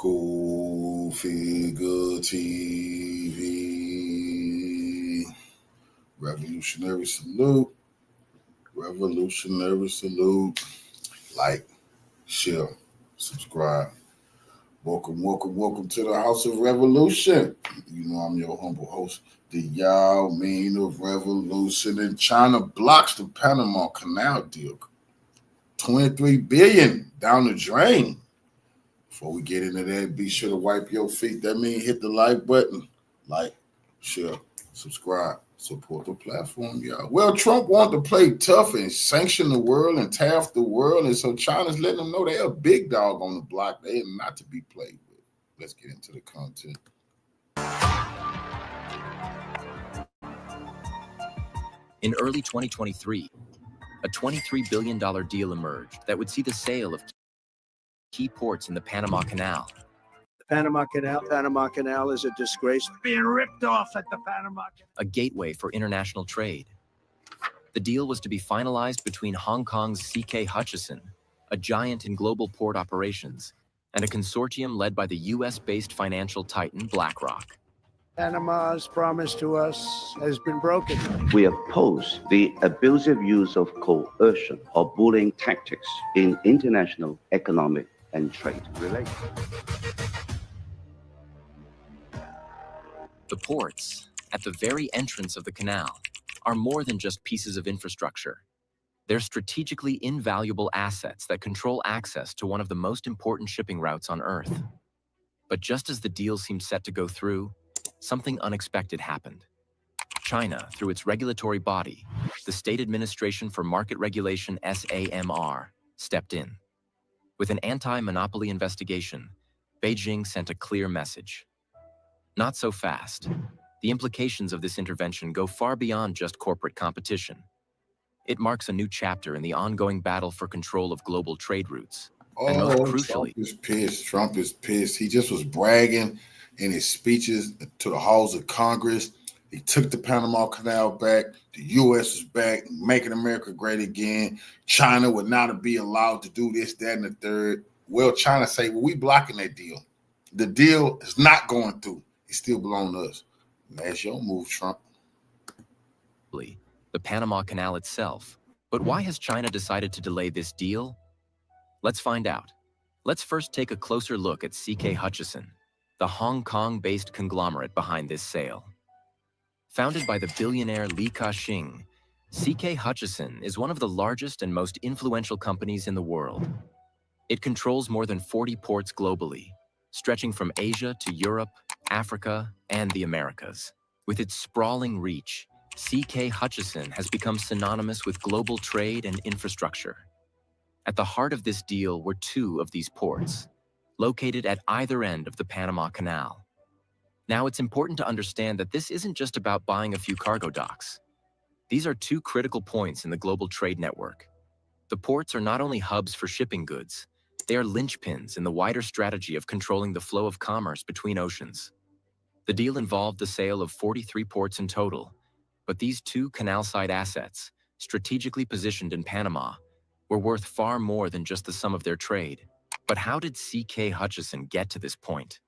School Figure TV. Revolutionary salute. Revolutionary salute. Like, share, subscribe. Welcome to the House of Revolution. You know I'm your humble host. The Yao Mean of Revolution in China blocks the Panama Canal deal. $23 billion down the drain. Before we get into that, be sure to wipe your feet. That means hit the like button. Like, share, subscribe, support the platform, y'all. Well, Trump wanted to play tough and sanction the world and tariff the world, and so China's letting them know they're a big dog on the block. They are not to be played with. Let's get into the content. In early 2023, a $23 billion deal emerged that would see the sale of key ports in the Panama Canal. The Panama Canal is a disgrace. Being ripped off at the Panama Canal. A gateway for international trade. The deal was to be finalized between Hong Kong's C.K. Hutchison, a giant in global port operations, and a consortium led by the US-based financial titan BlackRock. Panama's promise to us has been broken. We oppose the abusive use of coercion or bullying tactics in international economic and trade relations. The ports, at the very entrance of the canal, are more than just pieces of infrastructure. They're strategically invaluable assets that control access to one of the most important shipping routes on Earth. But just as the deal seemed set to go through, something unexpected happened. China, through its regulatory body, the State Administration for Market Regulation (SAMR), stepped in. With an anti-monopoly investigation, Beijing sent a clear message. Not so fast. The implications of this intervention go far beyond just corporate competition. It marks a new chapter in the ongoing battle for control of global trade routes. And most crucially, Trump is pissed. He just was bragging in his speeches to the halls of Congress. He took the Panama Canal back. The U.S. is back, making America great again. China would not be allowed to do this, that, and the third. Well, China say, well, we blocking that deal. The deal is not going through. It still belongs to us. And that's your move, Trump. The Panama Canal itself. But why has China decided to delay this deal? Let's find out. Let's first take a closer look at C.K. Hutchison, the Hong Kong-based conglomerate behind this sale. Founded by the billionaire Li Kashing, C.K. Hutchison is one of the largest and most influential companies in the world. It controls more than 40 ports globally, stretching from Asia to Europe, Africa, and the Americas. With its sprawling reach, C.K. Hutchison has become synonymous with global trade and infrastructure. At the heart of this deal were two of these ports, located at either end of the Panama Canal. Now, it's important to understand that this isn't just about buying a few cargo docks. These are two critical points in the global trade network. The ports are not only hubs for shipping goods, they are linchpins in the wider strategy of controlling the flow of commerce between oceans. The deal involved the sale of 43 ports in total, but these two canal-side assets, strategically positioned in Panama, were worth far more than just the sum of their trade. But how did C.K. Hutchison get to this point?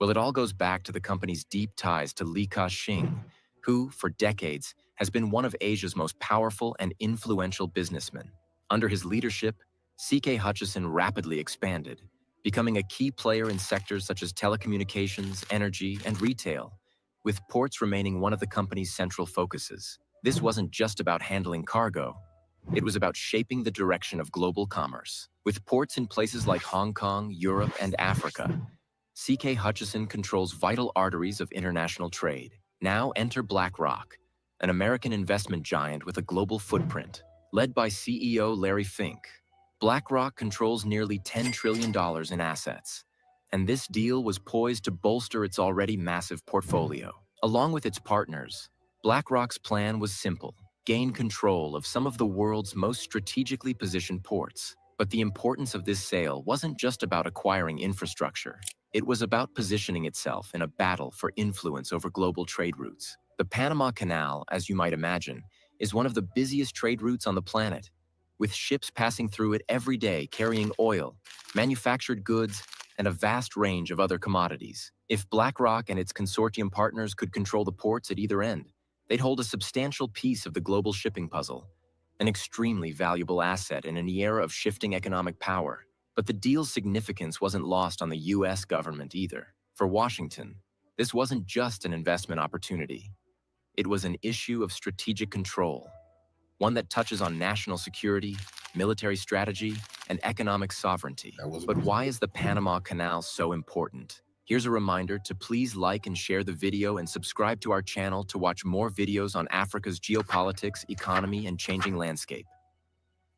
Well, it all goes back to the company's deep ties to Li Kashing, who, for decades, has been one of Asia's most powerful and influential businessmen. Under his leadership, C.K. Hutchison rapidly expanded, becoming a key player in sectors such as telecommunications, energy, and retail, with ports remaining one of the company's central focuses. This wasn't just about handling cargo. It was about shaping the direction of global commerce. With ports in places like Hong Kong, Europe, and Africa, C.K. Hutchison controls vital arteries of international trade. Now enter BlackRock, an American investment giant with a global footprint. Led by CEO Larry Fink, BlackRock controls nearly $10 trillion in assets, and this deal was poised to bolster its already massive portfolio. Along with its partners, BlackRock's plan was simple: gain control of some of the world's most strategically positioned ports. But the importance of this sale wasn't just about acquiring infrastructure. It was about positioning itself in a battle for influence over global trade routes. The Panama Canal, as you might imagine, is one of the busiest trade routes on the planet, with ships passing through it every day carrying oil, manufactured goods, and a vast range of other commodities. If BlackRock and its consortium partners could control the ports at either end, they'd hold a substantial piece of the global shipping puzzle, an extremely valuable asset in an era of shifting economic power. But the deal's significance wasn't lost on the US government either. For Washington, this wasn't just an investment opportunity. It was an issue of strategic control, one that touches on national security, military strategy, and economic sovereignty. But why is the Panama Canal so important? Here's a reminder to please like and share the video and subscribe to our channel to watch more videos on Africa's geopolitics, economy, and changing landscape.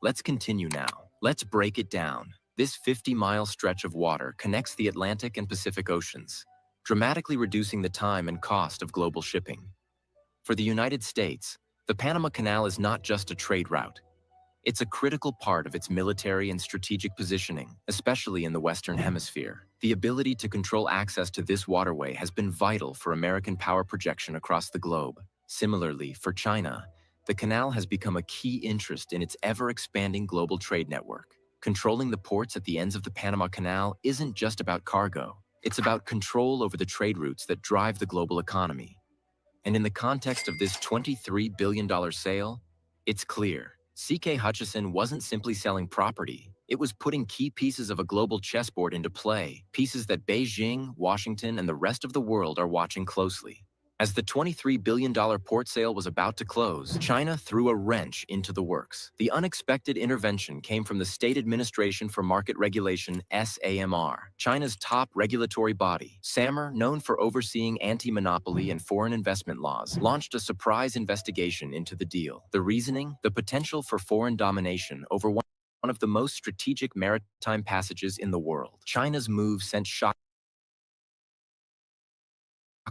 Let's continue now. Let's break it down. This 50-mile stretch of water connects the Atlantic and Pacific Oceans, dramatically reducing the time and cost of global shipping. For the United States, the Panama Canal is not just a trade route. It's a critical part of its military and strategic positioning, especially in the Western Hemisphere. The ability to control access to this waterway has been vital for American power projection across the globe. Similarly, for China, the canal has become a key interest in its ever-expanding global trade network. Controlling the ports at the ends of the Panama Canal isn't just about cargo. It's about control over the trade routes that drive the global economy. And in the context of this $23 billion sale, it's clear. CK Hutchison wasn't simply selling property. It was putting key pieces of a global chessboard into play, pieces that Beijing, Washington, and the rest of the world are watching closely. As the $23 billion port sale was about to close, China threw a wrench into the works. The unexpected intervention came from the State Administration for Market Regulation, SAMR, China's top regulatory body. SAMR, known for overseeing anti-monopoly and foreign investment laws, launched a surprise investigation into the deal. The reasoning? The potential for foreign domination over one of the most strategic maritime passages in the world. China's move sent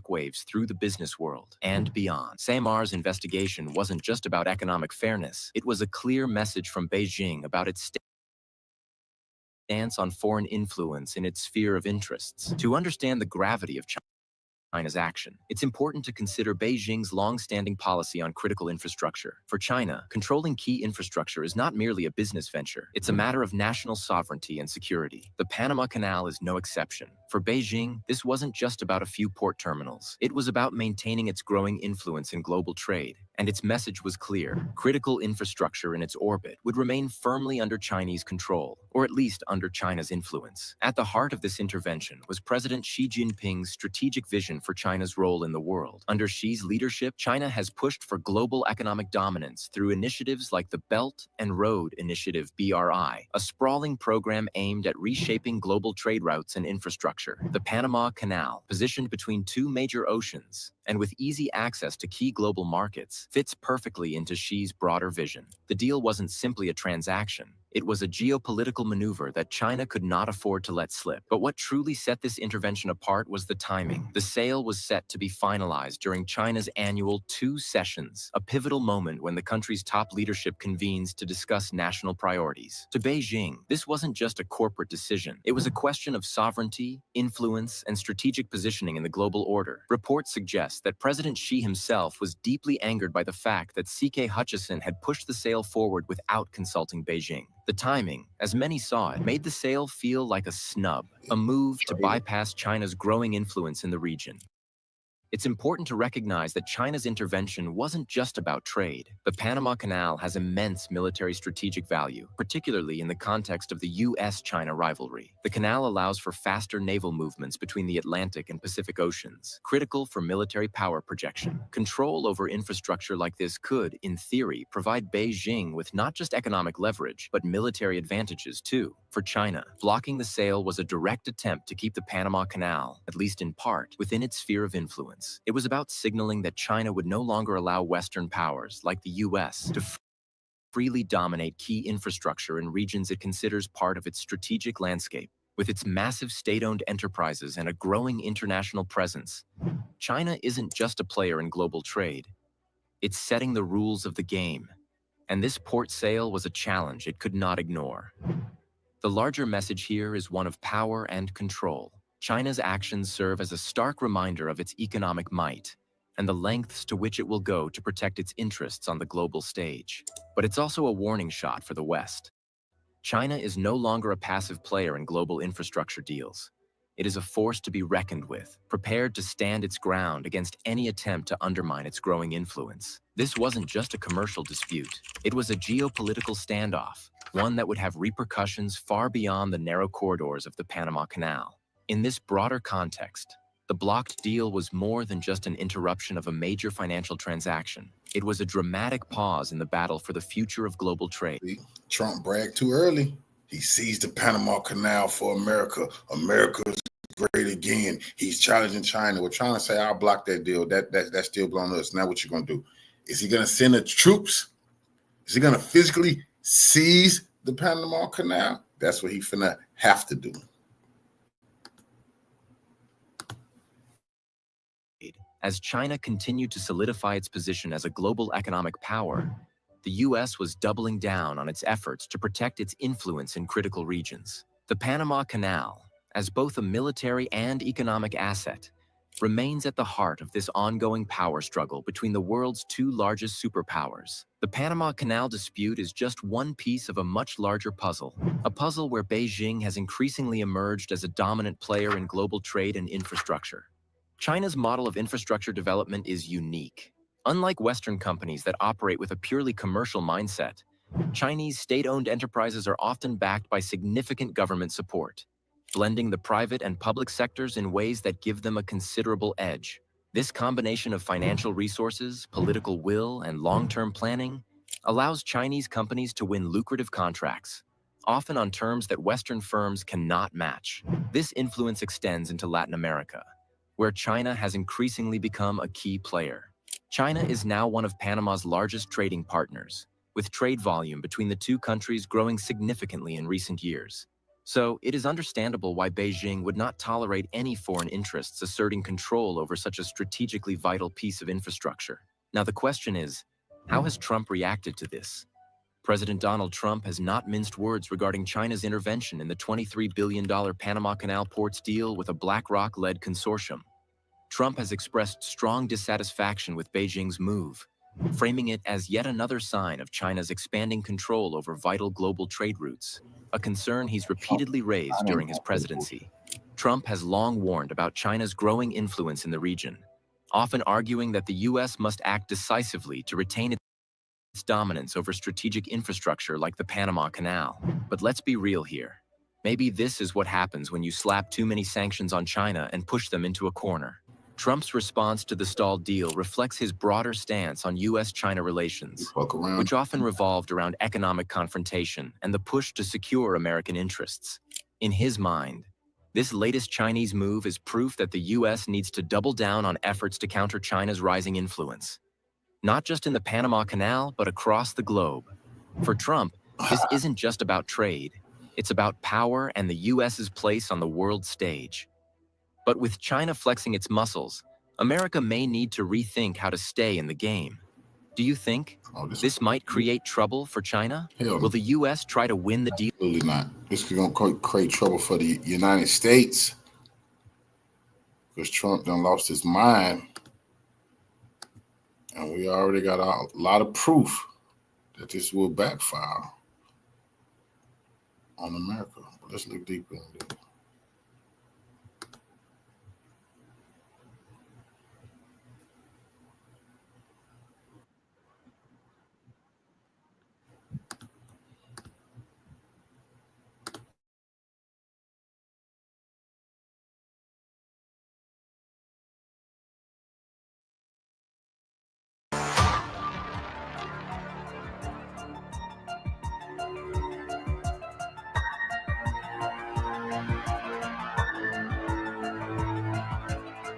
waves through the business world and beyond. SAMR's investigation wasn't just about economic fairness. It was a clear message from Beijing about its stance on foreign influence in its sphere of interests. To understand the gravity of China's action, it's important to consider Beijing's long-standing policy on critical infrastructure. For China, controlling key infrastructure is not merely a business venture. It's a matter of national sovereignty and security. The Panama Canal is no exception. For Beijing, this wasn't just about a few port terminals. It was about maintaining its growing influence in global trade. And its message was clear. Critical infrastructure in its orbit would remain firmly under Chinese control, or at least under China's influence. At the heart of this intervention was President Xi Jinping's strategic vision for China's role in the world. Under Xi's leadership, China has pushed for global economic dominance through initiatives like the Belt and Road Initiative, BRI, a sprawling program aimed at reshaping global trade routes and infrastructure. The Panama Canal, positioned between two major oceans, and with easy access to key global markets, fits perfectly into Xi's broader vision. The deal wasn't simply a transaction. It was a geopolitical maneuver that China could not afford to let slip. But what truly set this intervention apart was the timing. The sale was set to be finalized during China's annual 2 sessions, a pivotal moment when the country's top leadership convenes to discuss national priorities. To Beijing, this wasn't just a corporate decision. It was a question of sovereignty, influence, and strategic positioning in the global order. Reports suggest that President Xi himself was deeply angered by the fact that CK Hutchison had pushed the sale forward without consulting Beijing. The timing, as many saw it, made the sale feel like a snub, a move to bypass China's growing influence in the region. It's important to recognize that China's intervention wasn't just about trade. The Panama Canal has immense military strategic value, particularly in the context of the US-China rivalry. The canal allows for faster naval movements between the Atlantic and Pacific Oceans, critical for military power projection. Control over infrastructure like this could, in theory, provide Beijing with not just economic leverage, but military advantages too. For China, blocking the sale was a direct attempt to keep the Panama Canal, at least in part, within its sphere of influence. It was about signaling that China would no longer allow Western powers, like the US, to freely dominate key infrastructure in regions it considers part of its strategic landscape. With its massive state-owned enterprises and a growing international presence, China isn't just a player in global trade. It's setting the rules of the game. And this port sale was a challenge it could not ignore. The larger message here is one of power and control. China's actions serve as a stark reminder of its economic might and the lengths to which it will go to protect its interests on the global stage. But it's also a warning shot for the West. China is no longer a passive player in global infrastructure deals. It is a force to be reckoned with, prepared to stand its ground against any attempt to undermine its growing influence. This wasn't just a commercial dispute. It was a geopolitical standoff, one that would have repercussions far beyond the narrow corridors of the Panama Canal. In this broader context, the blocked deal was more than just an interruption of a major financial transaction. It was a dramatic pause in the battle for the future of global trade. Trump bragged too early. He seized the Panama Canal for America. America's great again. He's challenging China. We're trying to say, I'll block that deal. That's still blown us. Now what you going to do? Is he going to send the troops? Is he going to physically seize the Panama Canal? That's what he's finna have to do. As China continued to solidify its position as a global economic power, the U.S. was doubling down on its efforts to protect its influence in critical regions. The Panama Canal, as both a military and economic asset, remains at the heart of this ongoing power struggle between the world's two largest superpowers. The Panama Canal dispute is just one piece of a much larger puzzle, a puzzle where Beijing has increasingly emerged as a dominant player in global trade and infrastructure. China's model of infrastructure development is unique. Unlike Western companies that operate with a purely commercial mindset, Chinese state-owned enterprises are often backed by significant government support, blending the private and public sectors in ways that give them a considerable edge. This combination of financial resources, political will, and long-term planning allows Chinese companies to win lucrative contracts, often on terms that Western firms cannot match. This influence extends into Latin America, where China has increasingly become a key player. China is now one of Panama's largest trading partners, with trade volume between the two countries growing significantly in recent years. So, it is understandable why Beijing would not tolerate any foreign interests asserting control over such a strategically vital piece of infrastructure. Now, the question is, how has Trump reacted to this? President Donald Trump has not minced words regarding China's intervention in the $23 billion Panama Canal ports deal with a BlackRock-led consortium. Trump has expressed strong dissatisfaction with Beijing's move, framing it as yet another sign of China's expanding control over vital global trade routes, a concern he's repeatedly raised during his presidency. Trump has long warned about China's growing influence in the region, often arguing that the U.S. must act decisively to retain its dominance over strategic infrastructure like the Panama Canal. But let's be real here. Maybe this is what happens when you slap too many sanctions on China and push them into a corner. Trump's response to the stalled deal reflects his broader stance on U.S.-China relations, which often revolved around economic confrontation and the push to secure American interests. In his mind, this latest Chinese move is proof that the U.S. needs to double down on efforts to counter China's rising influence, not just in the Panama Canal, but across the globe. For Trump, this isn't just about trade. It's about power and the U.S.'s place on the world stage. But with China flexing its muscles, America may need to rethink how to stay in the game. Do you think this might create trouble for China? Will the U.S. try to win the deal? Absolutely not. This is going to create trouble for the United States because Trump done lost his mind. And we already got a lot of proof that this will backfire on America. But let's look deeper into it.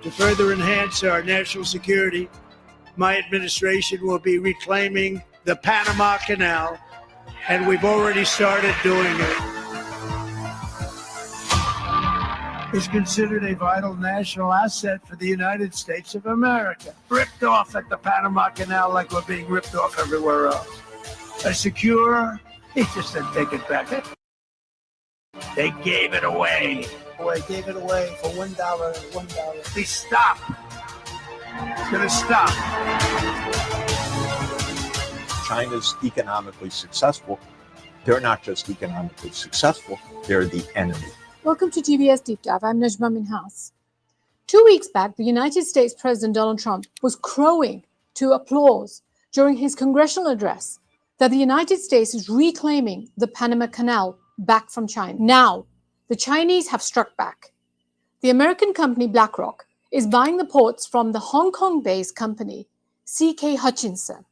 To further enhance our national security, my administration will be reclaiming the Panama Canal, and we've already started doing it. It's considered a vital national asset for the United States of America. Ripped off at the Panama Canal like we're being ripped off everywhere else. A secure, he just said take it back. They gave it away. Boy, gave it away for $1. Please stop. It's going to stop. China's economically successful They're not just economically successful, they're the enemy. Welcome to TBS Deep Dive. I'm Najma Minhas. 2 weeks back, the United States President Donald Trump was crowing to applause during his congressional address that the United States is reclaiming the Panama Canal back from China. Now, the Chinese have struck back. The American company BlackRock is buying the ports from the Hong Kong-based company CK Hutchison.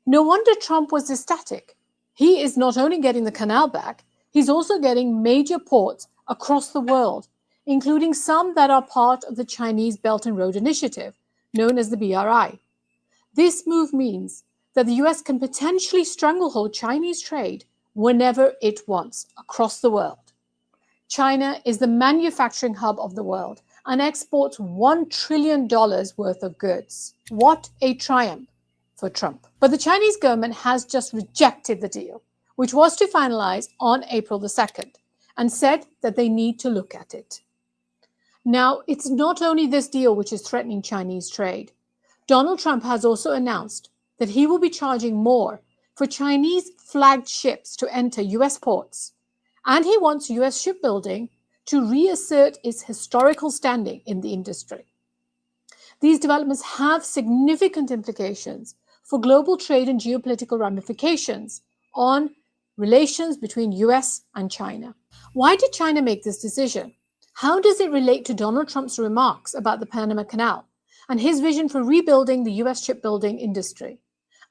No wonder Trump was ecstatic. He is not only getting the canal back, he's also getting major ports across the world, including some that are part of the Chinese Belt and Road Initiative, known as the BRI. This move means that the US can potentially stranglehold Chinese trade whenever it wants across the world. China is the manufacturing hub of the world and exports $1 trillion worth of goods. What a triumph for Trump. But the Chinese government has just rejected the deal, which was to finalize on April the 2nd, and said that they need to look at it. Now, it's not only this deal which is threatening Chinese trade. Donald Trump has also announced that he will be charging more for Chinese flagged ships to enter US ports, and he wants US shipbuilding to reassert its historical standing in the industry. These developments have significant implications for global trade and geopolitical ramifications on relations between US and China. Why did China make this decision? How does it relate to Donald Trump's remarks about the Panama Canal and his vision for rebuilding the US shipbuilding industry?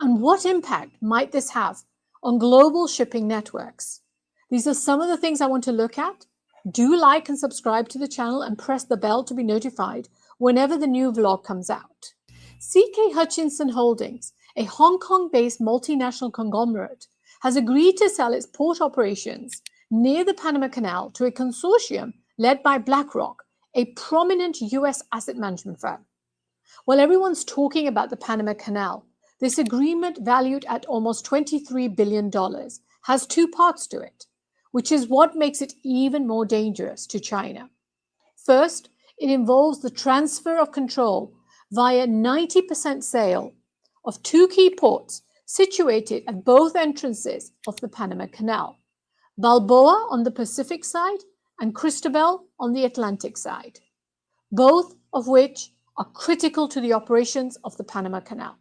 And what impact might this have on global shipping networks? These are some of the things I want to look at. Do like and subscribe to the channel and press the bell to be notified whenever the new vlog comes out. CK Hutchison Holdings, a Hong Kong-based multinational conglomerate, has agreed to sell its port operations near the Panama Canal to a consortium led by BlackRock, a prominent US asset management firm. While everyone's talking about the Panama Canal, this agreement, valued at almost $23 billion, has two parts to it, which is what makes it even more dangerous to China. First, it involves the transfer of control via 90% sale of two key ports situated at both entrances of the Panama Canal, Balboa on the Pacific side and Cristobal on the Atlantic side, both of which are critical to the operations of the Panama Canal.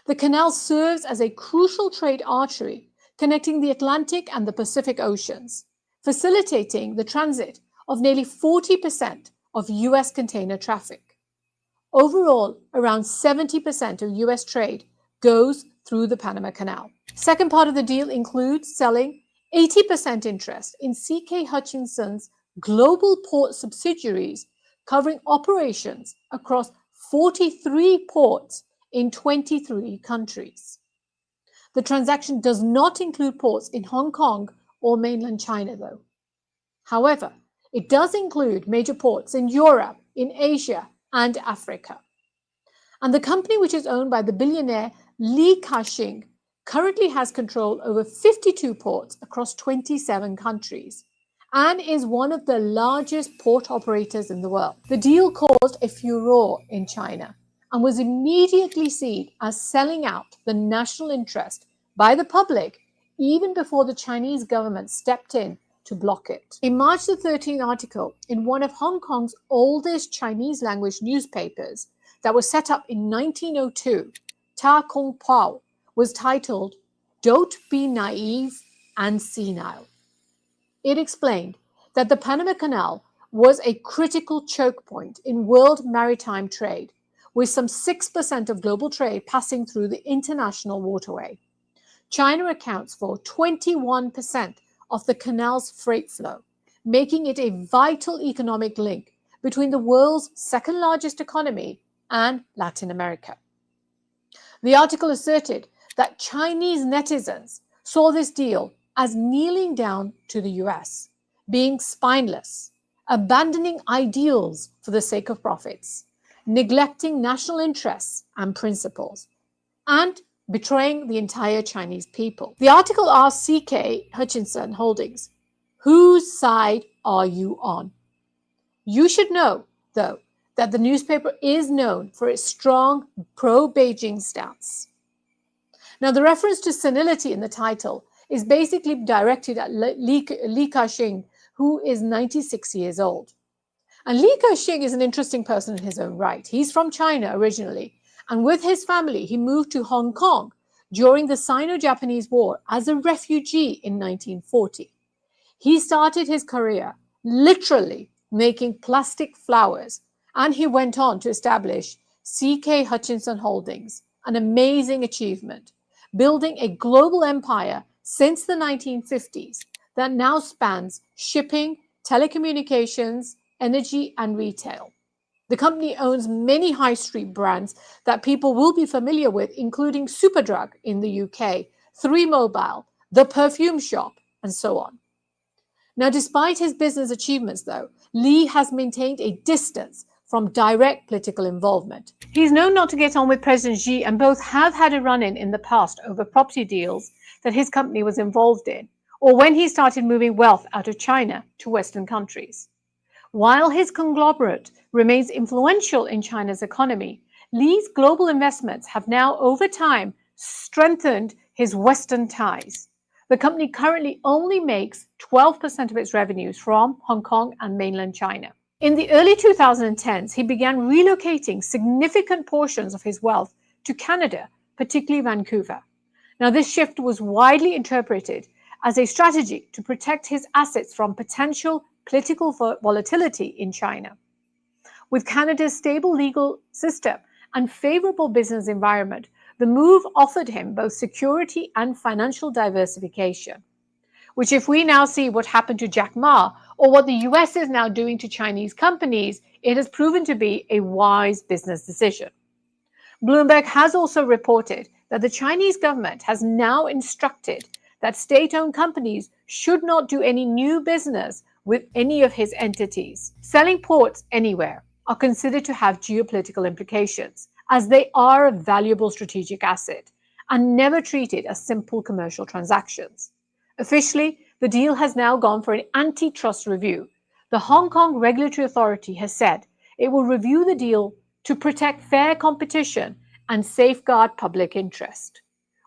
The canal serves as a crucial trade artery connecting the Atlantic and the Pacific Oceans, facilitating the transit of nearly 40% of US container traffic. Overall, around 70% of US trade goes through the Panama Canal. Second part of the deal includes selling 80% interest in CK Hutchison's global port subsidiaries, covering operations across 43 ports in 23 countries. The transaction does not include ports in Hong Kong or mainland China, though. However, it does include major ports in Europe, in Asia, and Africa. And the company, which is owned by the billionaire Li Kashing, currently has control over 52 ports across 27 countries and is one of the largest port operators in the world. The deal caused a furore in China and was immediately seen as selling out the national interest by the public even before the Chinese government stepped in to block it. A March the 13th article in one of Hong Kong's oldest Chinese language newspapers that was set up in 1902, Ta Kung Pao, was titled, "Don't Be Naive and Senile." It explained that the Panama Canal was a critical choke point in world maritime trade, with some 6% of global trade passing through the international waterway. China accounts for 21% of the canal's freight flow, making it a vital economic link between the world's second largest economy and Latin America. The article asserted that Chinese netizens saw this deal as kneeling down to the US, being spineless, abandoning ideals for the sake of profits, neglecting national interests and principles, and betraying the entire Chinese people. The article asked CK Hutchison Holdings, whose side are you on? You should know, though, that the newspaper is known for its strong pro-Beijing stance. Now, the reference to senility in the title is basically directed at Li Kashing, who is 96 years old. And Li Kashing is an interesting person in his own right. He's from China originally, and with his family, he moved to Hong Kong during the Sino-Japanese War as a refugee in 1940. He started his career literally making plastic flowers, and he went on to establish CK Hutchison Holdings, an amazing achievement, building a global empire since the 1950s that now spans shipping, telecommunications, energy, and retail. The company owns many high street brands that people will be familiar with, including Superdrug in the UK, 3 Mobile, The Perfume Shop, and so on. Now, despite his business achievements, though, Li has maintained a distance from direct political involvement. He's known not to get on with President Xi, and both have had a run-in in the past over property deals that his company was involved in, or when he started moving wealth out of China to Western countries. While his conglomerate remains influential in China's economy, Li's global investments have now, over time, strengthened his Western ties. The company currently only makes 12% of its revenues from Hong Kong and mainland China. In the early 2010s, he began relocating significant portions of his wealth to Canada, particularly Vancouver. Now, this shift was widely interpreted as a strategy to protect his assets from potential political volatility in China. With Canada's stable legal system and favorable business environment, the move offered him both security and financial diversification, which, if we now see what happened to Jack Ma, or what the US is now doing to Chinese companies, it has proven to be a wise business decision. Bloomberg has also reported that the Chinese government has now instructed that state-owned companies should not do any new business with any of his entities. Selling ports anywhere are considered to have geopolitical implications, as they are a valuable strategic asset and never treated as simple commercial transactions. Officially, the deal has now gone for an antitrust review. The Hong Kong Regulatory Authority has said it will review the deal to protect fair competition and safeguard public interest,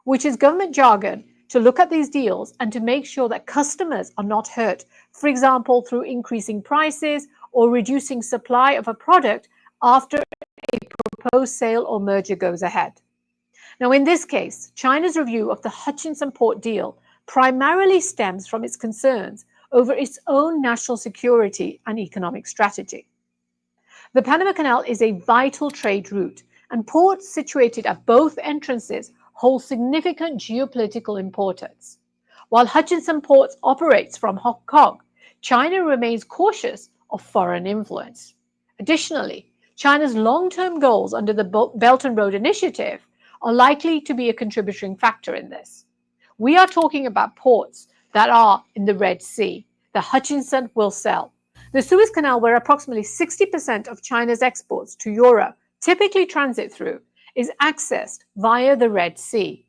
which is government jargon to look at these deals and to make sure that customers are not hurt, for example, through increasing prices or reducing supply of a product after a proposed sale or merger goes ahead. Now, in this case, China's review of the Hutchison Port deal primarily stems from its concerns over its own national security and economic strategy. The Panama Canal is a vital trade route, and ports situated at both entrances hold significant geopolitical importance. While Hutchison Ports operates from Hong Kong, China remains cautious of foreign influence. Additionally, China's long-term goals under the Belt and Road Initiative are likely to be a contributing factor in this. We are talking about ports that are in the Red Sea that Hutchison will sell. The Suez Canal, where approximately 60% of China's exports to Europe typically transit through, is accessed via the Red Sea.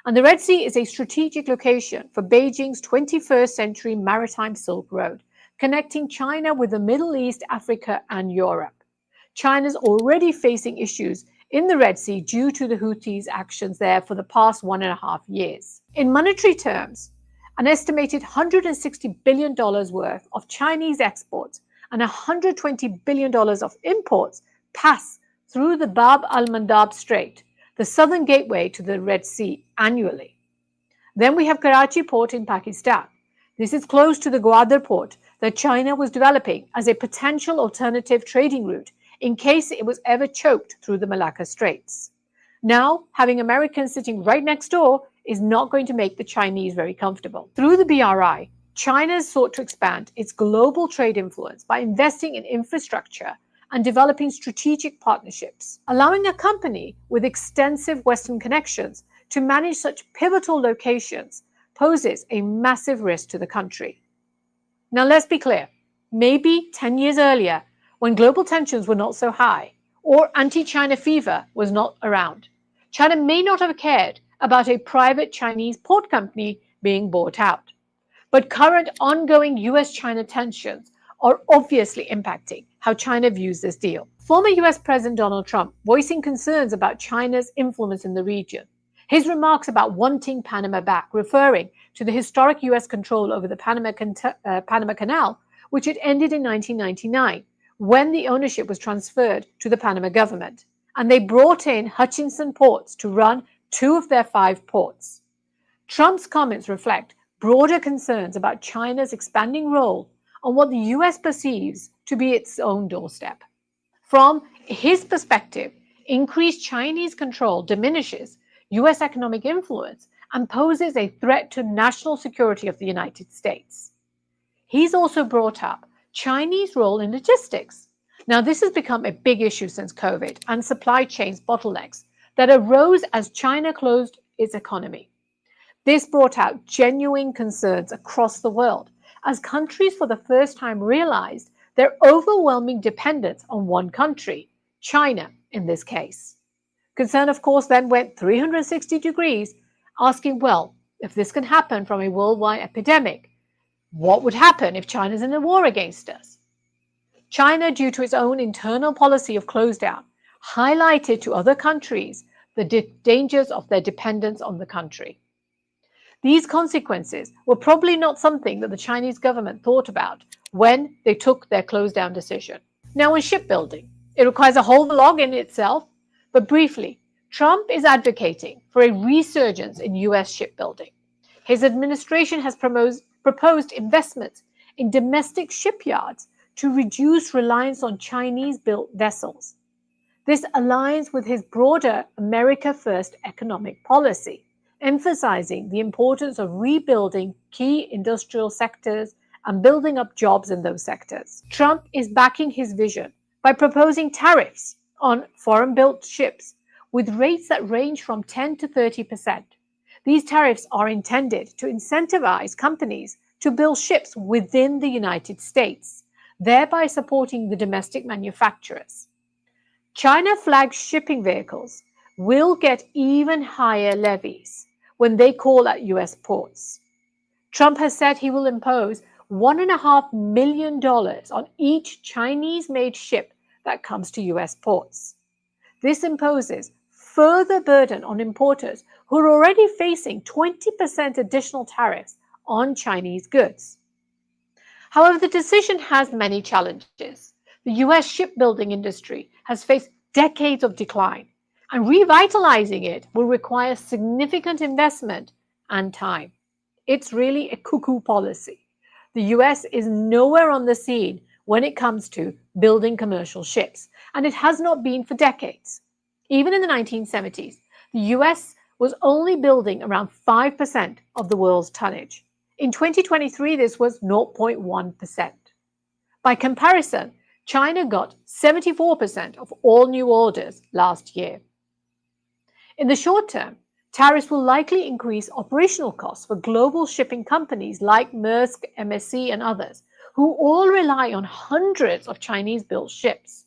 And the Red Sea is a strategic location for Beijing's 21st century maritime Silk Road, connecting China with the Middle East, Africa, and Europe. China's already facing issues in the Red Sea due to the Houthis' actions there for the past 1.5 years. In monetary terms, an estimated $160 billion worth of Chinese exports and $120 billion of imports pass through the Bab al-Mandab Strait, the southern gateway to the Red Sea, annually. Then we have Karachi Port in Pakistan. This is close to the Gwadar port that China was developing as a potential alternative trading route in case it was ever choked through the Malacca Straits. Now, having Americans sitting right next door is not going to make the Chinese very comfortable. Through the BRI, China has sought to expand its global trade influence by investing in infrastructure and developing strategic partnerships. Allowing a company with extensive Western connections to manage such pivotal locations poses a massive risk to the country. Now, let's be clear. Maybe 10 years earlier, when global tensions were not so high, or anti-China fever was not around, China may not have cared about a private Chinese port company being bought out. But current ongoing US-China tensions are obviously impacting how China views this deal. Former US President Donald Trump voicing concerns about China's influence in the region. His remarks about wanting Panama back, referring to the historic US control over the Panama Canal, which had ended in 1999, when the ownership was transferred to the Panama government, and they brought in Hutchinson Ports to run 2 of their 5 ports. Trump's comments reflect broader concerns about China's expanding role on what the US perceives to be its own doorstep. From his perspective, increased Chinese control diminishes US economic influence and poses a threat to national security of the United States. He's also brought up Chinese role in logistics. Now, this has become a big issue since COVID and supply chains bottlenecks that arose as China closed its economy. This brought out genuine concerns across the world as countries for the first time realized their overwhelming dependence on one country, China in this case. Concern, of course, then went 360 degrees, asking, well, if this can happen from a worldwide epidemic, what would happen if China's in a war against us? China, due to its own internal policy of close down, highlighted to other countries the dangers of their dependence on the country. These consequences were probably not something that the Chinese government thought about when they took their close down decision. Now, in shipbuilding, it requires a whole vlog in itself, but briefly, Trump is advocating for a resurgence in US shipbuilding. His administration has proposed investments in domestic shipyards to reduce reliance on Chinese-built vessels. This aligns with his broader America First economic policy, emphasizing the importance of rebuilding key industrial sectors and building up jobs in those sectors. Trump is backing his vision by proposing tariffs on foreign-built ships with rates that range from 10 to 30%. These tariffs are intended to incentivize companies to build ships within the United States, thereby supporting the domestic manufacturers. China-flagged shipping vehicles will get even higher levies when they call at US ports. Trump has said he will impose $1.5 million on each Chinese-made ship that comes to US ports. This imposes further burden on importers who are already facing 20% additional tariffs on Chinese goods. However, the decision has many challenges. The US shipbuilding industry has faced decades of decline, and revitalizing it will require significant investment and time. It's really a cuckoo policy. The US is nowhere on the scene when it comes to building commercial ships, and it has not been for decades. Even in the 1970s, the US was only building around 5% of the world's tonnage. In 2023, this was 0.1%. By comparison, China got 74% of all new orders last year. In the short term, tariffs will likely increase operational costs for global shipping companies like Maersk, MSC, and others, who all rely on hundreds of Chinese-built ships.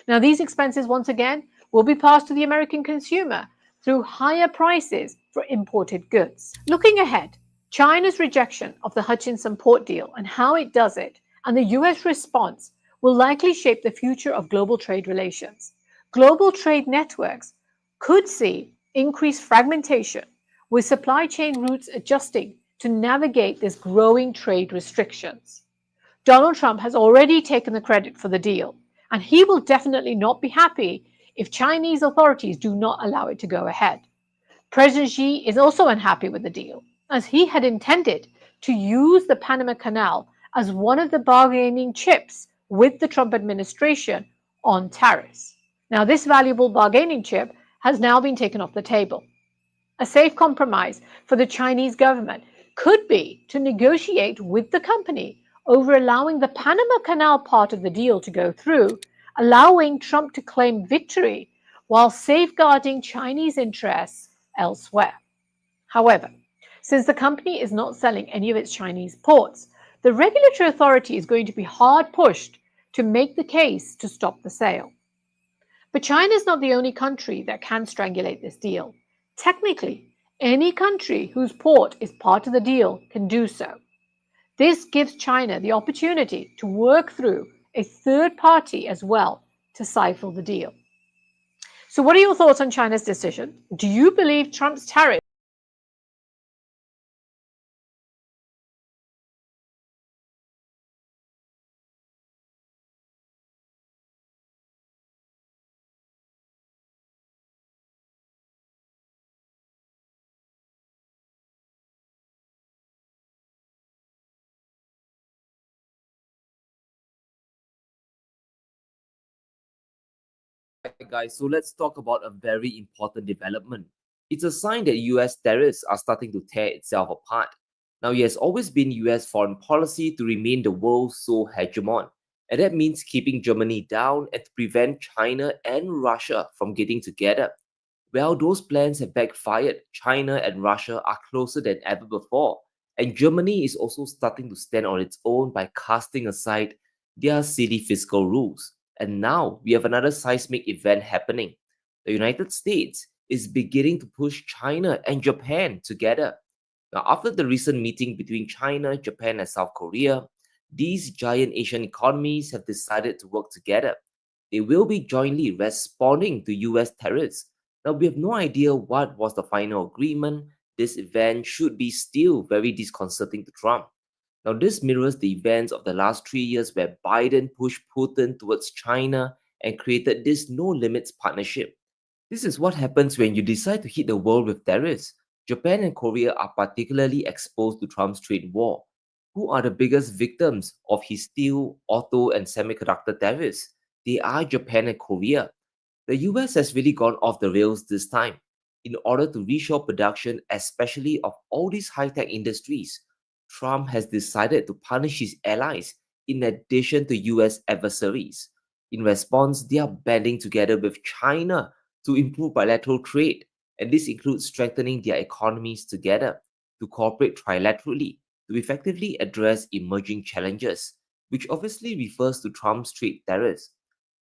Now, these expenses, once again, will be passed to the American consumer through higher prices for imported goods. Looking ahead, China's rejection of the Hutchinson Port deal and how it does it, and the US response will likely shape the future of global trade relations. Global trade networks could see increased fragmentation, with supply chain routes adjusting to navigate this growing trade restrictions. Donald Trump has already taken the credit for the deal, and he will definitely not be happy if Chinese authorities do not allow it to go ahead. President Xi is also unhappy with the deal, as he had intended to use the Panama Canal as one of the bargaining chips with the Trump administration on tariffs. Now, this valuable bargaining chip has now been taken off the table. A safe compromise for the Chinese government could be to negotiate with the company over allowing the Panama Canal part of the deal to go through, allowing Trump to claim victory while safeguarding Chinese interests elsewhere. However, since the company is not selling any of its Chinese ports, the regulatory authority is going to be hard pushed to make the case to stop the sale. But China is not the only country that can strangulate this deal. Technically, any country whose port is part of the deal can do so. This gives China the opportunity to work through a third party as well to stifle the deal. So what are your thoughts on China's decision? Do you believe Trump's tariff Guys, so let's talk about a very important development. It's a sign that US tariffs are starting to tear itself apart. Now, it has always been US foreign policy to remain the world's sole hegemon, and that means keeping Germany down and to prevent China and Russia from getting together. Well, those plans have backfired. China and Russia are closer than ever before, and Germany is also starting to stand on its own by casting aside their silly fiscal rules. And now we have another seismic event happening. The United States is beginning to push China and Japan together. Now, after the recent meeting between China, Japan, and South Korea, these giant Asian economies have decided to work together. They will be jointly responding to US tariffs. Now, we have no idea what was the final agreement. This event should be still very disconcerting to Trump. Now, this mirrors the events of the last 3 years where Biden pushed Putin towards China and created this no limits partnership. This is what happens when you decide to hit the world with tariffs. Japan and Korea are particularly exposed to Trump's trade war. Who are the biggest victims of his steel, auto, and semiconductor tariffs? They are Japan and Korea. The US has really gone off the rails this time. In order to reshore production, especially of all these high-tech industries, Trump has decided to punish his allies in addition to US adversaries. In response, they are banding together with China to improve bilateral trade, and this includes strengthening their economies together to cooperate trilaterally to effectively address emerging challenges, which obviously refers to Trump's trade tariffs.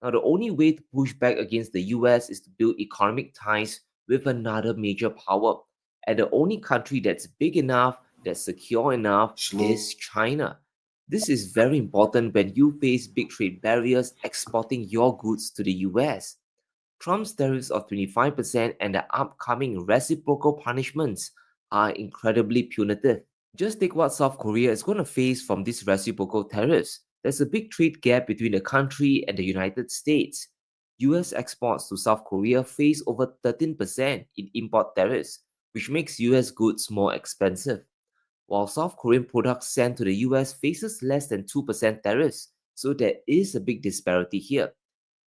Now, the only way to push back against the US is to build economic ties with another major power, and the only country that's big enough, that's secure enough, is China. This is very important when you face big trade barriers exporting your goods to the US. Trump's tariffs of 25% and the upcoming reciprocal punishments are incredibly punitive. Just take what South Korea is going to face from these reciprocal tariffs. There's a big trade gap between the country and the United States. US exports to South Korea face over 13% in import tariffs, which makes US goods more expensive, while South Korean products sent to the US faces less than 2% tariffs, so there is a big disparity here.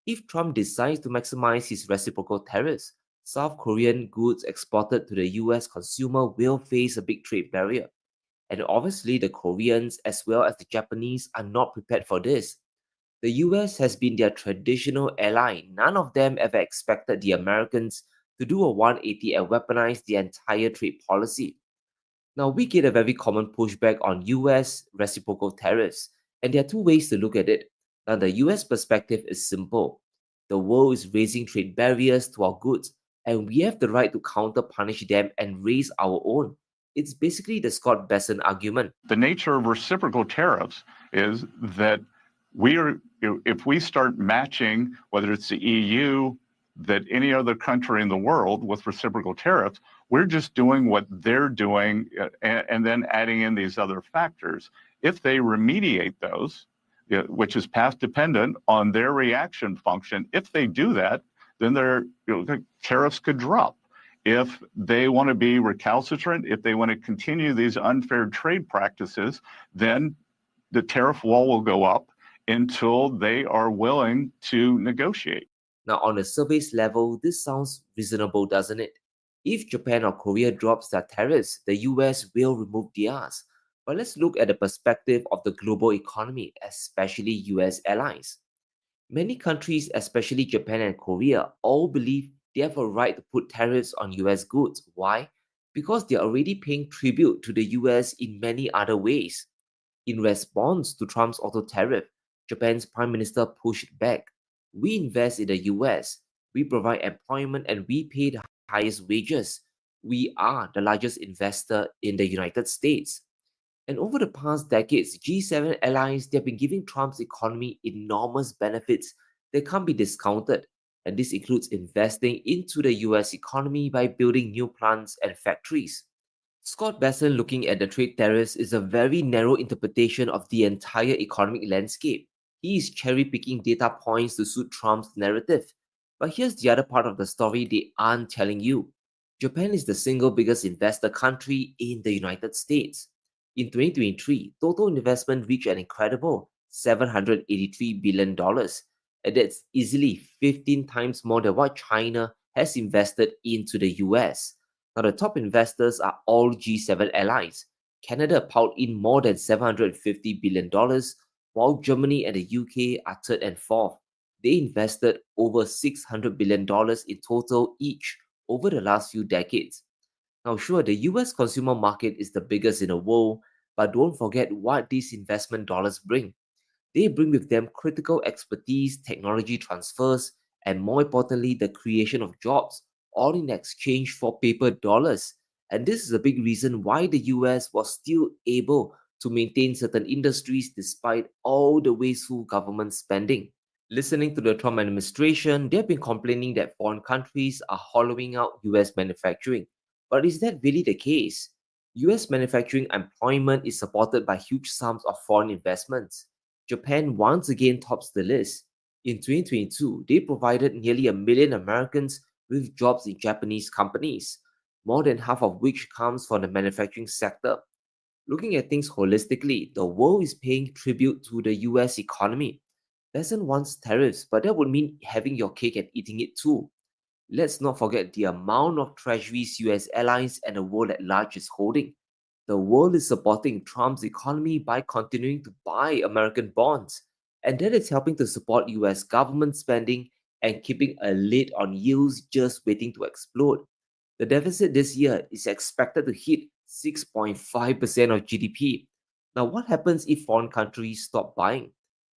If Trump decides to maximize his reciprocal tariffs, South Korean goods exported to the US consumer will face a big trade barrier. And obviously, the Koreans as well as the Japanese are not prepared for this. The US has been their traditional ally. None of them ever expected the Americans to do a 180 and weaponize the entire trade policy. Now, we get a very common pushback on US reciprocal tariffs, and there are two ways to look at it. Now, the US perspective is simple. The world is raising trade barriers to our goods, and we have the right to counter-punish them and raise our own. It's basically the Scott Besson argument. The nature of reciprocal tariffs is that if we start matching, whether it's the EU, that any other country in the world with reciprocal tariffs, we're just doing what they're doing and then adding in these other factors. If they remediate those, which is path dependent on their reaction function, if they do that, then their tariffs could drop. If they want to be recalcitrant, if they want to continue these unfair trade practices, then the tariff wall will go up until they are willing to negotiate. Now, on a surface level, this sounds reasonable, doesn't it? If Japan or Korea drops their tariffs, the US will remove theirs. But let's look at the perspective of the global economy, especially US allies. Many countries, especially Japan and Korea, all believe they have a right to put tariffs on US goods. Why? Because they are already paying tribute to the US in many other ways. In response to Trump's auto tariff, Japan's Prime Minister pushed back. We invest in the US, we provide employment, and we pay the highest wages. We are the largest investor in the United States. And over the past decades, G7 allies, they've been giving Trump's economy enormous benefits that can't be discounted. and this includes investing into the US economy by building new plants and factories. Scott Besson looking at the trade tariffs is a very narrow interpretation of the entire economic landscape. He is cherry-picking data points to suit Trump's narrative. But here's the other part of the story they aren't telling you. Japan is the single biggest investor country in the United States. In 2023, total investment reached an incredible $783 billion, and that's easily 15 times more than what China has invested into the US. Now, the top investors are all G7 allies. Canada poured in more than $750 billion, while Germany and the UK are third and fourth. They invested over $600 billion in total each over the last few decades. Now, sure, the US consumer market is the biggest in the world, but don't forget what these investment dollars bring. They bring with them critical expertise, technology transfers, and more importantly, the creation of jobs, all in exchange for paper dollars. And this is a big reason why the US was still able to maintain certain industries despite all the wasteful government spending. Listening to the Trump administration, they've been complaining that foreign countries are hollowing out US manufacturing. But is that really the case? US manufacturing employment is supported by huge sums of foreign investments. Japan once again tops the list. In 2022, they provided nearly 1 million Americans with jobs in Japanese companies, more than half of which comes from the manufacturing sector. Looking at things holistically, the world is paying tribute to the US economy. Besson wants tariffs, but that would mean having your cake and eating it too. Let's not forget the amount of treasuries US allies and the world at large is holding. The world is supporting Trump's economy by continuing to buy American bonds, and that is helping to support US government spending and keeping a lid on yields just waiting to explode. The deficit this year is expected to hit 6.5% of GDP. Now, what happens if foreign countries stop buying?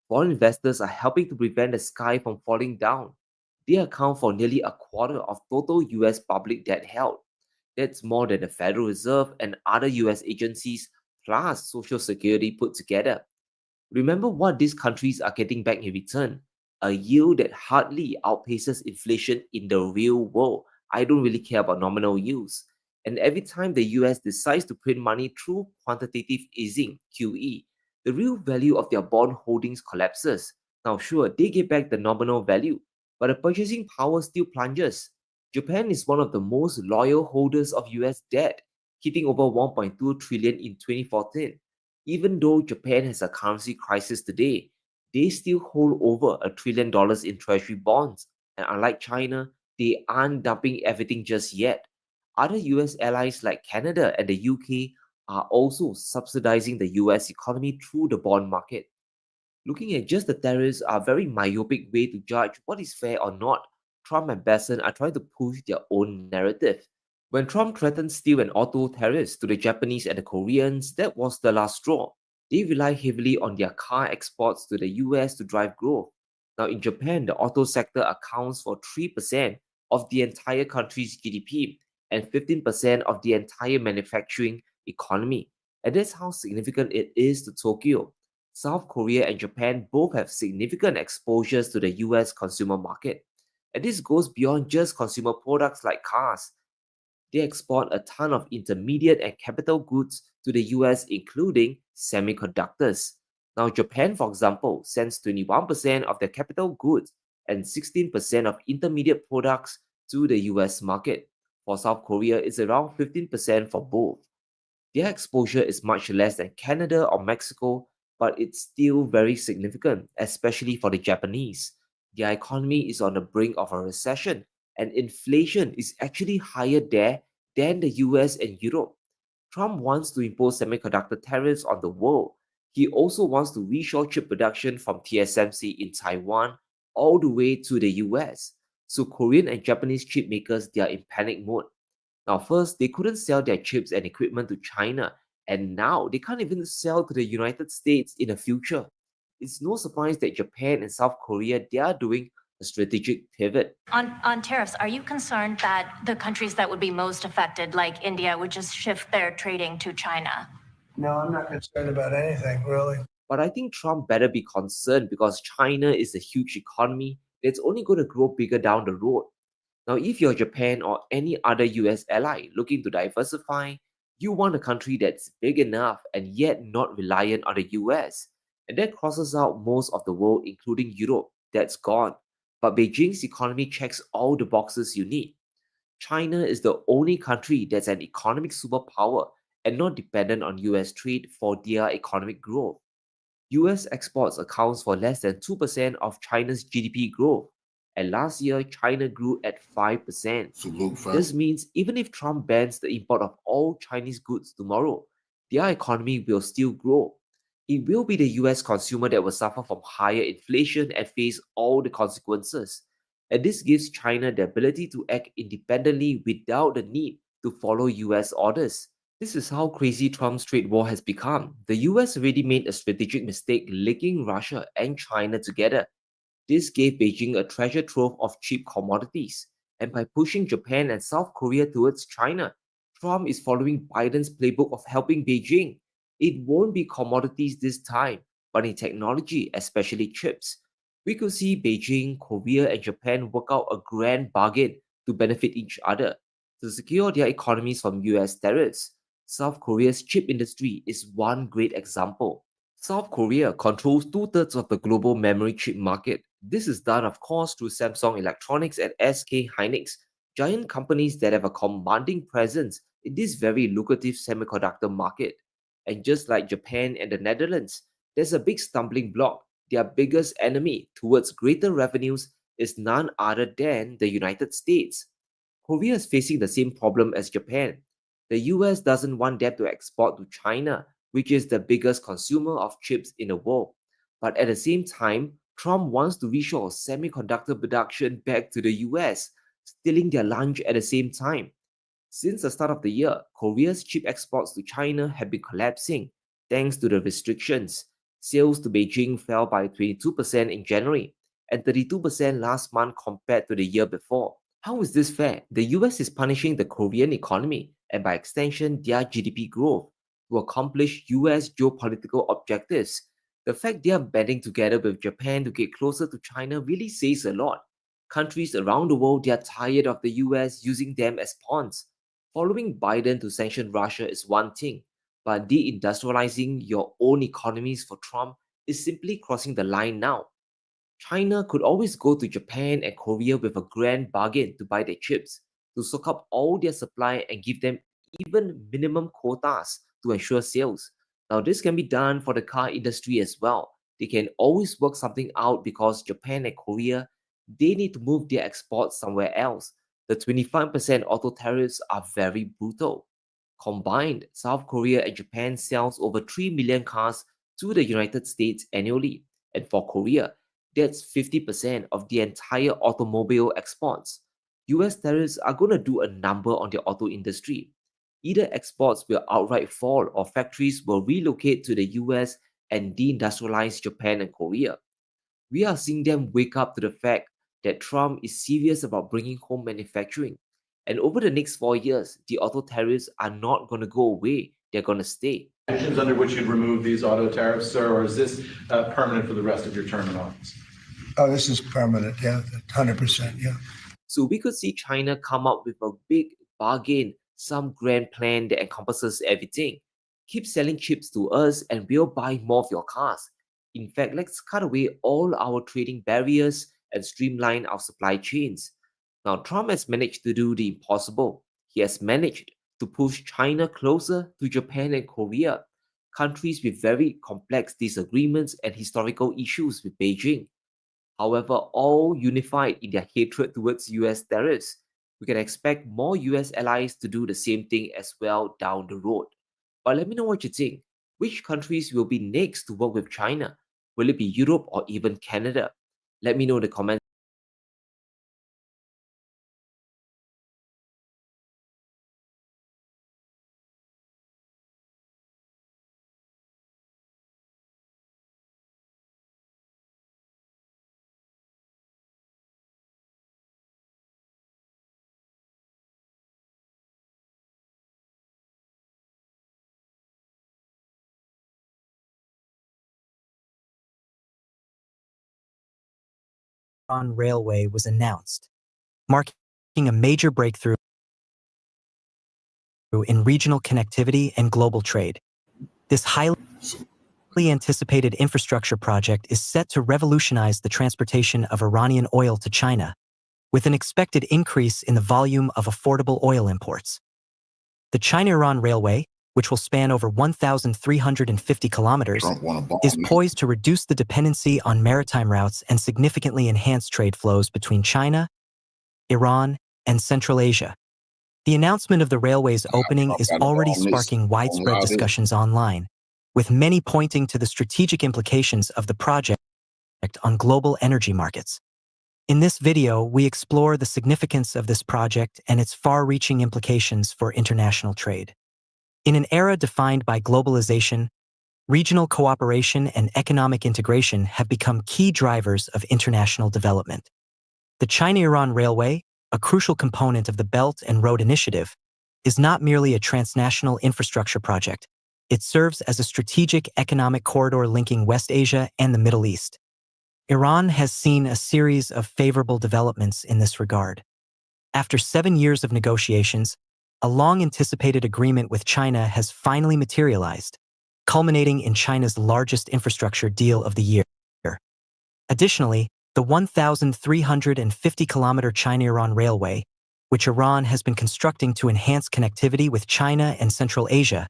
Foreign investors are helping to prevent the sky from falling down. They account for nearly a quarter of total US public debt held. That's more than the Federal Reserve and other US agencies plus Social Security put together. Remember what these countries are getting back in return: a yield that hardly outpaces inflation in the real world. I don't really care about nominal yields. And every time the US decides to print money through quantitative easing, QE, the real value of their bond holdings collapses. Now, sure, they get back the nominal value, but the purchasing power still plunges. Japan is one of the most loyal holders of US debt, hitting over 1.2 trillion in 2014. Even though Japan has a currency crisis today, they still hold over $1 trillion in treasury bonds. And unlike China, they aren't dumping everything just yet. Other US allies like Canada and the UK are also subsidizing the US economy through the bond market. Looking at just the tariffs are a very myopic way to judge what is fair or not. Trump and Besson are trying to push their own narrative. When Trump threatened steel and auto tariffs to the Japanese and the Koreans, that was the last straw. They rely heavily on their car exports to the US to drive growth. Now, in Japan, the auto sector accounts for 3% of the entire country's GDP and 15% of the entire manufacturing economy. And that's how significant it is to Tokyo. South Korea and Japan both have significant exposures to the US consumer market. And this goes beyond just consumer products like cars. They export a ton of intermediate and capital goods to the US, including semiconductors. Now, Japan, for example, sends 21% of their capital goods and 16% of intermediate products to the US market. For South Korea, it's around 15% for both. Their exposure is much less than Canada or Mexico, but it's still very significant, especially for the Japanese. Their economy is on the brink of a recession, and inflation is actually higher there than the US and Europe. Trump wants to impose semiconductor tariffs on the world. He also wants to reshore chip production from TSMC in Taiwan all the way to the US. So Korean and Japanese chip makers, they are in panic mode. Now, first, they couldn't sell their chips and equipment to China, and now they can't even sell to the United States in the future. It's no surprise that Japan and South Korea, they are doing a strategic pivot. On tariffs, are you concerned that the countries that would be most affected, like India, would just shift their trading to China? No, I'm not concerned about anything, really. But I think Trump better be concerned because China is a huge economy that's only going to grow bigger down the road. Now, if you're Japan or any other US ally looking to diversify, you want a country that's big enough and yet not reliant on the US. And that crosses out most of the world, including Europe. That's gone. But Beijing's economy checks all the boxes you need. China is the only country that's an economic superpower and not dependent on US trade for their economic growth. US exports accounts for less than 2% of China's GDP growth, and last year China grew at 5%. This means even if Trump bans the import of all Chinese goods tomorrow, their economy will still grow. It will be the US consumer that will suffer from higher inflation and face all the consequences. And this gives China the ability to act independently without the need to follow US orders. This is how crazy Trump's trade war has become. The US already made a strategic mistake linking Russia and China together. This gave Beijing a treasure trove of cheap commodities. And by pushing Japan and South Korea towards China, Trump is following Biden's playbook of helping Beijing. It won't be commodities this time, but in technology, especially chips. We could see Beijing, Korea, and Japan work out a grand bargain to benefit each other to secure their economies from US tariffs. South Korea's chip industry is one great example. South Korea controls 2/3 of the global memory chip market. This is done, of course, through Samsung Electronics and SK Hynix, giant companies that have a commanding presence in this very lucrative semiconductor market. And just like Japan and the Netherlands, there's a big stumbling block. Their biggest enemy towards greater revenues is none other than the United States. Korea is facing the same problem as Japan. The US doesn't want them to export to China, which is the biggest consumer of chips in the world. But at the same time, Trump wants to reshore semiconductor production back to the US, stealing their lunch at the same time. Since the start of the year, Korea's chip exports to China have been collapsing thanks to the restrictions. Sales to Beijing fell by 22% in January and 32% last month compared to the year before. How is this fair? The US is punishing the Korean economy and by extension their GDP growth to accomplish US geopolitical objectives. The fact they are banding together with Japan to get closer to China really says a lot. Countries around the world, they are tired of the US using them as pawns. Following Biden to sanction Russia is one thing, but deindustrializing your own economies for Trump is simply crossing the line now. China could always go to Japan and Korea with a grand bargain to buy their chips, to soak up all their supply and give them even minimum quotas to ensure sales. Now, this can be done for the car industry as well. They can always work something out because Japan and Korea, they need to move their exports somewhere else. The 25% auto tariffs are very brutal. Combined, South Korea and Japan sells over 3 million cars to the United States annually. And for Korea, that's 50% of the entire automobile exports. US tariffs are going to do a number on the auto industry. Either exports will outright fall or factories will relocate to the US and deindustrialize Japan and Korea. We are seeing them wake up to the fact that Trump is serious about bringing home manufacturing. And over the next 4 years, the auto tariffs are not going to go away, they're going to stay. Conditions under which you'd remove these auto tariffs, sir, or is this permanent for the rest of your term in office? Oh, this is permanent, yeah, 100%, yeah. So we could see China come up with a big bargain, some grand plan that encompasses everything. Keep selling chips to us and we'll buy more of your cars. In fact, let's cut away all our trading barriers and streamline our supply chains. Now, Trump has managed to do the impossible. He has managed to push China closer to Japan and Korea, countries with very complex disagreements and historical issues with Beijing. However, all unified in their hatred towards US tariffs. We can expect more US allies to do the same thing as well down the road. But let me know what you think. Which countries will be next to work with China? Will it be Europe or even Canada? Let me know in the comments. Railway was announced, marking a major breakthrough in regional connectivity and global trade. This highly anticipated infrastructure project is set to revolutionize the transportation of Iranian oil to China, with an expected increase in the volume of affordable oil imports. The China-Iran Railway, which will span over 1,350 kilometers, is poised to reduce the dependency on maritime routes and significantly enhance trade flows between China, Iran, and Central Asia. The announcement of the railway's opening is already sparking widespread discussions online, with many pointing to the strategic implications of the project on global energy markets. In this video, we explore the significance of this project and its far-reaching implications for international trade. In an era defined by globalization, regional cooperation and economic integration have become key drivers of international development. The China-Iran Railway, a crucial component of the Belt and Road Initiative, is not merely a transnational infrastructure project. It serves as a strategic economic corridor linking West Asia and the Middle East. Iran has seen a series of favorable developments in this regard. After 7 years of negotiations, a long-anticipated agreement with China has finally materialized, culminating in China's largest infrastructure deal of the year. Additionally, the 1,350-kilometer China-Iran Railway, which Iran has been constructing to enhance connectivity with China and Central Asia,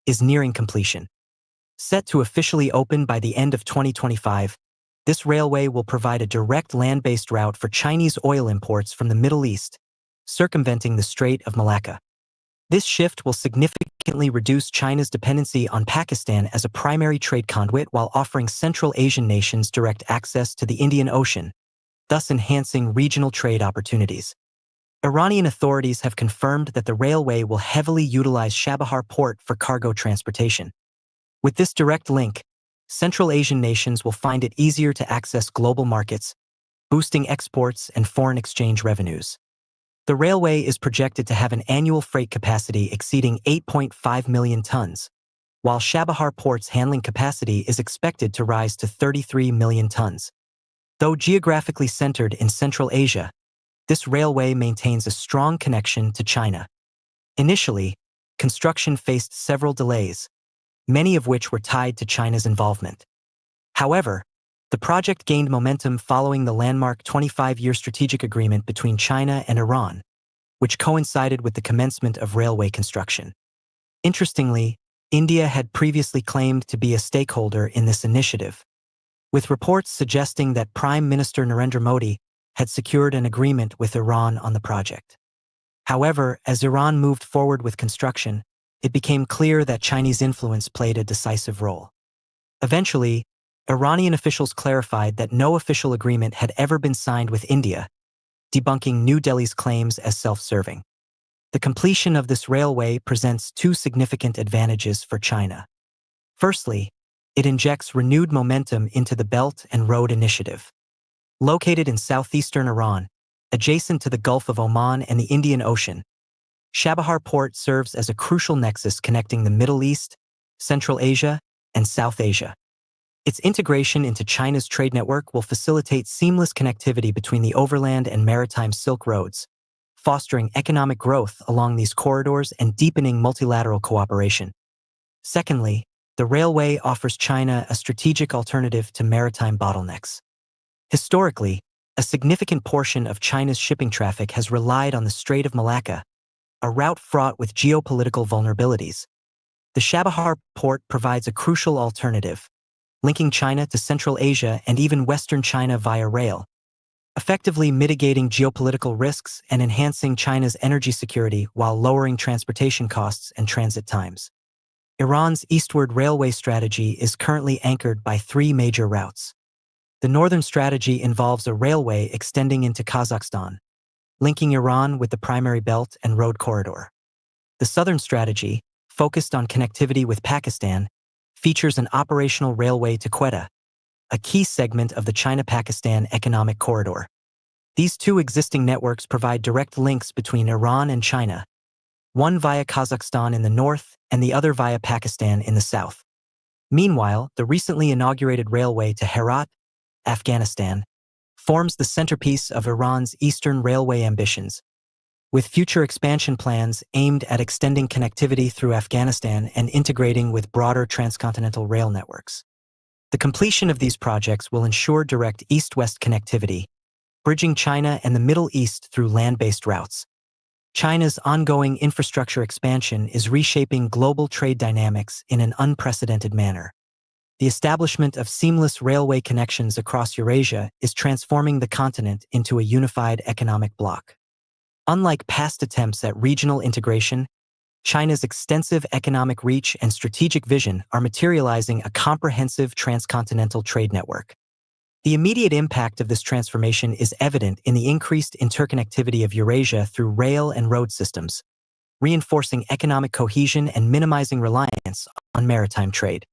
is nearing completion. Set to officially open by the end of 2025, this railway will provide a direct land-based route for Chinese oil imports from the Middle East, circumventing the Strait of Malacca. This shift will significantly reduce China's dependency on Pakistan as a primary trade conduit while offering Central Asian nations direct access to the Indian Ocean, thus enhancing regional trade opportunities. Iranian authorities have confirmed that the railway will heavily utilize Chabahar port for cargo transportation. With this direct link, Central Asian nations will find it easier to access global markets, boosting exports and foreign exchange revenues. The railway is projected to have an annual freight capacity exceeding 8.5 million tons, while Chabahar port's handling capacity is expected to rise to 33 million tons. Though geographically centered in Central Asia, this railway maintains a strong connection to China. Initially, construction faced several delays, many of which were tied to China's involvement. However, the project gained momentum following the landmark 25-year strategic agreement between China and Iran, which coincided with the commencement of railway construction. Interestingly, India had previously claimed to be a stakeholder in this initiative, with reports suggesting that Prime Minister Narendra Modi had secured an agreement with Iran on the project. However, as Iran moved forward with construction, it became clear that Chinese influence played a decisive role. Eventually, Iranian officials clarified that no official agreement had ever been signed with India, debunking New Delhi's claims as self-serving. The completion of this railway presents two significant advantages for China. Firstly, it injects renewed momentum into the Belt and Road Initiative. Located in southeastern Iran, adjacent to the Gulf of Oman and the Indian Ocean, Chabahar port serves as a crucial nexus connecting the Middle East, Central Asia, and South Asia. Its integration into China's trade network will facilitate seamless connectivity between the overland and maritime Silk Roads, fostering economic growth along these corridors and deepening multilateral cooperation. Secondly, the railway offers China a strategic alternative to maritime bottlenecks. Historically, a significant portion of China's shipping traffic has relied on the Strait of Malacca, a route fraught with geopolitical vulnerabilities. The Chabahar port provides a crucial alternative, linking China to Central Asia and even Western China via rail, effectively mitigating geopolitical risks and enhancing China's energy security while lowering transportation costs and transit times. Iran's eastward railway strategy is currently anchored by three major routes. The northern strategy involves a railway extending into Kazakhstan, linking Iran with the primary belt and road corridor. The southern strategy, focused on connectivity with Pakistan, features an operational railway to Quetta, a key segment of the China-Pakistan economic corridor. These two existing networks provide direct links between Iran and China, one via Kazakhstan in the north and the other via Pakistan in the south. Meanwhile, the recently inaugurated railway to Herat, Afghanistan, forms the centerpiece of Iran's Eastern Railway ambitions, with future expansion plans aimed at extending connectivity through Afghanistan and integrating with broader transcontinental rail networks. The completion of these projects will ensure direct east-west connectivity, bridging China and the Middle East through land-based routes. China's ongoing infrastructure expansion is reshaping global trade dynamics in an unprecedented manner. The establishment of seamless railway connections across Eurasia is transforming the continent into a unified economic bloc. Unlike past attempts at regional integration, China's extensive economic reach and strategic vision are materializing a comprehensive transcontinental trade network. The immediate impact of this transformation is evident in the increased interconnectivity of Eurasia through rail and road systems, reinforcing economic cohesion and minimizing reliance on maritime trade.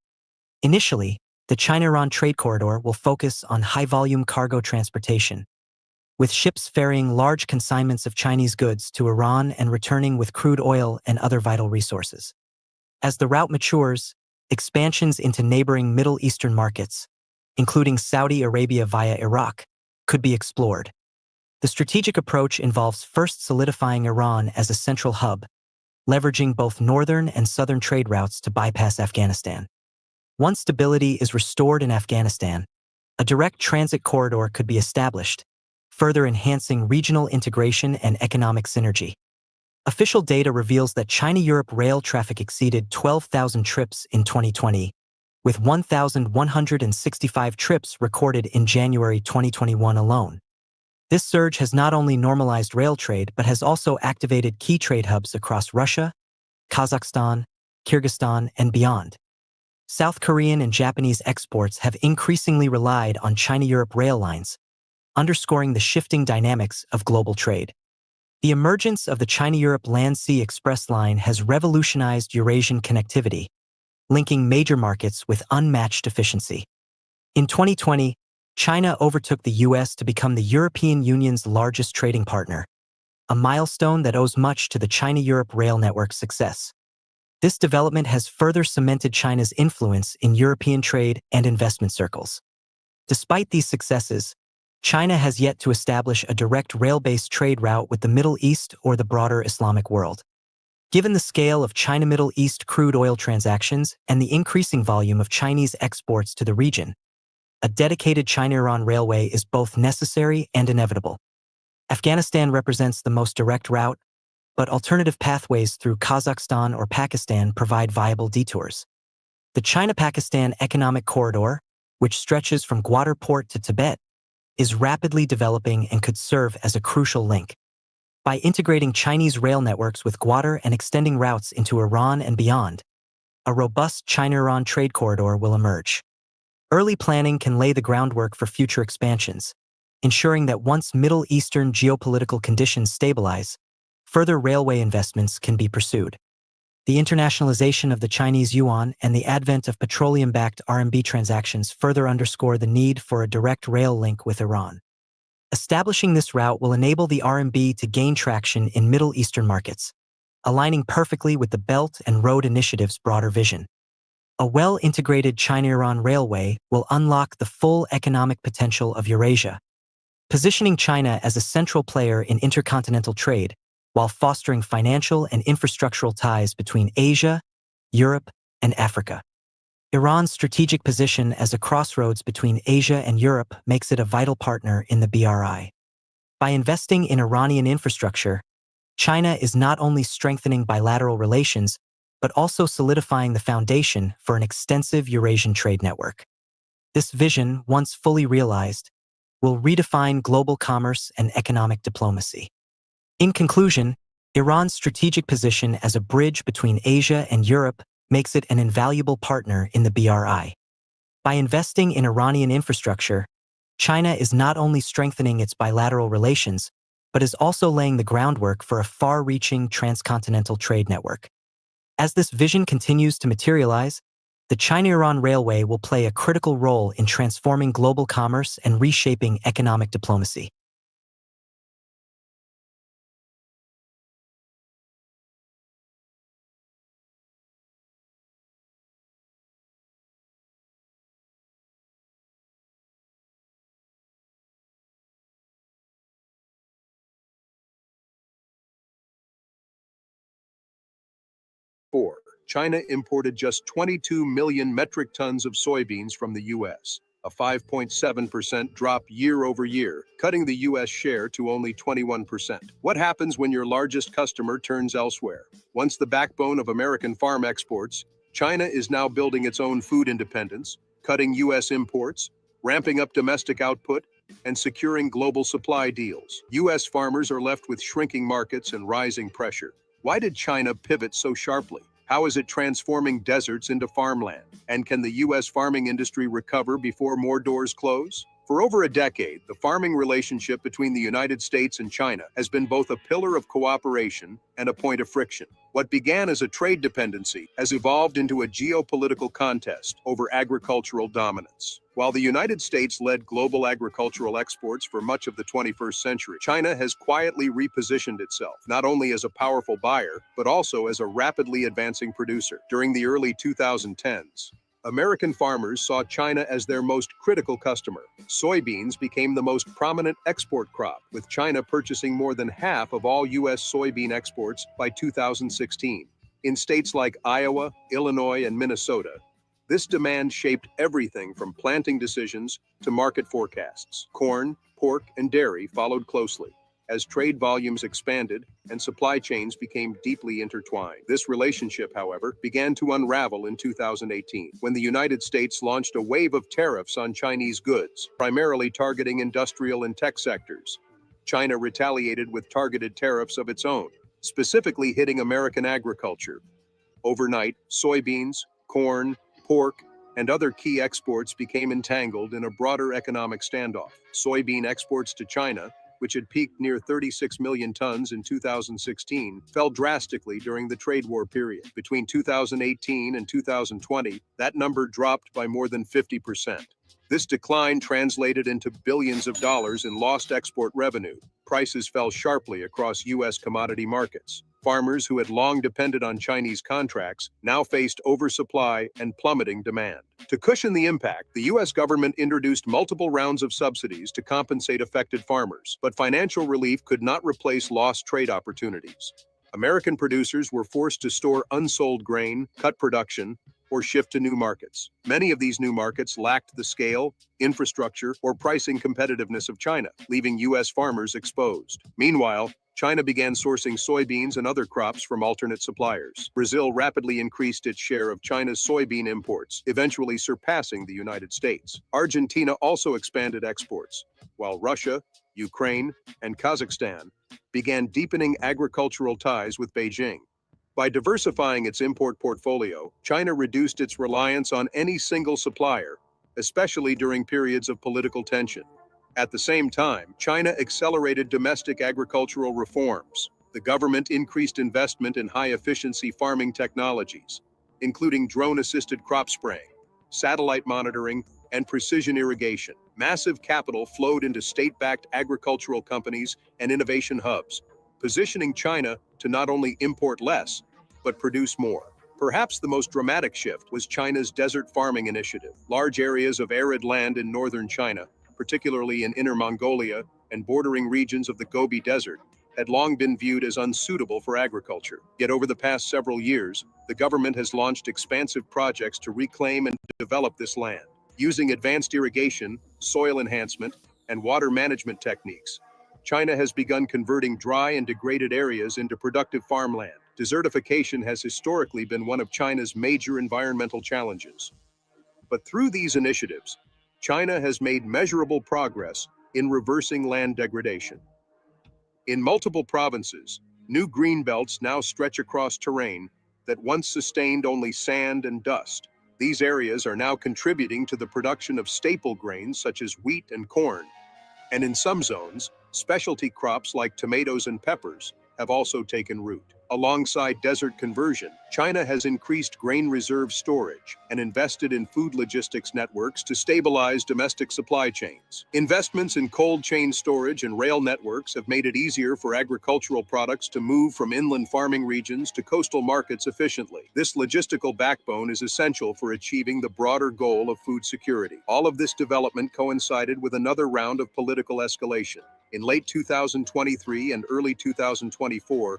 Initially, the China-Iran trade corridor will focus on high-volume cargo transportation, with ships ferrying large consignments of Chinese goods to Iran and returning with crude oil and other vital resources. As the route matures, expansions into neighboring Middle Eastern markets, including Saudi Arabia via Iraq, could be explored. The strategic approach involves first solidifying Iran as a central hub, leveraging both northern and southern trade routes to bypass Afghanistan. Once stability is restored in Afghanistan, a direct transit corridor could be established, further enhancing regional integration and economic synergy. Official data reveals that China-Europe rail traffic exceeded 12,000 trips in 2020, with 1,165 trips recorded in January 2021 alone. This surge has not only normalized rail trade but has also activated key trade hubs across Russia, Kazakhstan, Kyrgyzstan, and beyond. South Korean and Japanese exports have increasingly relied on China-Europe rail lines, underscoring the shifting dynamics of global trade. The emergence of the China-Europe Land-Sea Express line has revolutionized Eurasian connectivity, linking major markets with unmatched efficiency. In 2020, China overtook the US to become the European Union's largest trading partner, a milestone that owes much to the China-Europe rail network's success. This development has further cemented China's influence in European trade and investment circles. Despite these successes, China has yet to establish a direct rail-based trade route with the Middle East or the broader Islamic world. Given the scale of China-Middle East crude oil transactions and the increasing volume of Chinese exports to the region, a dedicated China-Iran railway is both necessary and inevitable. Afghanistan represents the most direct route, but alternative pathways through Kazakhstan or Pakistan provide viable detours. The China-Pakistan Economic Corridor, which stretches from Gwadar Port to Tibet, is rapidly developing and could serve as a crucial link. By integrating Chinese rail networks with Gwadar and extending routes into Iran and beyond, a robust China-Iran trade corridor will emerge. Early planning can lay the groundwork for future expansions, ensuring that once Middle Eastern geopolitical conditions stabilize, further railway investments can be pursued. The internationalization of the Chinese yuan and the advent of petroleum-backed RMB transactions further underscore the need for a direct rail link with Iran. Establishing this route will enable the RMB to gain traction in Middle Eastern markets, aligning perfectly with the Belt and Road Initiative's broader vision. A well-integrated China-Iran railway will unlock the full economic potential of Eurasia, positioning China as a central player in intercontinental trade, while fostering financial and infrastructural ties between Asia, Europe, and Africa. Iran's strategic position as a crossroads between Asia and Europe makes it a vital partner in the BRI. By investing in Iranian infrastructure, China is not only strengthening bilateral relations, but also solidifying the foundation for an extensive Eurasian trade network. This vision, once fully realized, will redefine global commerce and economic diplomacy. In conclusion, Iran's strategic position as a bridge between Asia and Europe makes it an invaluable partner in the BRI. By investing in Iranian infrastructure, China is not only strengthening its bilateral relations, but is also laying the groundwork for a far-reaching transcontinental trade network. As this vision continues to materialize, the China-Iran Railway will play a critical role in transforming global commerce and reshaping economic diplomacy. China imported just 22 million metric tons of soybeans from the U.S., a 5.7% drop year over year, cutting the U.S. share to only 21%. What happens when your largest customer turns elsewhere? Once the backbone of American farm exports, China is now building its own food independence, cutting U.S. imports, ramping up domestic output, and securing global supply deals. U.S. farmers are left with shrinking markets and rising pressure. Why did China pivot so sharply? How is it transforming deserts into farmland? And can the U.S. farming industry recover before more doors close? For over a decade, the farming relationship between the United States and China has been both a pillar of cooperation and a point of friction. What began as a trade dependency has evolved into a geopolitical contest over agricultural dominance. While the United States led global agricultural exports for much of the 21st century, China has quietly repositioned itself, not only as a powerful buyer, but also as a rapidly advancing producer. During the early 2010s, American farmers saw China as their most critical customer. Soybeans became the most prominent export crop, with China purchasing more than half of all U.S. soybean exports by 2016. In states like Iowa, Illinois, and Minnesota, this demand shaped everything from planting decisions to market forecasts. Corn, pork, and dairy followed closely as trade volumes expanded and supply chains became deeply intertwined. This relationship, however, began to unravel in 2018, when the United States launched a wave of tariffs on Chinese goods, primarily targeting industrial and tech sectors. China retaliated with targeted tariffs of its own, specifically hitting American agriculture. Overnight, soybeans, corn, pork, and other key exports became entangled in a broader economic standoff. Soybean exports to China, which had peaked near 36 million tons in 2016, fell drastically during the trade war period. Between 2018 and 2020, that number dropped by more than 50%. This decline translated into billions of dollars in lost export revenue. Prices fell sharply across U.S. commodity markets. Farmers who had long depended on Chinese contracts now faced oversupply and plummeting demand. To cushion the impact, the U.S. government introduced multiple rounds of subsidies to compensate affected farmers, but financial relief could not replace lost trade opportunities. American producers were forced to store unsold grain, cut production, or shift to new markets. Many of these new markets lacked the scale, infrastructure, or pricing competitiveness of China, leaving U.S. farmers exposed. Meanwhile, China began sourcing soybeans and other crops from alternate suppliers. Brazil rapidly increased its share of China's soybean imports, eventually surpassing the United States. Argentina also expanded exports, while Russia, Ukraine, and Kazakhstan began deepening agricultural ties with Beijing. By diversifying its import portfolio, China reduced its reliance on any single supplier, especially during periods of political tension. At the same time, China accelerated domestic agricultural reforms. The government increased investment in high-efficiency farming technologies, including drone-assisted crop spraying, satellite monitoring, and precision irrigation. Massive capital flowed into state-backed agricultural companies and innovation hubs, positioning China to not only import less, but produce more. Perhaps the most dramatic shift was China's desert farming initiative. Large areas of arid land in northern China, particularly in Inner Mongolia and bordering regions of the Gobi Desert, had long been viewed as unsuitable for agriculture. Yet over the past several years, the government has launched expansive projects to reclaim and develop this land. Using advanced irrigation, soil enhancement, and water management techniques, China has begun converting dry and degraded areas into productive farmland. Desertification has historically been one of China's major environmental challenges. But through these initiatives, China has made measurable progress in reversing land degradation. In multiple provinces, new green belts now stretch across terrain that once sustained only sand and dust. These areas are now contributing to the production of staple grains such as wheat and corn. And in some zones, specialty crops like tomatoes and peppers have also taken root. Alongside desert conversion, China has increased grain reserve storage and invested in food logistics networks to stabilize domestic supply chains. Investments in cold chain storage and rail networks have made it easier for agricultural products to move from inland farming regions to coastal markets efficiently. This logistical backbone is essential for achieving the broader goal of food security. All of this development coincided with another round of political escalation. In late 2023 and early 2024,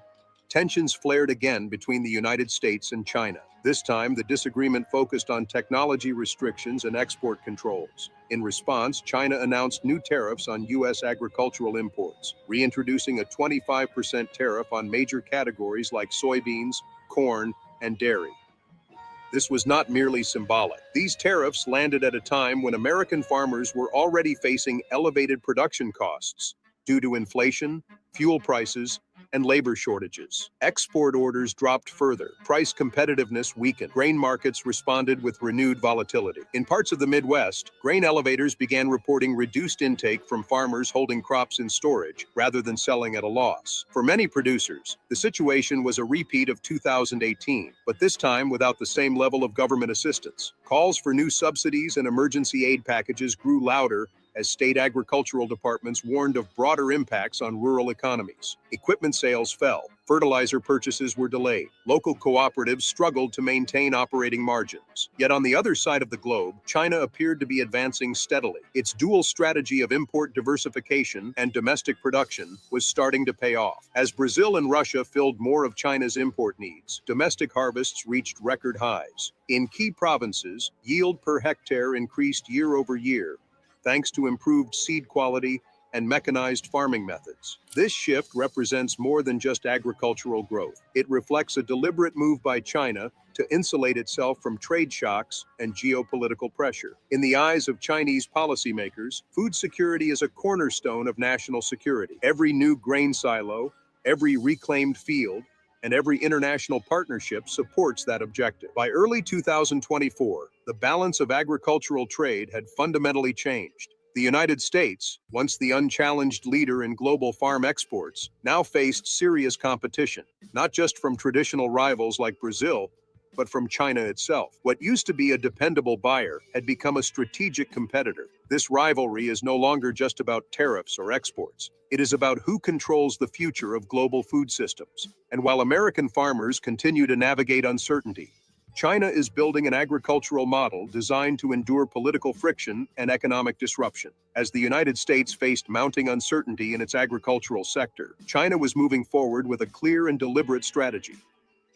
tensions flared again between the United States and China. This time, the disagreement focused on technology restrictions and export controls. In response, China announced new tariffs on U.S. agricultural imports, reintroducing a 25% tariff on major categories like soybeans, corn, and dairy. This was not merely symbolic. These tariffs landed at a time when American farmers were already facing elevated production costs due to inflation, fuel prices, and labor shortages. Export orders dropped further. Price competitiveness weakened. Grain markets responded with renewed volatility. In parts of the Midwest, grain elevators began reporting reduced intake from farmers holding crops in storage rather than selling at a loss. For many producers, the situation was a repeat of 2018, but this time without the same level of government assistance. Calls for new subsidies and emergency aid packages grew louder as state agricultural departments warned of broader impacts on rural economies. Equipment sales fell. Fertilizer purchases were delayed. Local cooperatives struggled to maintain operating margins. Yet on the other side of the globe, China appeared to be advancing steadily. Its dual strategy of import diversification and domestic production was starting to pay off. As Brazil and Russia filled more of China's import needs, domestic harvests reached record highs. In key provinces, yield per hectare increased year over year, thanks to improved seed quality and mechanized farming methods. This shift represents more than just agricultural growth. It reflects a deliberate move by China to insulate itself from trade shocks and geopolitical pressure. In the eyes of Chinese policymakers, food security is a cornerstone of national security. Every new grain silo, every reclaimed field, and every international partnership supports that objective. By early 2024, the balance of agricultural trade had fundamentally changed. The United States, once the unchallenged leader in global farm exports, now faced serious competition, not just from traditional rivals like Brazil, but from China itself. What used to be a dependable buyer had become a strategic competitor. This rivalry is no longer just about tariffs or exports. It is about who controls the future of global food systems. And while American farmers continue to navigate uncertainty, China is building an agricultural model designed to endure political friction and economic disruption. As the United States faced mounting uncertainty in its agricultural sector, China was moving forward with a clear and deliberate strategy.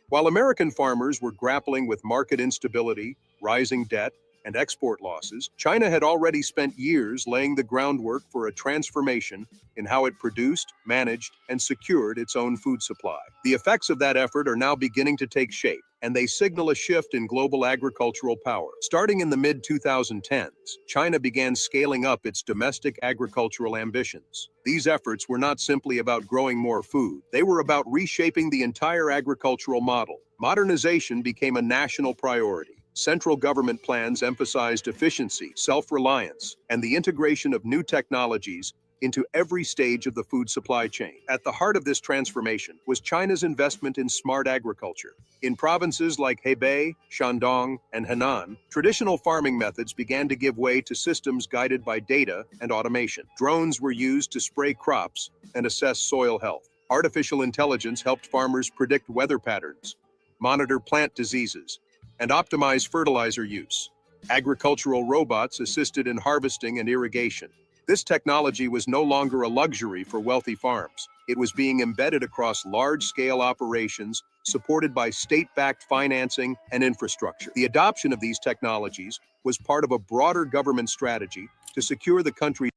While American farmers were grappling with market instability, rising debt, and export losses, China had already spent years laying the groundwork for a transformation in how it produced, managed, and secured its own food supply. The effects of that effort are now beginning to take shape, and they signal a shift in global agricultural power. Starting in the mid-2010s, China began scaling up its domestic agricultural ambitions. These efforts were not simply about growing more food. They were about reshaping the entire agricultural model. Modernization became a national priority. Central government plans emphasized efficiency, self-reliance, and the integration of new technologies into every stage of the food supply chain. At the heart of this transformation was China's investment in smart agriculture. In provinces like Hebei, Shandong, and Henan, traditional farming methods began to give way to systems guided by data and automation. Drones were used to spray crops and assess soil health. Artificial intelligence helped farmers predict weather patterns, monitor plant diseases, and optimize fertilizer use. Agricultural robots assisted in harvesting and irrigation. This technology was no longer a luxury for wealthy farms. It was being embedded across large-scale operations, supported by state-backed financing and infrastructure. The adoption of these technologies was part of a broader government strategy to secure the country's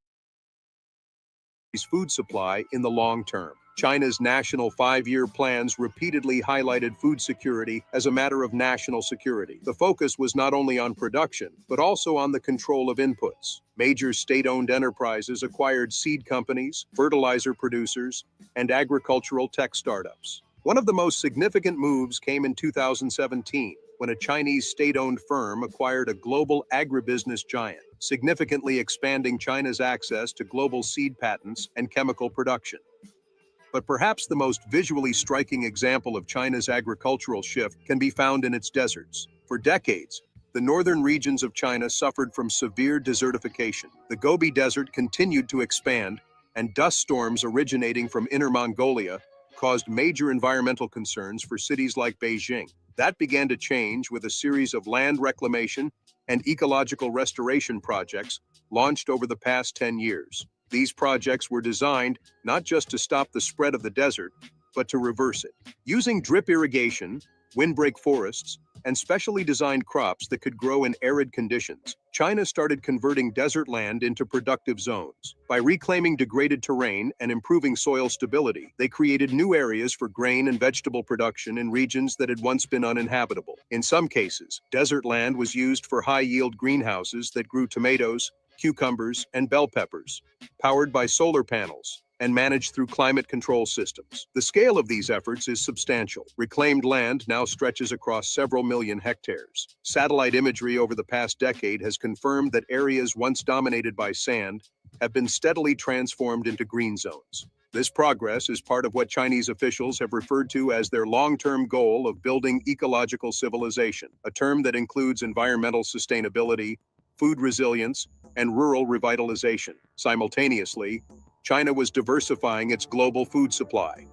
food supply in the long term. China's national 5-year plans repeatedly highlighted food security as a matter of national security. The focus was not only on production, but also on the control of inputs. Major state-owned enterprises acquired seed companies, fertilizer producers, and agricultural tech startups. One of the most significant moves came in 2017, when a Chinese state-owned firm acquired a global agribusiness giant, significantly expanding China's access to global seed patents and chemical production. But perhaps the most visually striking example of China's agricultural shift can be found in its deserts. For decades, the northern regions of China suffered from severe desertification. The Gobi Desert continued to expand, and dust storms originating from Inner Mongolia caused major environmental concerns for cities like Beijing. That began to change with a series of land reclamation and ecological restoration projects launched over the past 10 years. These projects were designed not just to stop the spread of the desert, but to reverse it. Using drip irrigation, windbreak forests, and specially designed crops that could grow in arid conditions, China started converting desert land into productive zones. By reclaiming degraded terrain and improving soil stability, they created new areas for grain and vegetable production in regions that had once been uninhabitable. In some cases, desert land was used for high-yield greenhouses that grew tomatoes, cucumbers, and bell peppers, powered by solar panels, and managed through climate control systems. The scale of these efforts is substantial. Reclaimed land now stretches across several million hectares. Satellite imagery over the past decade has confirmed that areas once dominated by sand have been steadily transformed into green zones. This progress is part of what Chinese officials have referred to as their long-term goal of building ecological civilization, a term that includes environmental sustainability, food resilience, and rural revitalization. Simultaneously, China was diversifying its global food supply.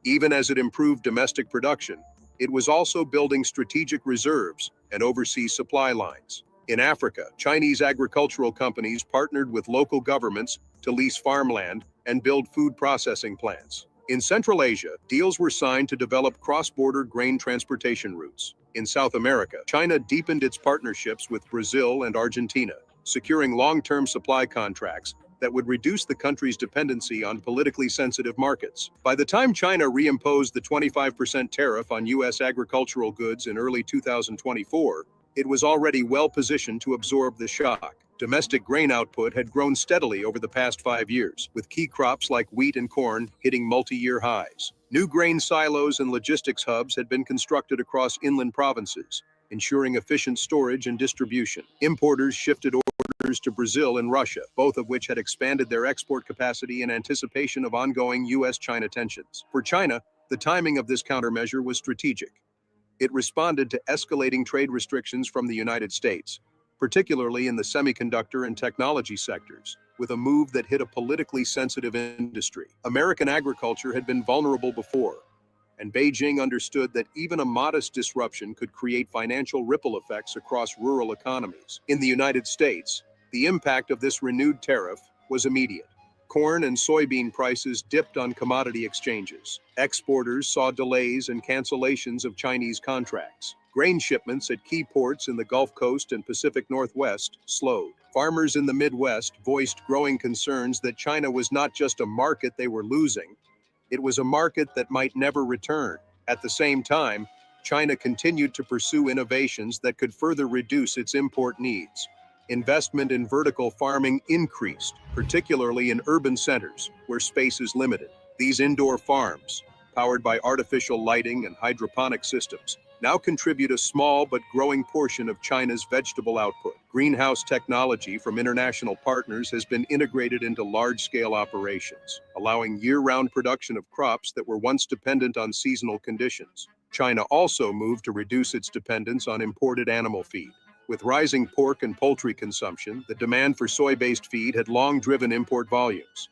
Even as it improved domestic production, it was also building strategic reserves and overseas supply lines. In Africa, Chinese agricultural companies partnered with local governments to lease farmland and build food processing plants. In Central Asia, deals were signed to develop cross-border grain transportation routes. In South America, China deepened its partnerships with Brazil and Argentina, securing long-term supply contracts that would reduce the country's dependency on politically sensitive markets. By the time China reimposed the 25% tariff on U.S. agricultural goods in early 2024, it was already well positioned to absorb the shock. Domestic grain output had grown steadily over the past 5 years, with key crops like wheat and corn hitting multi-year highs. New grain silos and logistics hubs had been constructed across inland provinces, ensuring efficient storage and distribution. Importers shifted orders to Brazil and Russia, both of which had expanded their export capacity in anticipation of ongoing U.S.-China tensions. For China, the timing of this countermeasure was strategic. It responded to escalating trade restrictions from the United States, particularly in the semiconductor and technology sectors, with a move that hit a politically sensitive industry. American agriculture had been vulnerable before, and Beijing understood that even a modest disruption could create financial ripple effects across rural economies. In the United States, the impact of this renewed tariff was immediate. Corn and soybean prices dipped on commodity exchanges. Exporters saw delays and cancellations of Chinese contracts. Grain shipments at key ports in the Gulf Coast and Pacific Northwest slowed. Farmers in the Midwest voiced growing concerns that China was not just a market they were losing, it was a market that might never return. At the same time, China continued to pursue innovations that could further reduce its import needs. Investment in vertical farming increased, particularly in urban centers where space is limited. These indoor farms, powered by artificial lighting and hydroponic systems, now contribute a small but growing portion of China's vegetable output. Greenhouse technology from international partners has been integrated into large-scale operations, allowing year-round production of crops that were once dependent on seasonal conditions. China also moved to reduce its dependence on imported animal feed. With rising pork and poultry consumption, the demand for soy-based feed had long driven import volumes.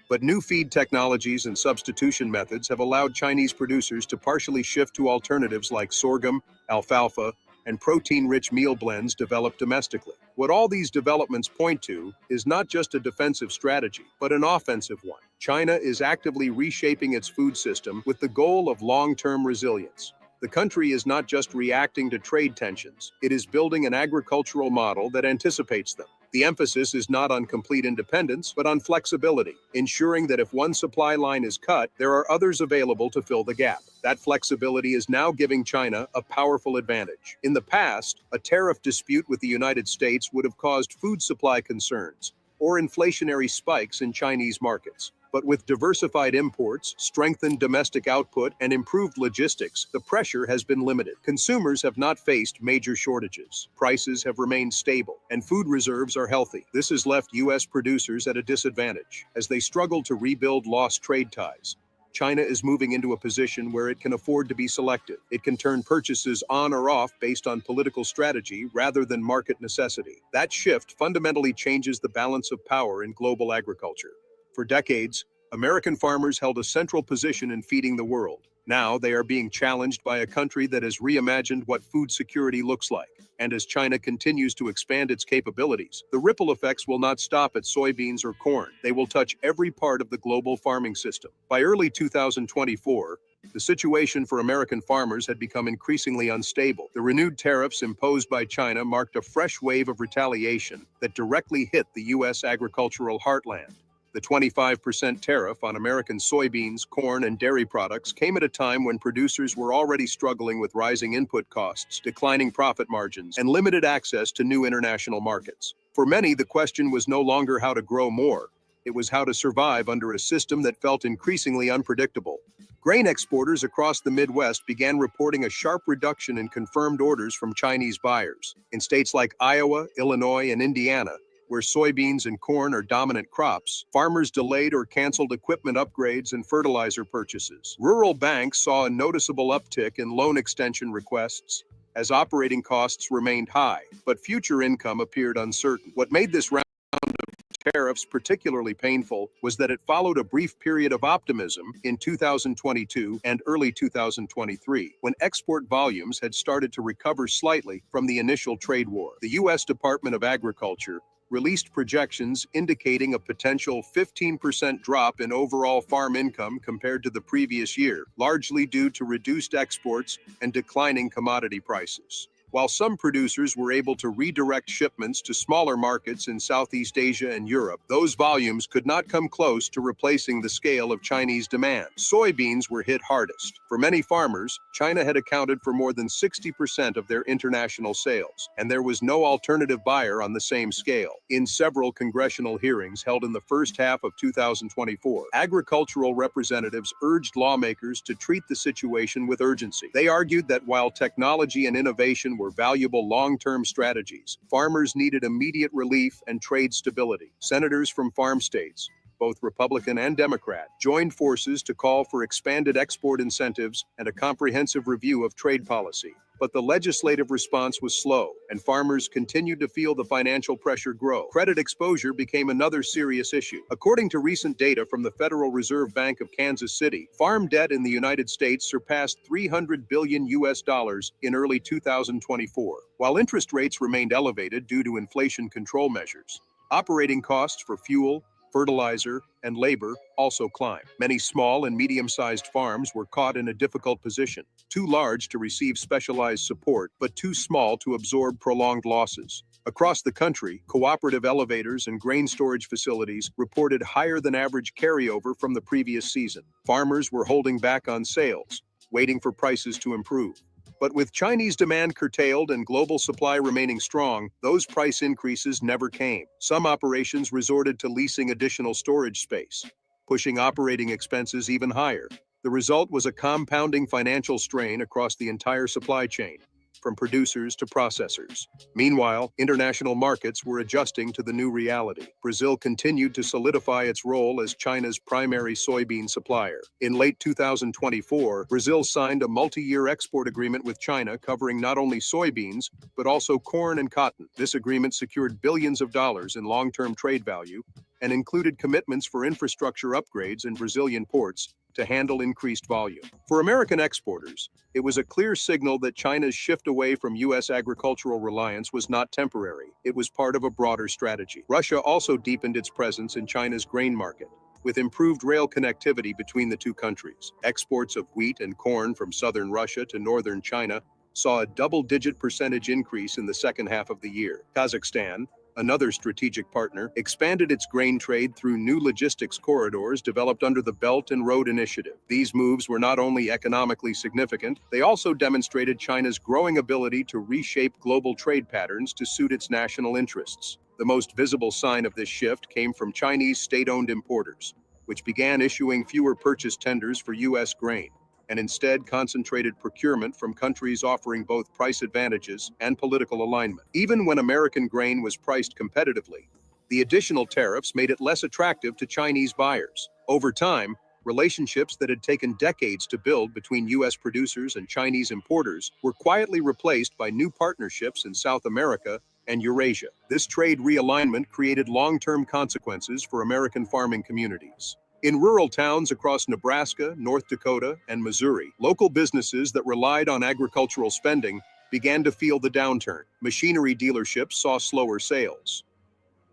But new feed technologies and substitution methods have allowed Chinese producers to partially shift to alternatives like sorghum, alfalfa, and protein-rich meal blends developed domestically. What all these developments point to is not just a defensive strategy, but an offensive one. China is actively reshaping its food system with the goal of long-term resilience. The country is not just reacting to trade tensions, it is building an agricultural model that anticipates them. The emphasis is not on complete independence, but on flexibility, ensuring that if one supply line is cut, there are others available to fill the gap. That flexibility is now giving China a powerful advantage. In the past, a tariff dispute with the United States would have caused food supply concerns or inflationary spikes in Chinese markets. But with diversified imports, strengthened domestic output, and improved logistics, the pressure has been limited. Consumers have not faced major shortages. Prices have remained stable, and food reserves are healthy. This has left U.S. producers at a disadvantage. As they struggle to rebuild lost trade ties, China is moving into a position where it can afford to be selective. It can turn purchases on or off based on political strategy rather than market necessity. That shift fundamentally changes the balance of power in global agriculture. For decades, American farmers held a central position in feeding the world. Now they are being challenged by a country that has reimagined what food security looks like. And as China continues to expand its capabilities, the ripple effects will not stop at soybeans or corn. They will touch every part of the global farming system. By early 2024, the situation for American farmers had become increasingly unstable. The renewed tariffs imposed by China marked a fresh wave of retaliation that directly hit the U.S. agricultural heartland. The 25% tariff on American soybeans, corn, and dairy products came at a time when producers were already struggling with rising input costs, declining profit margins, and limited access to new international markets. For many, the question was no longer how to grow more. It was how to survive under a system that felt increasingly unpredictable. Grain exporters across the Midwest began reporting a sharp reduction in confirmed orders from Chinese buyers. In states like Iowa, Illinois, and Indiana, where soybeans and corn are dominant crops, farmers delayed or canceled equipment upgrades and fertilizer purchases. Rural banks saw a noticeable uptick in loan extension requests as operating costs remained high, but future income appeared uncertain. What made this round of tariffs particularly painful was that it followed a brief period of optimism in 2022 and early 2023, when export volumes had started to recover slightly from the initial trade war. The U.S. Department of Agriculture released projections indicating a potential 15% drop in overall farm income compared to the previous year, largely due to reduced exports and declining commodity prices. While some producers were able to redirect shipments to smaller markets in Southeast Asia and Europe, those volumes could not come close to replacing the scale of Chinese demand. Soybeans were hit hardest. For many farmers, China had accounted for more than 60% of their international sales, and there was no alternative buyer on the same scale. In several congressional hearings held in the first half of 2024, agricultural representatives urged lawmakers to treat the situation with urgency. They argued that while technology and innovation were valuable long-term strategies, farmers needed immediate relief and trade stability. Senators from farm states, both Republican and Democrat, joined forces to call for expanded export incentives and a comprehensive review of trade policy. But the legislative response was slow, and farmers continued to feel the financial pressure grow. Credit exposure became another serious issue. According to recent data from the Federal Reserve Bank of Kansas City, farm debt in the United States surpassed $300 billion in early 2024. While interest rates remained elevated due to inflation control measures, operating costs for fuel, fertilizer, and labor also climbed. Many small and medium-sized farms were caught in a difficult position, too large to receive specialized support, but too small to absorb prolonged losses. Across the country, cooperative elevators and grain storage facilities reported higher than average carryover from the previous season. Farmers were holding back on sales, waiting for prices to improve. But with Chinese demand curtailed and global supply remaining strong, those price increases never came. Some operations resorted to leasing additional storage space, pushing operating expenses even higher. The result was a compounding financial strain across the entire supply chain, from producers to processors. Meanwhile, international markets were adjusting to the new reality. Brazil continued to solidify its role as China's primary soybean supplier. In late 2024, Brazil signed a multi-year export agreement with China covering not only soybeans, but also corn and cotton. This agreement secured billions of dollars in long-term trade value and included commitments for infrastructure upgrades in Brazilian ports to handle increased volume. For American exporters, it was a clear signal that China's shift away from U.S. agricultural reliance was not temporary. It was part of a broader strategy. Russia also deepened its presence in China's grain market, with improved rail connectivity between the two countries. Exports of wheat and corn from southern Russia to northern China saw a double-digit percentage increase in the second half of the year. Kazakhstan, another strategic partner, expanded its grain trade through new logistics corridors developed under the Belt and Road Initiative. These moves were not only economically significant, they also demonstrated China's growing ability to reshape global trade patterns to suit its national interests. The most visible sign of this shift came from Chinese state-owned importers, which began issuing fewer purchase tenders for U.S. grain, and instead concentrated procurement from countries offering both price advantages and political alignment. Even when American grain was priced competitively, the additional tariffs made it less attractive to Chinese buyers. Over time, relationships that had taken decades to build between U.S. producers and Chinese importers were quietly replaced by new partnerships in South America and Eurasia. This trade realignment created long-term consequences for American farming communities. In rural towns across Nebraska, North Dakota, and Missouri, local businesses that relied on agricultural spending began to feel the downturn. Machinery dealerships saw slower sales.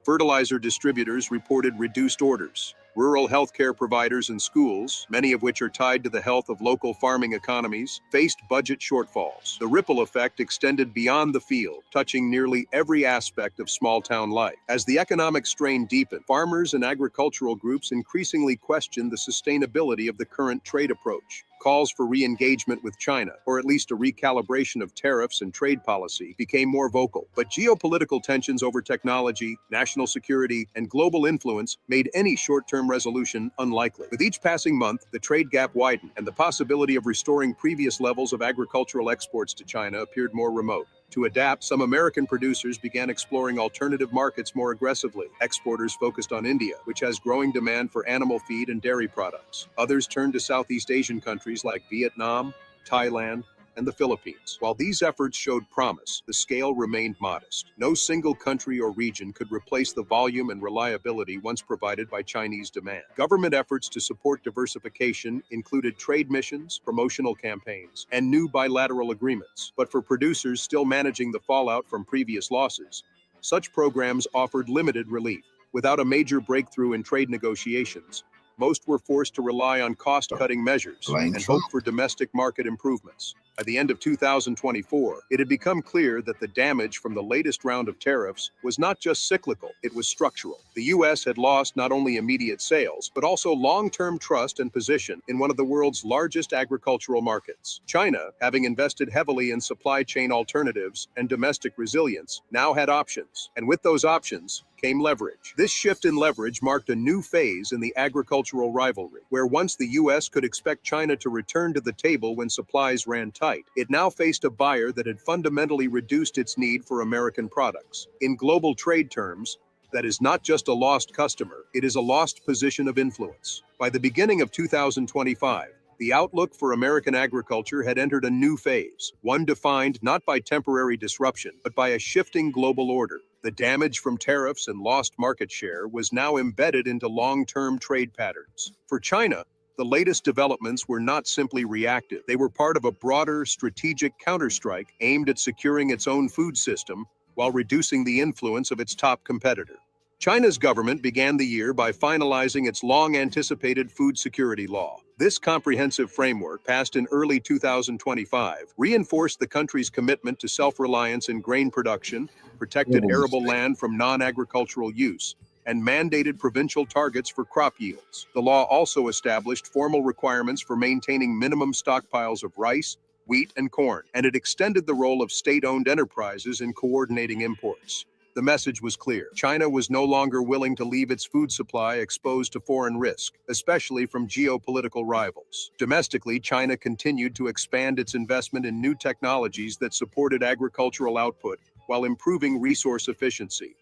Fertilizer distributors reported reduced orders. Rural healthcare providers and schools, many of which are tied to the health of local farming economies, faced budget shortfalls. The ripple effect extended beyond the field, touching nearly every aspect of small-town life. As the economic strain deepened, farmers and agricultural groups increasingly questioned the sustainability of the current trade approach. Calls for re-engagement with China, or at least a recalibration of tariffs and trade policy, became more vocal. But geopolitical tensions over technology, national security, and global influence made any short-term resolution unlikely. With each passing month, the trade gap widened, and the possibility of restoring previous levels of agricultural exports to China appeared more remote. To adapt, some American producers began exploring alternative markets more aggressively. Exporters focused on India, which has growing demand for animal feed and dairy products. Others turned to Southeast Asian countries like Vietnam, Thailand, and the Philippines. While these efforts showed promise, the scale remained modest. No single country or region could replace the volume and reliability once provided by Chinese demand. Government efforts to support diversification included trade missions, promotional campaigns, and new bilateral agreements. But for producers still managing the fallout from previous losses, such programs offered limited relief. Without a major breakthrough in trade negotiations, most were forced to rely on cost-cutting measures and hope for domestic market improvements. By the end of 2024, it had become clear that the damage from the latest round of tariffs was not just cyclical, it was structural. The U.S. had lost not only immediate sales, but also long-term trust and position in one of the world's largest agricultural markets. China, having invested heavily in supply chain alternatives and domestic resilience, now had options. And with those options came leverage. This shift in leverage marked a new phase in the agricultural rivalry, where once the U.S. could expect China to return to the table when supplies ran tight, it now faced a buyer that had fundamentally reduced its need for American products. In global trade terms, that is not just a lost customer, it is a lost position of influence. By the beginning of 2025, the outlook for American agriculture had entered a new phase, one defined not by temporary disruption, but by a shifting global order. The damage from tariffs and lost market share was now embedded into long-term trade patterns. For China, the latest developments were not simply reactive. They were part of a broader strategic counterstrike aimed at securing its own food system while reducing the influence of its top competitor. China's government began the year by finalizing its long-anticipated food security law. This comprehensive framework, passed in early 2025, reinforced the country's commitment to self-reliance in grain production, protected arable land from non-agricultural use, and mandated provincial targets for crop yields. The law also established formal requirements for maintaining minimum stockpiles of rice, wheat, and corn, and it extended the role of state-owned enterprises in coordinating imports. The message was clear. China was no longer willing to leave its food supply exposed to foreign risk, especially from geopolitical rivals. Domestically, China continued to expand its investment in new technologies that supported agricultural output while improving resource efficiency.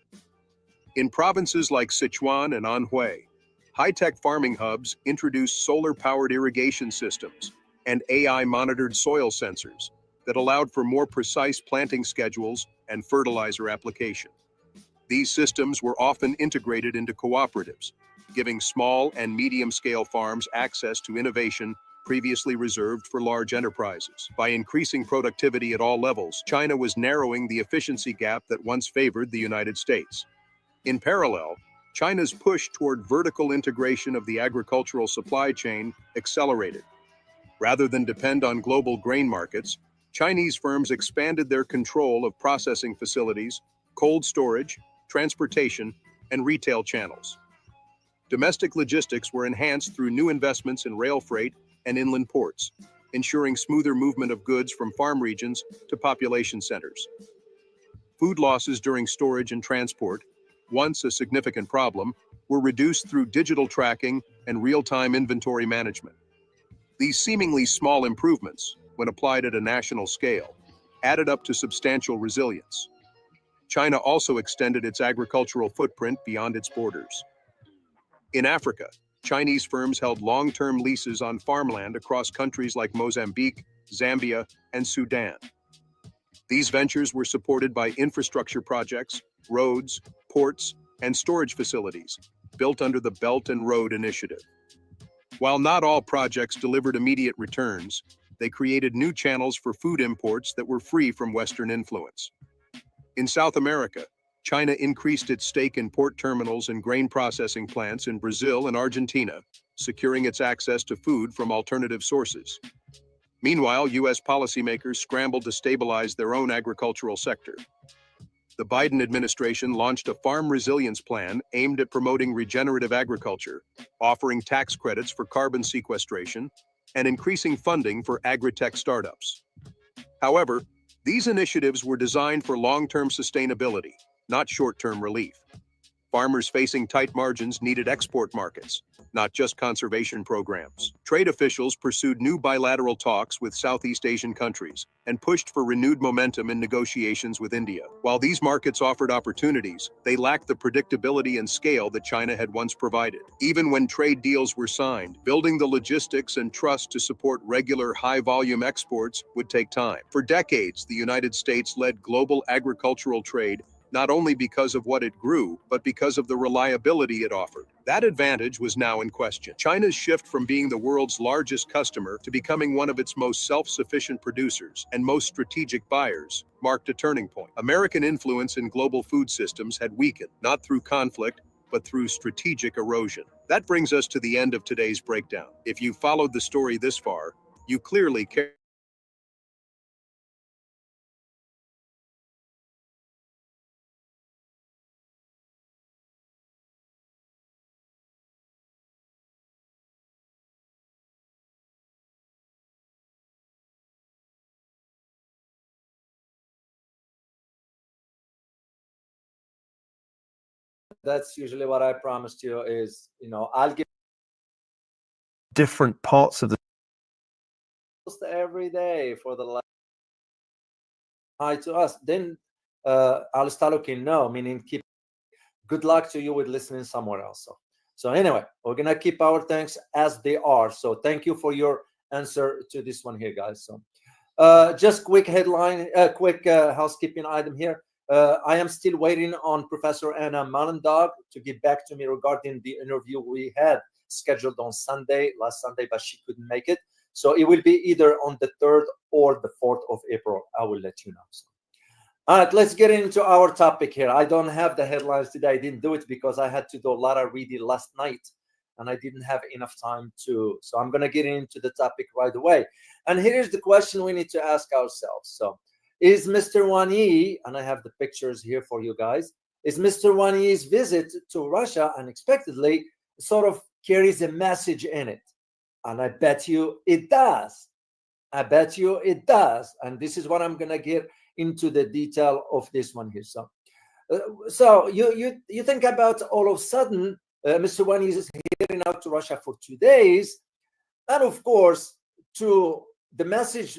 In provinces like Sichuan and Anhui, high-tech farming hubs introduced solar-powered irrigation systems and AI-monitored soil sensors that allowed for more precise planting schedules and fertilizer application. These systems were often integrated into cooperatives, giving small and medium-scale farms access to innovation previously reserved for large enterprises. By increasing productivity at all levels, China was narrowing the efficiency gap that once favored the United States. In parallel, China's push toward vertical integration of the agricultural supply chain accelerated. Rather than depend on global grain markets, Chinese firms expanded their control of processing facilities, cold storage, transportation, and retail channels. Domestic logistics were enhanced through new investments in rail freight and inland ports, ensuring smoother movement of goods from farm regions to population centers. Food losses during storage and transport, once a significant problem, were reduced through digital tracking and real-time inventory management. These seemingly small improvements, when applied at a national scale, added up to substantial resilience. China also extended its agricultural footprint beyond its borders. In Africa, Chinese firms held long-term leases on farmland across countries like Mozambique, Zambia, and Sudan. These ventures were supported by infrastructure projects, roads, ports, and storage facilities built under the Belt and Road Initiative. While not all projects delivered immediate returns, they created new channels for food imports that were free from Western influence. In South America, China increased its stake in port terminals and grain processing plants in Brazil and Argentina, securing its access to food from alternative sources. Meanwhile, U.S. policymakers scrambled to stabilize their own agricultural sector. The Biden administration launched a farm resilience plan aimed at promoting regenerative agriculture, offering tax credits for carbon sequestration, and increasing funding for agri-tech startups. However, these initiatives were designed for long-term sustainability, not short-term relief. Farmers facing tight margins needed export markets, not just conservation programs. Trade officials pursued new bilateral talks with Southeast Asian countries and pushed for renewed momentum in negotiations with India. While these markets offered opportunities, they lacked the predictability and scale that China had once provided. Even when trade deals were signed, building the logistics and trust to support regular high-volume exports would take time. For decades, the United States led global agricultural trade not only because of what it grew, but because of the reliability it offered. That advantage was now in question. China's shift from being the world's largest customer to becoming one of its most self-sufficient producers and most strategic buyers marked a turning point. American influence in global food systems had weakened, not through conflict, but through strategic erosion. That brings us to the end of today's breakdown. If you followed the story this far, you clearly care. That's usually what I promised you is, I'll give different parts of the every day for the last hi to us. Then I'll start looking no, meaning keep good luck to you with listening somewhere else. So anyway, we're gonna keep our thanks as they are. So thank you for your answer to this one here, guys. So just quick headline, quick housekeeping item here. I am still waiting on Professor Anna Malendog to get back to me regarding the interview we had scheduled on last Sunday, but she couldn't make it. So it will be either on the 3rd or the 4th of April. I will let you know. So, all right, let's get into our topic here. I don't have the headlines today. I didn't do it because I had to do a lot of reading last night, and I didn't have enough time to. So I'm going to get into the topic right away. And here's the question we need to ask ourselves. So, is Mr. Wang Yi, and I have the pictures here for you guys, is Mr. Wang Yi's visit to Russia unexpectedly sort of carries a message in it? And I bet you it does. I bet you it does. And this is what I'm going to get into the detail of this one here. So you think about all of a sudden, Mr. Wang Yi is heading out to Russia for 2 days. And of course, to the message,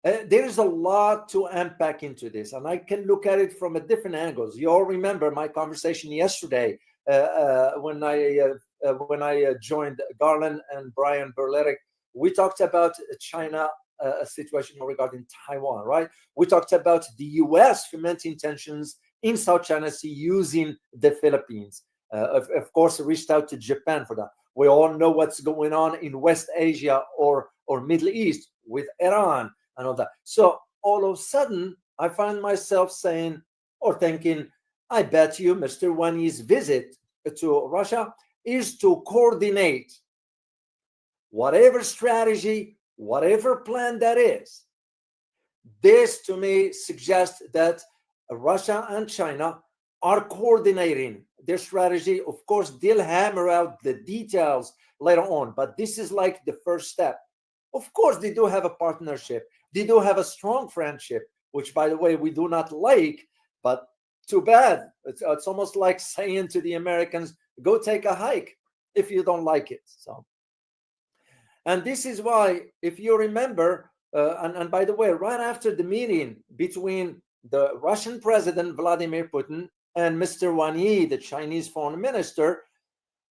there is a lot to unpack into this, and I can look at it from a different angles. You all remember my conversation yesterday when I joined Garland and Brian Berletic. We talked about China, a situation regarding Taiwan, right? We talked about the U.S. fomenting tensions in South China Sea using the Philippines. Of course, reached out to Japan for that. We all know what's going on in West Asia or Middle East with Iran and all that. So all of a sudden, I find myself saying or thinking, I bet you Mr. Wang Yi's visit to Russia is to coordinate whatever strategy, whatever plan that is. This, to me, suggests that Russia and China are coordinating their strategy. Of course, they'll hammer out the details later on, but this is like the first step. Of course, they do have a partnership. They do have a strong friendship, which, by the way, we do not like, but too bad. It's almost like saying to the Americans, go take a hike if you don't like it. So, and this is why, if you remember, and by the way, right after the meeting between the Russian President Vladimir Putin and Mr. Wang Yi, the Chinese foreign minister,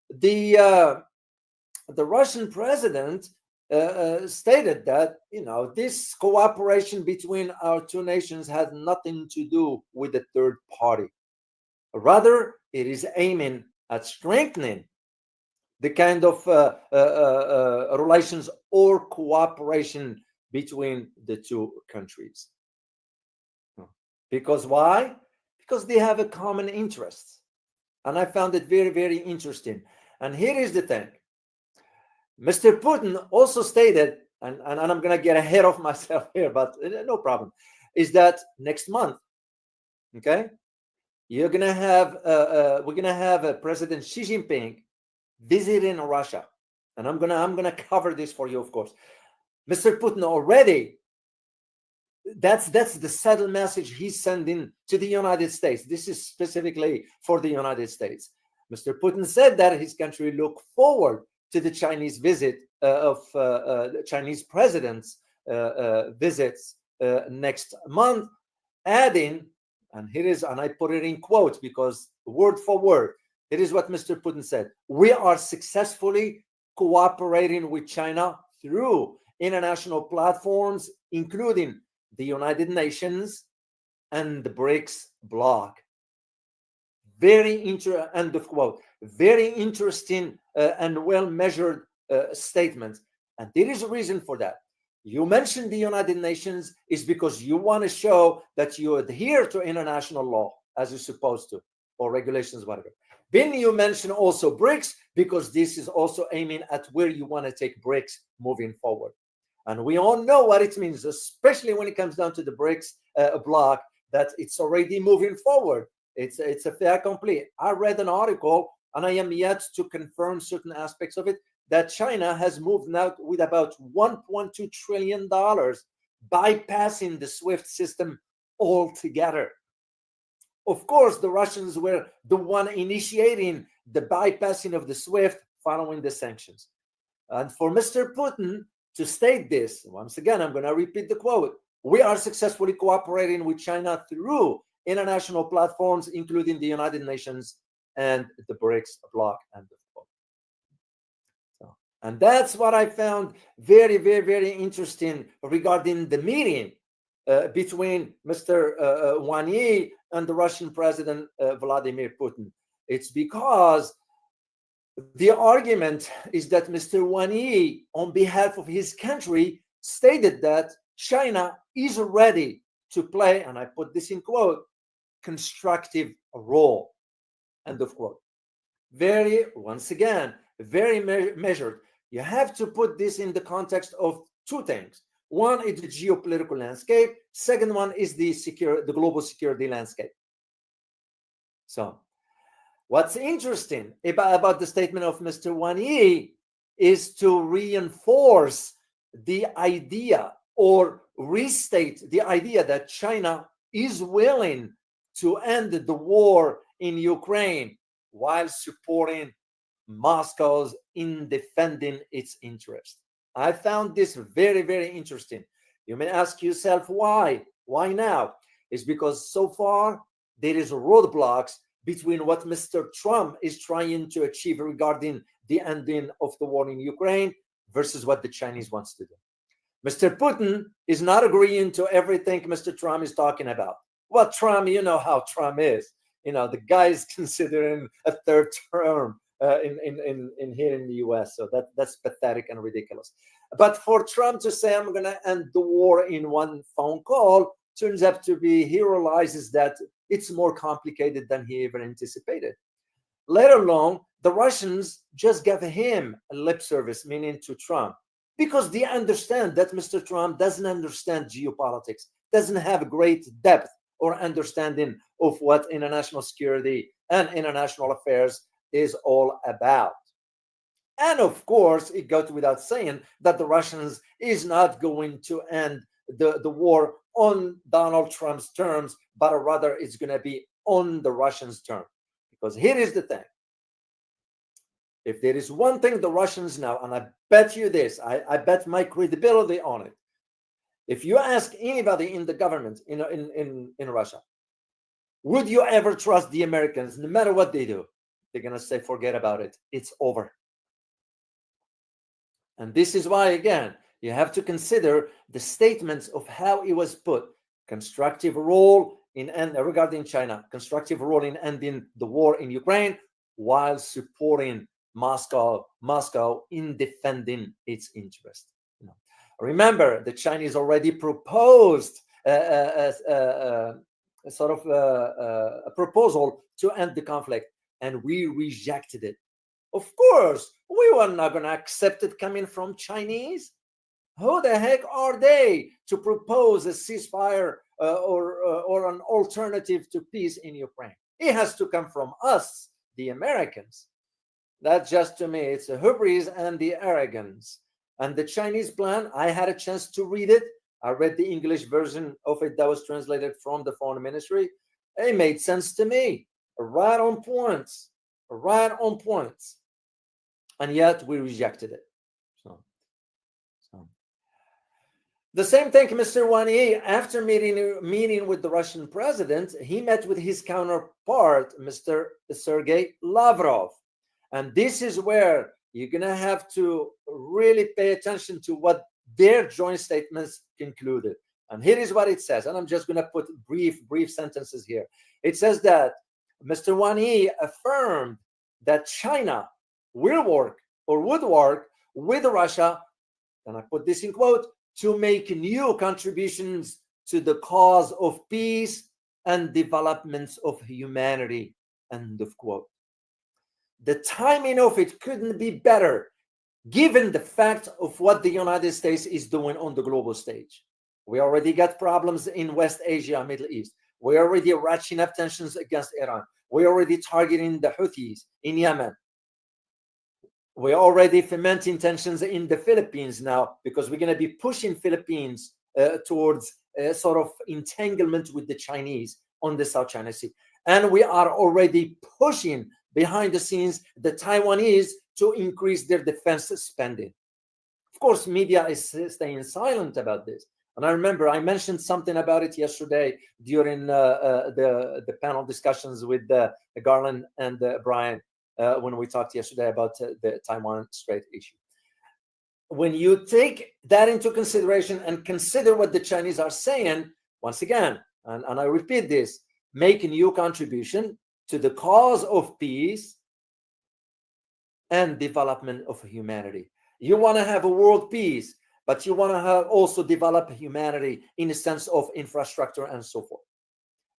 the Russian president stated that, this cooperation between our two nations has nothing to do with the third party. Rather, it is aiming at strengthening the kind of relations or cooperation between the two countries. Because why? Because they have a common interest. And I found it very, very interesting. And here is the thing. Mr. Putin also stated, and I'm going to get ahead of myself here, but no problem, is that next month, okay, we're going to have President Xi Jinping visiting Russia. And I'm gonna cover this for you, of course. Mr. Putin already, that's the subtle message he's sending to the United States. This is specifically for the United States. Mr. Putin said that his country look forward to the Chinese visit of the Chinese president's visits next month, adding, and here is, and I put it in quotes because word for word, it is what Mr. Putin said: "We are successfully cooperating with China through international platforms, including the United Nations and the BRICS bloc." Very end of quote. Very interesting and well-measured statement. And there is a reason for that. You mentioned the United Nations is because you want to show that you adhere to international law as you're supposed to, or regulations, whatever. Then you mention also BRICS because this is also aiming at where you want to take BRICS moving forward. And we all know what it means, especially when it comes down to the BRICS bloc, that it's already moving forward. It's a fait accompli. I read an article, and I am yet to confirm certain aspects of it, that China has moved now with about $1.2 trillion, bypassing the SWIFT system altogether. Of course, the Russians were the one initiating the bypassing of the SWIFT following the sanctions. And for Mr. Putin to state this, once again, I'm going to repeat the quote: "We are successfully cooperating with China through international platforms, including the United Nations and the BRICS bloc." End of quote. So, and that's what I found very, very, very interesting regarding the meeting between Mr. Wang Yi and the Russian President Vladimir Putin. It's because the argument is that Mr. Wang Yi, on behalf of his country, stated that China is ready to play, and I put this in quote, constructive role. End of quote. Very, once again, very measured. You have to put this in the context of two things. One is the geopolitical landscape. Second one is the global security landscape. So, what's interesting about the statement of Mr. Wang Yi is to reinforce the idea or restate the idea that China is willing to end the war in Ukraine while supporting Moscow's in defending its interest. I found this very, very interesting. You may ask yourself why? Why now? It's because so far there is roadblocks between what Mr. Trump is trying to achieve regarding the ending of the war in Ukraine versus what the Chinese wants to do. Mr. Putin is not agreeing to everything Mr. Trump is talking about. Well, Trump, you know how Trump is. You know, the guy is considering a third term in here in the US. So that's pathetic and ridiculous. But for Trump to say, I'm going to end the war in one phone call, turns out to be, he realizes that it's more complicated than he ever anticipated. Let alone, the Russians just gave him a lip service, meaning to Trump, because they understand that Mr. Trump doesn't understand geopolitics, doesn't have great depth or understanding of what international security and international affairs is all about. And of course, it goes without saying that the Russians is not going to end the war on Donald Trump's terms, but rather it's going to be on the Russians' term. Because here is the thing. If there is one thing the Russians know, and I bet you this, I bet my credibility on it. If you ask anybody in the government in Russia, would you ever trust the Americans no matter what they do? They're going to say, forget about it. It's over. And this is why, again, you have to consider the statements of how it was put. Constructive role regarding China, constructive role in ending the war in Ukraine while supporting Moscow in defending its interest. Remember, the Chinese already proposed a proposal to end the conflict, and we rejected it. Of course, we were not going to accept it coming from Chinese. Who the heck are they to propose a ceasefire or an alternative to peace in Ukraine? It has to come from us, the Americans. That just, to me, it's a hubris and the arrogance. And the Chinese plan, I had a chance to read it. I read the English version of it that was translated from the foreign ministry. It made sense to me. Right on point. Right on point. And yet we rejected it. The same thing, Mr. Wang Yi, after meeting with the Russian president, he met with his counterpart, Mr. Sergei Lavrov. And this is where you're going to have to really pay attention to what their joint statements concluded. And here is what it says. And I'm just going to put brief sentences here. It says that Mr. Wang Yi affirmed that China will work or would work with Russia, and I put this in quote, to make new contributions to the cause of peace and development of humanity, end of quote. The timing of it couldn't be better, given the fact of what the United States is doing on the global stage. We already got problems in West Asia, Middle East. We're already ratcheting up tensions against Iran. We're already targeting the Houthis in Yemen. We're already fomenting tensions in the Philippines now, because we're going to be pushing Philippines towards a sort of entanglement with the Chinese on the South China Sea. And we are already pushing behind the scenes the Taiwanese to increase their defense spending. Of course, media is staying silent about this. And I remember I mentioned something about it yesterday during the panel discussions with Garland and Brian when we talked yesterday about the Taiwan Strait issue. When you take that into consideration and consider what the Chinese are saying, once again, and I repeat this, make a new contribution to the cause of peace and development of humanity. You want to have a world peace, but you want to also develop humanity in a sense of infrastructure and so forth.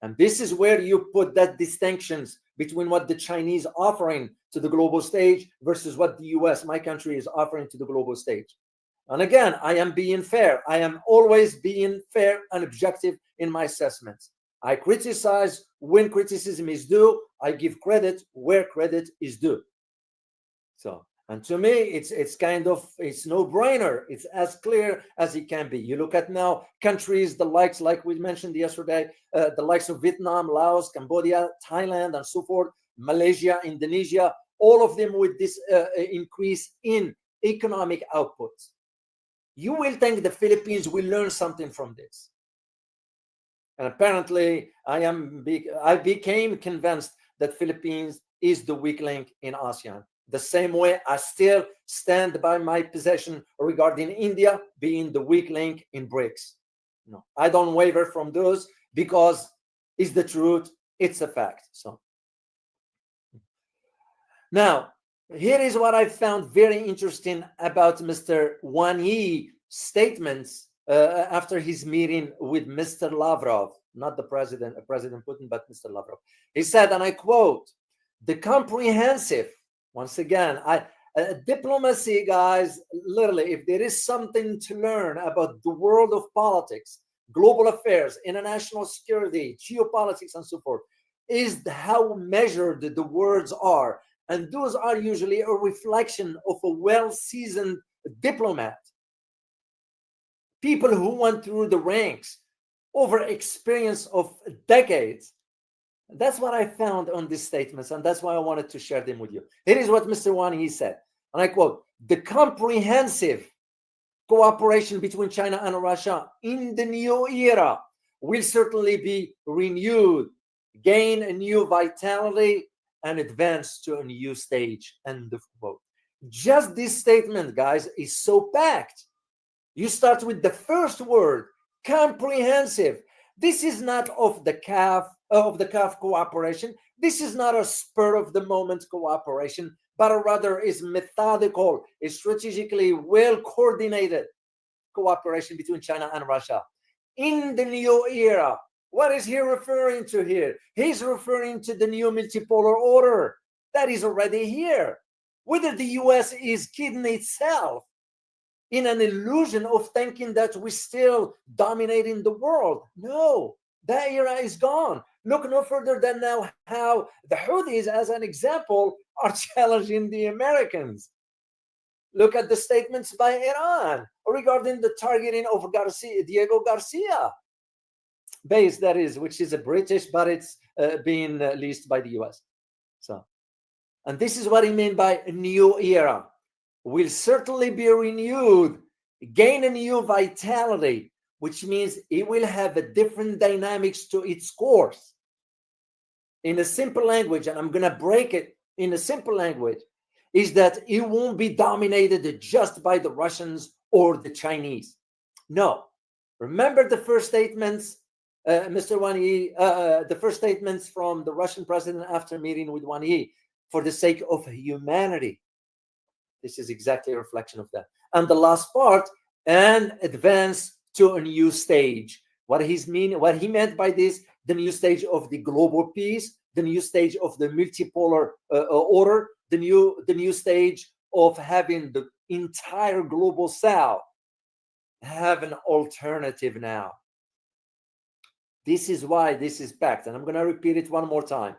And this is where you put that distinctions between what the Chinese offering to the global stage versus what the US, my country, is offering to the global stage. And again, I am being fair. I am always being fair and objective in my assessments. I criticize when criticism is due. I give credit where credit is due. So, and to me, it's kind of, it's no-brainer. It's as clear as it can be. You look at now countries, the likes, like we mentioned yesterday, the likes of Vietnam, Laos, Cambodia, Thailand, and so forth, Malaysia, Indonesia, all of them with this increase in economic outputs. You will think the Philippines will learn something from this. And apparently, I became convinced that Philippines is the weak link in ASEAN. The same way I still stand by my position regarding India being the weak link in BRICS. No, I don't waver from those because it's the truth. It's a fact. So now, here is what I found very interesting about Mr. Wang Yi's statements after his meeting with Mr. Lavrov, not the President Putin, but Mr. Lavrov. He said, and I quote, the comprehensive, once again, diplomacy, guys, literally, if there is something to learn about the world of politics, global affairs, international security, geopolitics, and so forth, is how measured the words are. And those are usually a reflection of a well-seasoned diplomat. People who went through the ranks over experience of decades. That's what I found on these statements, and that's why I wanted to share them with you. Here is what Mr. Wang Yi said, and I quote, the comprehensive cooperation between China and Russia in the new era will certainly be renewed, gain a new vitality, and advance to a new stage, end of quote. Just this statement, guys, is so packed. You start with the first word, comprehensive. This is not of the CAF cooperation. This is not a spur of the moment cooperation, but rather is methodical, is strategically well coordinated. cooperation between China and Russia. In the new era, what is he referring to here? He's referring to the new multipolar order that is already here. Whether the US is kidding itself in an illusion of thinking that we're still dominating the world. No, that era is gone. Look no further than now how the Houthis, as an example, are challenging the Americans. Look at the statements by Iran regarding the targeting of Diego Garcia base, that is, which is a British, but it's being leased by the US. So, and this is what he meant by a new era. Will certainly be renewed, gain a new vitality, which means it will have a different dynamics to its course. In a simple language, and I'm going to break it in a simple language, is that it won't be dominated just by the Russians or the Chinese. No. Remember the first statements, Mr. Wang Yi, the first statements from the Russian president after meeting with Wang Yi, for the sake of humanity. This is exactly a reflection of that. And the last part, and advance to a new stage. What he meant by this, the new stage of the global peace, the new stage of the multipolar order, the new stage of having the entire global south have an alternative now. This is why this is packed, and I'm going to repeat it one more time.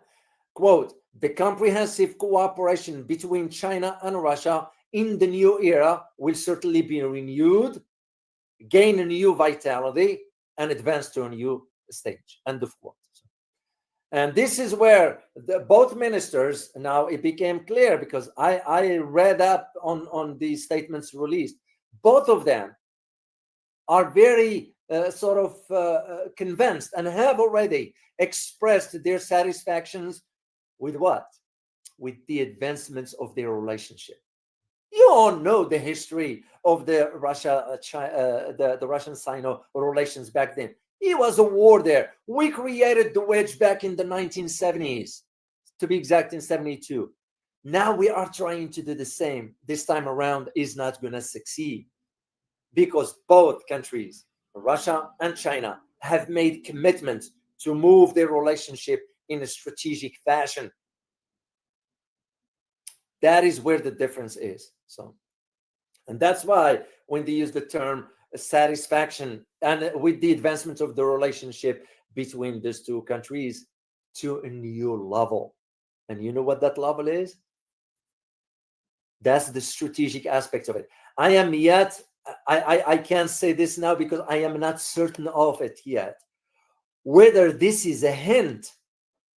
Quote, the comprehensive cooperation between China and Russia in the new era will certainly be renewed, gain a new vitality, and advance to a new stage. End of quote. And this is where both ministers, now it became clear because I read up on these statements released. Both of them are very convinced and have already expressed their satisfactions with what? With the advancements of their relationship. You all know the history of the Russian-Sino relations back then. It was a war there. We created the wedge back in the 1970s, to be exact, in 72. Now we are trying to do the same. This time around is not going to succeed because both countries, Russia and China, have made commitments to move their relationship in a strategic fashion. That is where the difference is. So, and that's why when they use the term satisfaction and with the advancement of the relationship between these two countries to a new level. And you know what that level is? That's the strategic aspect of it. I can't say this now because I am not certain of it yet. Whether this is a hint,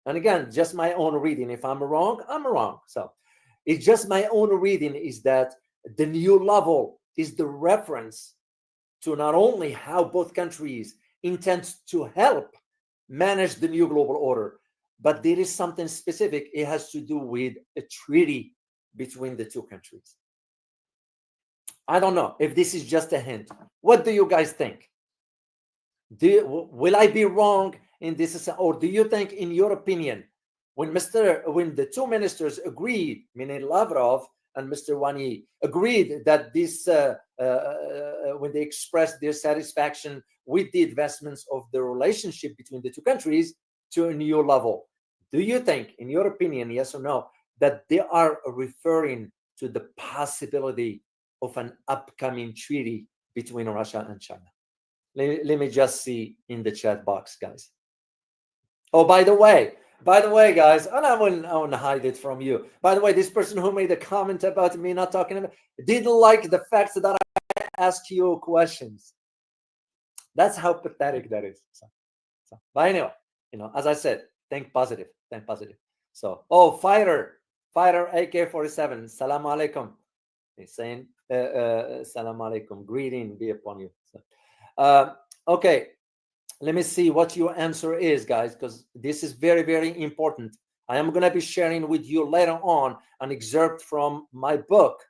and again, just my own reading. If I'm wrong, I'm wrong. So it's just my own reading is that the new level is the reference to not only how both countries intend to help manage the new global order, but there is something specific. It has to do with a treaty between the two countries. I don't know if this is just a hint. What do you guys think? Will I be wrong in this, or do you think, in your opinion, when the two ministers agreed, meaning Lavrov and Mr. Wang Yi, agreed that this, when they expressed their satisfaction with the advancements of the relationship between the two countries to a new level, do you think, in your opinion, yes or no, that they are referring to the possibility of an upcoming treaty between Russia and China? Let me just see in the chat box, guys. Oh, by the way, guys, and I won't hide it from you. By the way, this person who made a comment about me not talking about didn't like the fact that I asked you questions. That's how pathetic that is. But anyway, as I said, think positive. Think positive. So, Fighter AK-47, salam alaikum. He's saying, salam alaikum, greeting be upon you. So, okay. Let me see what your answer is, guys, because this is very, very important. I am going to be sharing with you later on an excerpt from my book.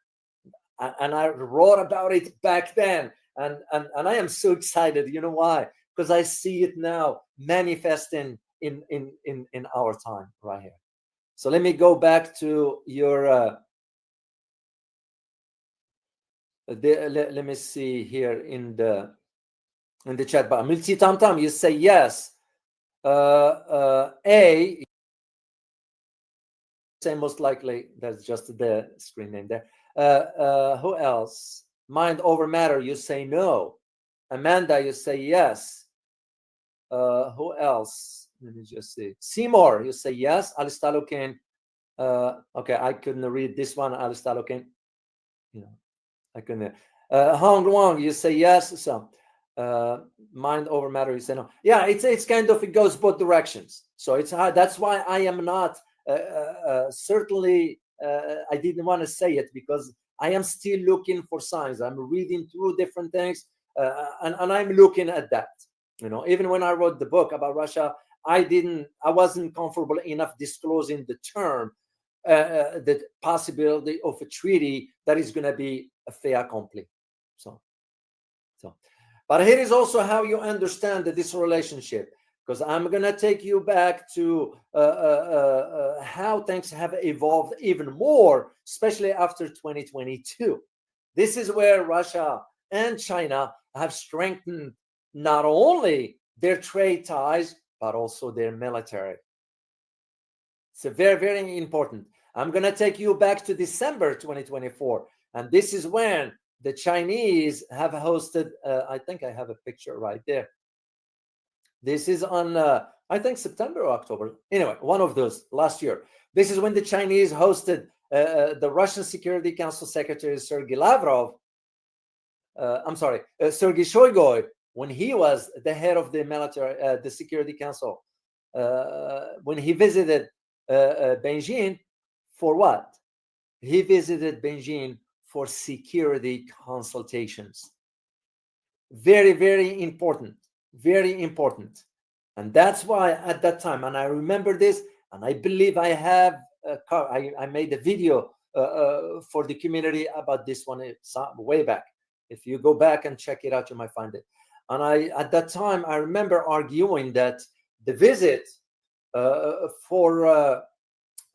And I wrote about it back then. And I am so excited. You know why? Because I see it now manifesting in our time right here. So let me go back to your let me see here in the chat bar. Multi Tam Tam, you say yes. A, say most likely. That's just the screen name there. Who else? Mind over matter, you say no. Amanda, you say yes. Who else? Let me just see. Seymour, you say yes. Alistalukin. Okay, I couldn't read this one. Alistalukin. I couldn't. Hong Wong, you say yes. So mind over matter, you say no. Yeah, it's kind of, it goes both directions. So it's hard. That's why I am not certainly. I didn't want to say it because I am still looking for signs. I'm reading through different things, and I'm looking at that. Even when I wrote the book about Russia, I wasn't comfortable enough disclosing the term, the possibility of a treaty that is going to be a fait accompli. But here is also how you understand this relationship, because I'm going to take you back to how things have evolved even more, especially after 2022. This is where Russia and China have strengthened not only their trade ties, but also their military. It's very, very important. I'm going to take you back to December 2024. And this is when the Chinese have hosted, I think I have a picture right there. This is on, I think, September or October. Anyway, one of those last year. This is when the Chinese hosted the Russian Security Council Secretary Sergei Lavrov. Sergei Shoigu, when he was the head of the military, the Security Council, when he visited Beijing for what? He visited Beijing for security consultations. Very, very important. Very important. And that's why at that time, and I remember this, and I believe I have, I made a video for the community about this one way back. If you go back and check it out, you might find it. And at that time, I remember arguing that the visit for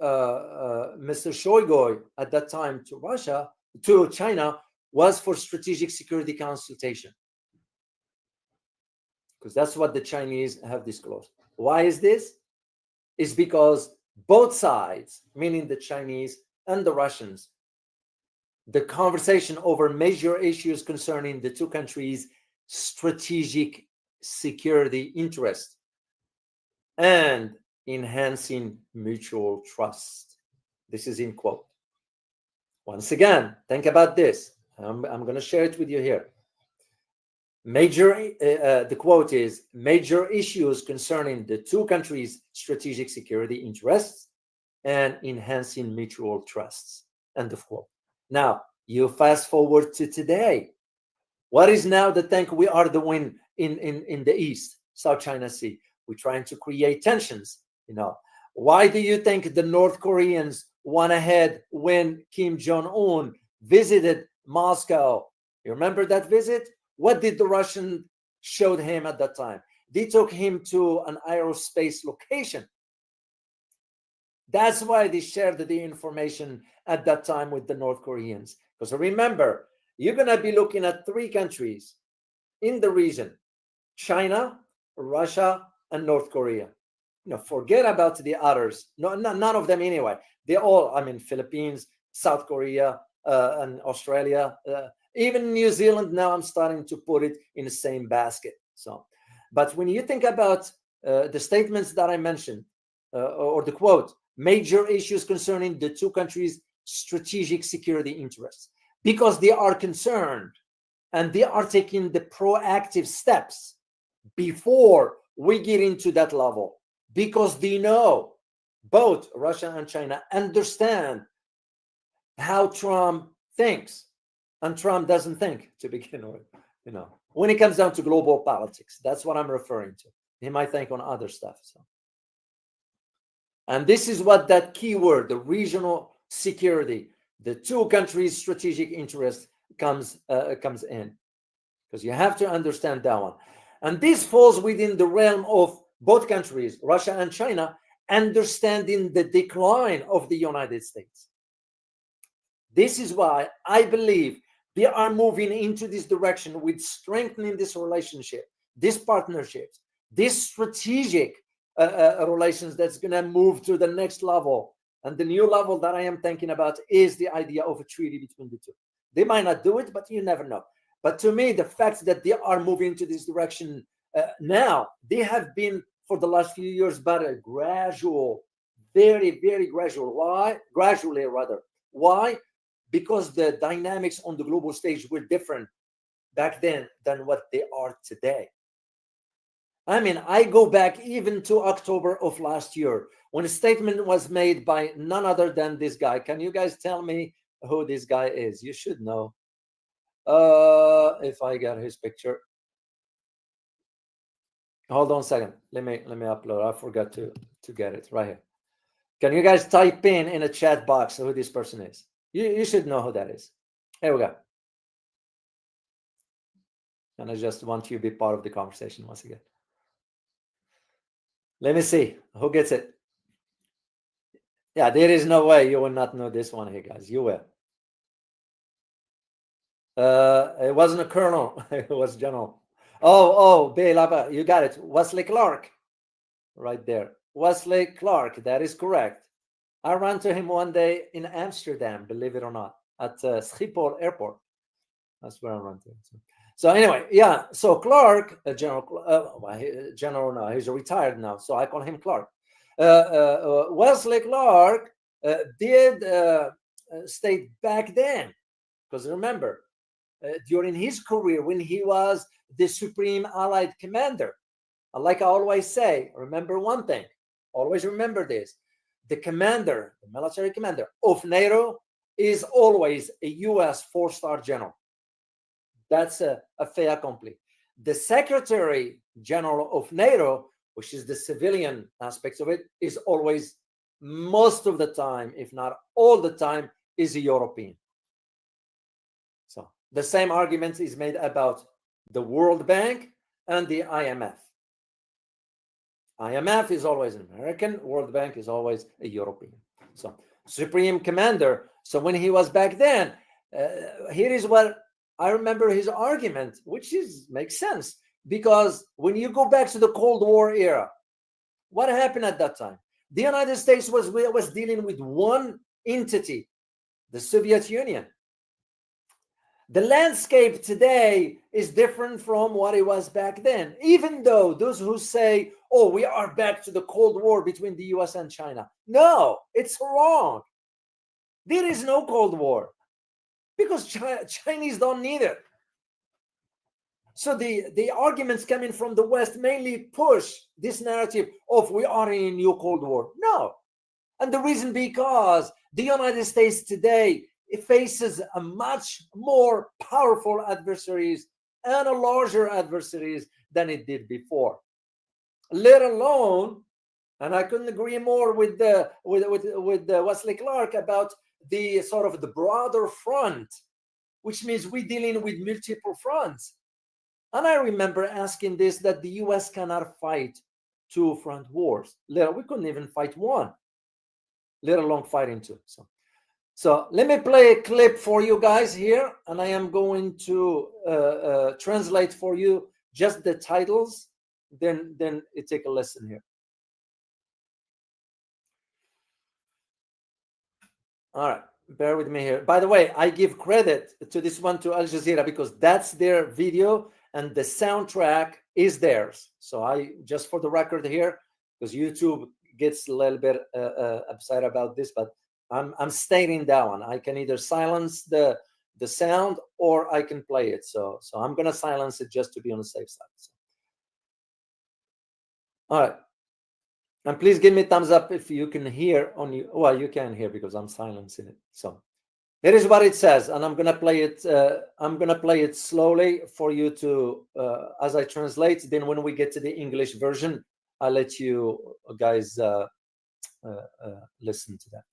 Mr. Shoigu at that time to China was for strategic security consultation, because that's what the Chinese have disclosed. Why is this? It's because both sides, meaning the Chinese and the Russians, the conversation over major issues concerning the two countries' strategic security interest and enhancing mutual trust. This is in quote. Once again, think about this. I'm going to share it with you here. The quote is, major issues concerning the two countries' strategic security interests and enhancing mutual trusts. End of quote. Now, you fast forward to today. What is now the thing we are doing in the East, South China Sea? We're trying to create tensions. Why do you think the North Koreans went ahead when Kim Jong-un visited Moscow? You remember that visit? What did the Russians showed him at that time? They took him to an aerospace location. That's why they shared the information at that time with the North Koreans. Because remember, you're going to be looking at three countries in the region: China, Russia, and North Korea. Forget about the others. No, none of them anyway. They all, Philippines, South Korea, and Australia, even New Zealand. Now I'm starting to put it in the same basket. But when you think about the statements that I mentioned, or the quote, major issues concerning the two countries' strategic security interests, because they are concerned and they are taking the proactive steps before we get into that level, because they know, both Russia and China understand how Trump thinks, and Trump doesn't think to begin with. When it comes down to global politics, that's what I'm referring to. He might think on other stuff. And this is what that keyword, the regional security, the two countries' strategic interest comes in, because you have to understand that one. And this falls within the realm of both countries, Russia and China, understanding the decline of the United States. This is why I believe They are moving into this direction with strengthening this relationship, these partnerships, this strategic relations that's going to move to the next level. And the new level that I am thinking about is the idea of a treaty between the two. They might not do it, but you never know. But to me, the fact that they are moving to this direction now, they have been for the last few years, but a gradual, very, very gradual. Why? Gradually, rather. Why? Because the dynamics on the global stage were different back then than what they are today. I mean, I go back even to October of last year when a statement was made by none other than this guy. Can you guys tell me who this guy is? You should know. If I got his picture. Hold on a second. Let me upload. I forgot to get it right here. Can you guys type in a chat box who this person is? You should know who that is. Here we go. And I just want you to be part of the conversation once again. Let me see who gets it. Yeah, there is no way you will not know this one here, guys. You will. It wasn't a colonel. It was general. Oh, Belaba, you got it. Wesley Clark, right there. Wesley Clark, that is correct. I ran to him one day in Amsterdam, believe it or not, at Schiphol Airport. That's where I ran to. So anyway, yeah. So Clark, General now, he's retired now, so I call him Clark. Wesley Clark did state back then, because remember, during his career when he was the Supreme Allied Commander, like I always say, remember one thing, always remember this: the commander, the military commander of NATO is always a U.S. 4-star general. That's a fait accompli. The Secretary General of NATO, which is the civilian aspects of it, is always, most of the time, if not all the time, is a European. So the same argument is made about the World Bank and the IMF. IMF is always an American, World Bank is always a European. So Supreme Commander, so when he was back then, here is what I remember his argument, which makes sense, because when you go back to the Cold War era, what happened at that time? The United States was dealing with one entity, the Soviet Union. The landscape today is different from what it was back then, even though those who say, oh, we are back to the Cold War between the US and China. No, it's wrong. There is no Cold War because Chinese don't need it. So the arguments coming from the West mainly push this narrative of we are in a new Cold War. No. And the reason because the United States today, it faces a much more powerful adversaries and a larger adversaries than it did before. Let alone, and I couldn't agree more with Wesley Clark about the sort of the broader front, which means we're dealing with multiple fronts. And I remember asking this, that the US cannot fight 2 front wars. We couldn't even fight one, let alone fighting 2. So let me play a clip for you guys here, and I am going to translate for you just the titles. Then you take a listen here. All right, bear with me here. By the way, I give credit to this one to Al Jazeera because that's their video and the soundtrack is theirs. So I, just for the record here, because YouTube gets a little bit upset about this, but I'm stating that one. I can either silence the sound or I can play it. So I'm gonna silence it just to be on the safe side. So. All right. And please give me a thumbs up if you can hear on you. Well, you can hear because I'm silencing it. So here is what it says, and I'm gonna play it. I'm gonna play it slowly for you to as I translate. Then when we get to the English version, I'll let you guys listen to that.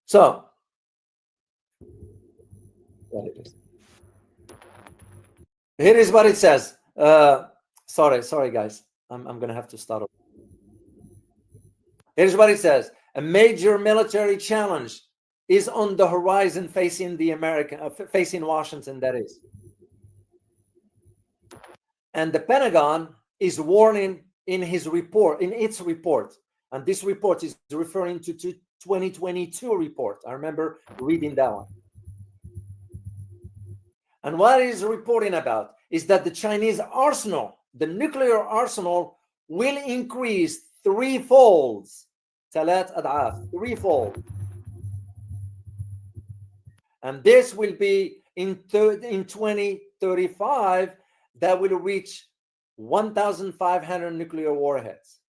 So here is what it says. Sorry, guys. I'm gonna have to start over. Here's what it says: a major military challenge is on the horizon facing the facing Washington, that is. And the Pentagon is warning in its report, and this report is referring to 2022 report. I remember reading that one. And what it is reporting about is that the Chinese arsenal, the nuclear arsenal, will increase threefold. Threefold. And this will be in 2035, that will reach 1,500 nuclear warheads.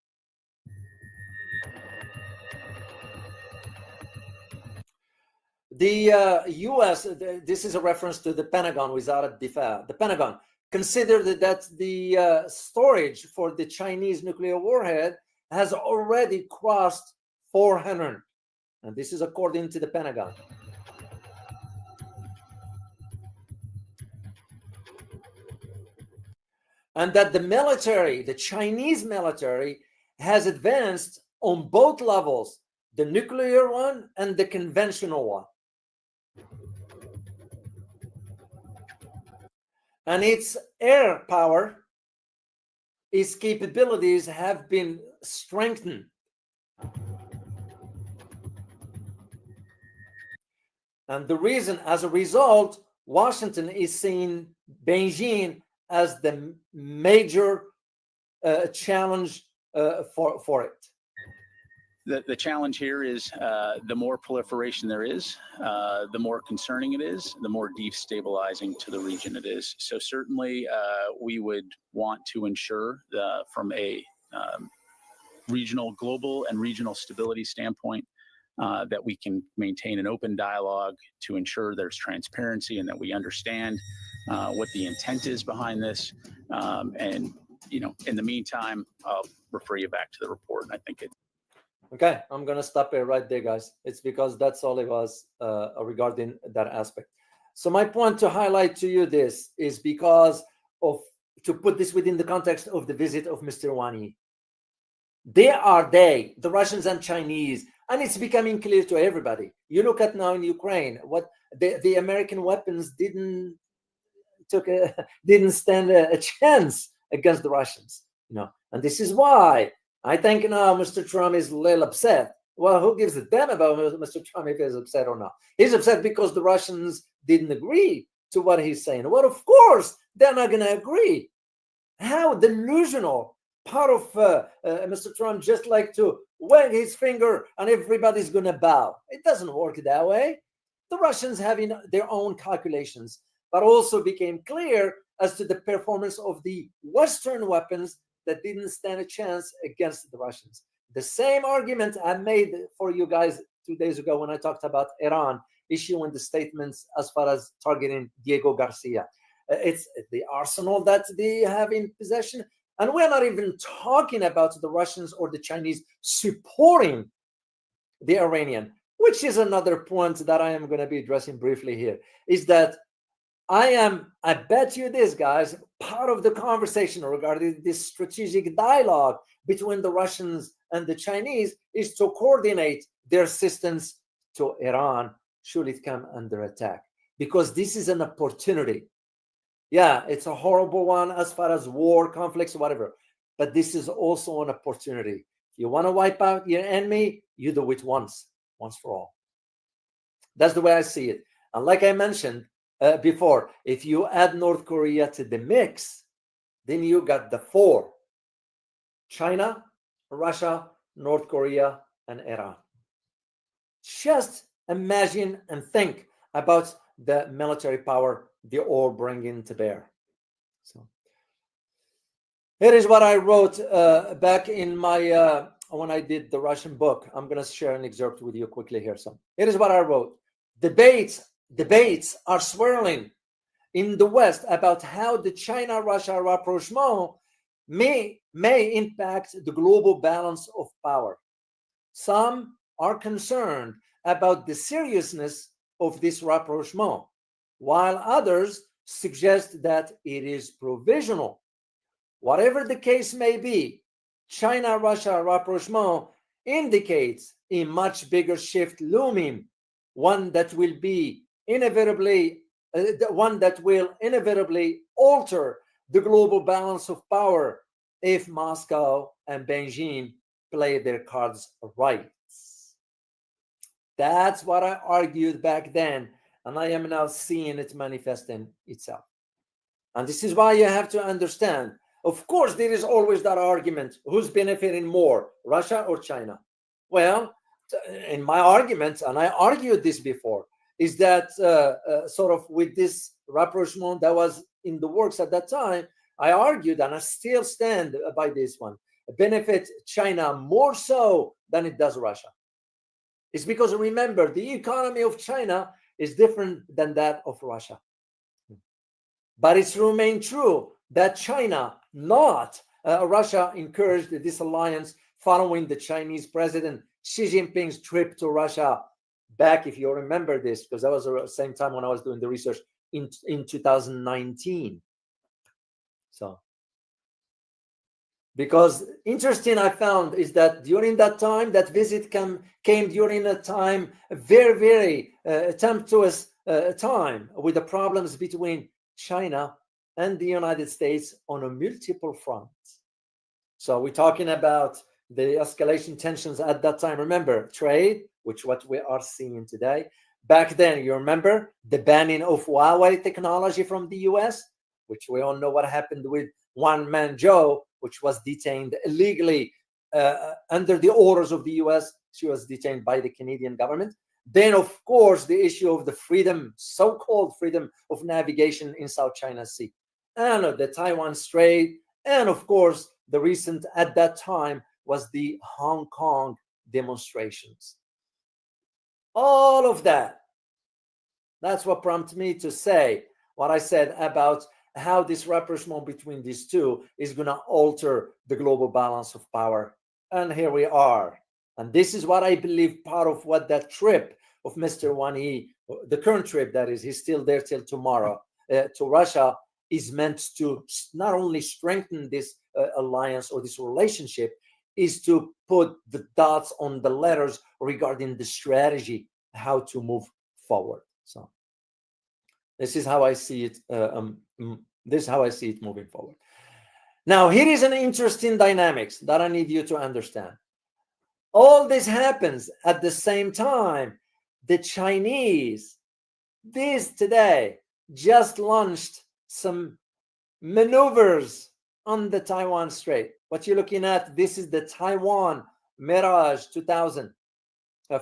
The U.S., this is a reference to the Pentagon, without the Pentagon, considered that the storage for the Chinese nuclear warhead has already crossed 400. And this is according to the Pentagon. And that the military, the Chinese military, has advanced on both levels, the nuclear one and the conventional one. And its air power, its capabilities have been strengthened. And the reason, as a result, Washington is seeing Beijing as the major challenge for it. The challenge here is the more proliferation there is, the more concerning it is, the more destabilizing to the region it is. So certainly we would want to ensure from a regional, global and regional stability standpoint that we can maintain an open dialogue to ensure there's transparency and that we understand what the intent is behind this. And, you know, in the meantime, I'll refer you back to the report. And I think it. Okay, I'm going to stop it right there, guys. It's because that's all it was regarding that aspect. So my point to highlight to you this is because of, to put this within the context of the visit of Mr. Wang Yi. The Russians and Chinese, and it's becoming clear to everybody. You look at now in Ukraine, what the American weapons didn't stand a chance against the Russians, you know. And this is why I think now Mr. Trump is a little upset. Well, who gives a damn about Mr. Trump if he's upset or not? He's upset because the Russians didn't agree to what he's saying. Well, of course, they're not going to agree. How delusional part of Mr. Trump just like to wag his finger and everybody's going to bow. It doesn't work that way. The Russians having their own calculations, but also became clear as to the performance of the Western weapons that didn't stand a chance against the Russians. The same argument I made for you guys 2 days ago when I talked about Iran issuing the statements as far as targeting Diego Garcia. It's the arsenal that they have in possession. And we're not even talking about the Russians or the Chinese supporting the Iranian, which is another point that I am going to be addressing briefly here, is that I bet you this, guys, part of the conversation regarding this strategic dialogue between the Russians and the Chinese is to coordinate their assistance to Iran should it come under attack. Because this is an opportunity. Yeah, it's a horrible one as far as war, conflicts, whatever. But this is also an opportunity. If you want to wipe out your enemy, you do it once for all. That's the way I see it. And like I mentioned before, if you add North Korea to the mix, then you got the four: China, Russia, North Korea, and Iran. Just imagine and think about the military power they all bring to bear. So here is what I wrote back in my when I did the Russian book. I'm going to share an excerpt with you quickly here. So here is what I wrote. Debates are swirling in the West about how the China-Russia rapprochement may impact the global balance of power. Some are concerned about the seriousness of this rapprochement, while others suggest that it is provisional. Whatever the case may be, China-Russia rapprochement indicates a much bigger shift looming, one that will be inevitably alter the global balance of power if Moscow and Beijing play their cards right. That's what I argued back then, and I am now seeing it manifesting itself. And this is why you have to understand, of course, there is always that argument, who's benefiting more, Russia or China? Well, in my argument, and I argued this before, is that sort of with this rapprochement that was in the works at that time, I argued, and I still stand by this one, benefit China more so than it does Russia. It's because, remember, the economy of China is different than that of Russia. But it's remained true that China, not Russia, encouraged this alliance following the Chinese President Xi Jinping's trip to Russia back, if you remember this, because that was the same time when I was doing the research in 2019. So, because interesting I found is that during that time, that visit came during a time, a very, very tempestuous time with the problems between China and the United States on a multiple fronts. So we're talking about the escalation tensions at that time. Remember, trade, which what we are seeing today. Back then, you remember the banning of Huawei technology from the US, which we all know what happened with One Man Joe, which was detained illegally under the orders of the US. She was detained by the Canadian government. Then, of course, the issue of the freedom, so-called freedom of navigation in South China Sea, and the Taiwan Strait, and of course, the recent, at that time, was the Hong Kong demonstrations. All of that. That's what prompted me to say what I said about how this rapprochement between these two is going to alter the global balance of power. And here we are. And this is what I believe part of what that trip of Mr. Wang Yi, the current trip that is, he's still there till tomorrow, to Russia, is meant to not only strengthen this alliance or this relationship, is to put the dots on the letters regarding the strategy, how to move forward. So this is how I see it. This is how I see it moving forward. Now, here is an interesting dynamics that I need you to understand. All this happens at the same time. The Chinese, this today, just launched some maneuvers on the Taiwan Strait. What you're looking at, this is the Taiwan Mirage 2000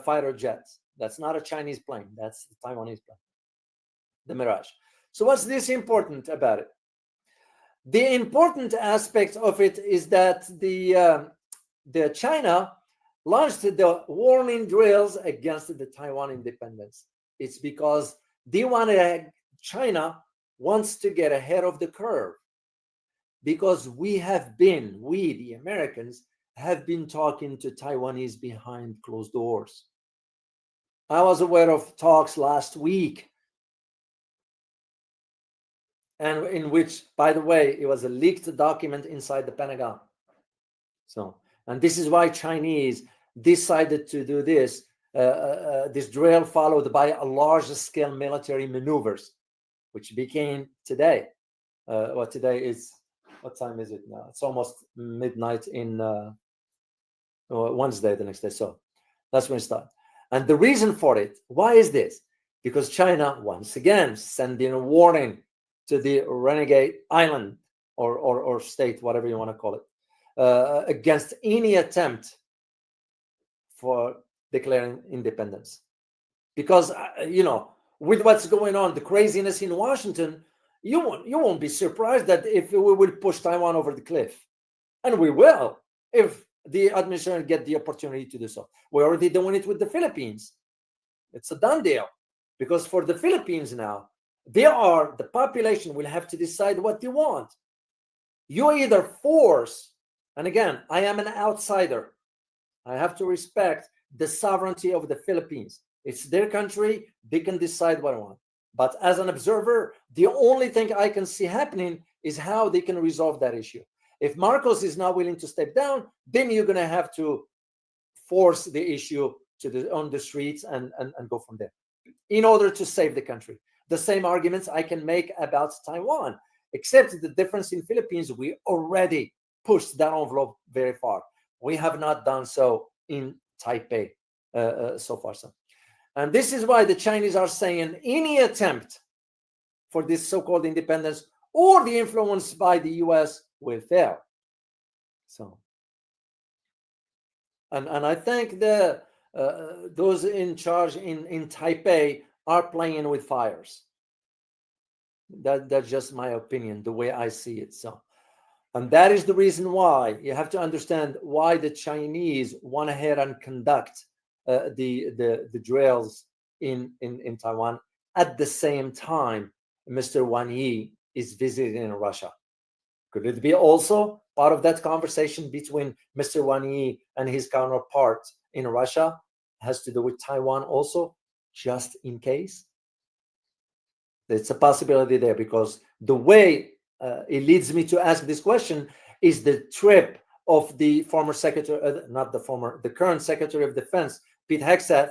fighter jets. That's not a Chinese plane. That's the Taiwanese plane, the Mirage. So what's this important about it? The important aspect of it is that the China launched the warning drills against the Taiwan independence. It's because China wants to get ahead of the curve, because we, the Americans, have been talking to Taiwanese behind closed doors. I was aware of talks last week, and in which, by the way, it was a leaked document inside the Pentagon. So, and this is why Chinese decided to do this, this drill followed by a large-scale military maneuvers, which became today. What today is? What time is it now? It's almost midnight in Wednesday, the next day. So that's when it started. And the reason for it, why is this? Because China, once again, sending a warning to the renegade island or state, whatever you want to call it, against any attempt for declaring independence. Because, with what's going on, the craziness in Washington, you won't be surprised that if we will push Taiwan over the cliff. And we will, if the administration get the opportunity to do so. We're already doing it with the Philippines. It's a done deal. Because for the Philippines now, the population will have to decide what they want. You either force, and again, I am an outsider. I have to respect the sovereignty of the Philippines. It's their country. They can decide what I want. But as an observer, the only thing I can see happening is how they can resolve that issue. If Marcos is not willing to step down, then you're going to have to force the issue on the streets and go from there. in order to save the country. The same arguments I can make about Taiwan, except the difference in Philippines, we already pushed that envelope very far. We have not done so in Taipei so far. And this is why the Chinese are saying any attempt for this so-called independence or the influence by the US will fail. So, and I think the those in charge in Taipei are playing with fires. That's just my opinion, the way I see it. So, and that is the reason why you have to understand why the Chinese went ahead and conduct the drills in Taiwan at the same time Mr. Wang Yi is visiting Russia. Could it be also part of that conversation between Mr. Wang Yi and his counterpart in Russia has to do with Taiwan also, just in case? It's a possibility there, because the way it leads me to ask this question is the trip of the former secretary, the current Secretary of Defense, Pete Hegseth,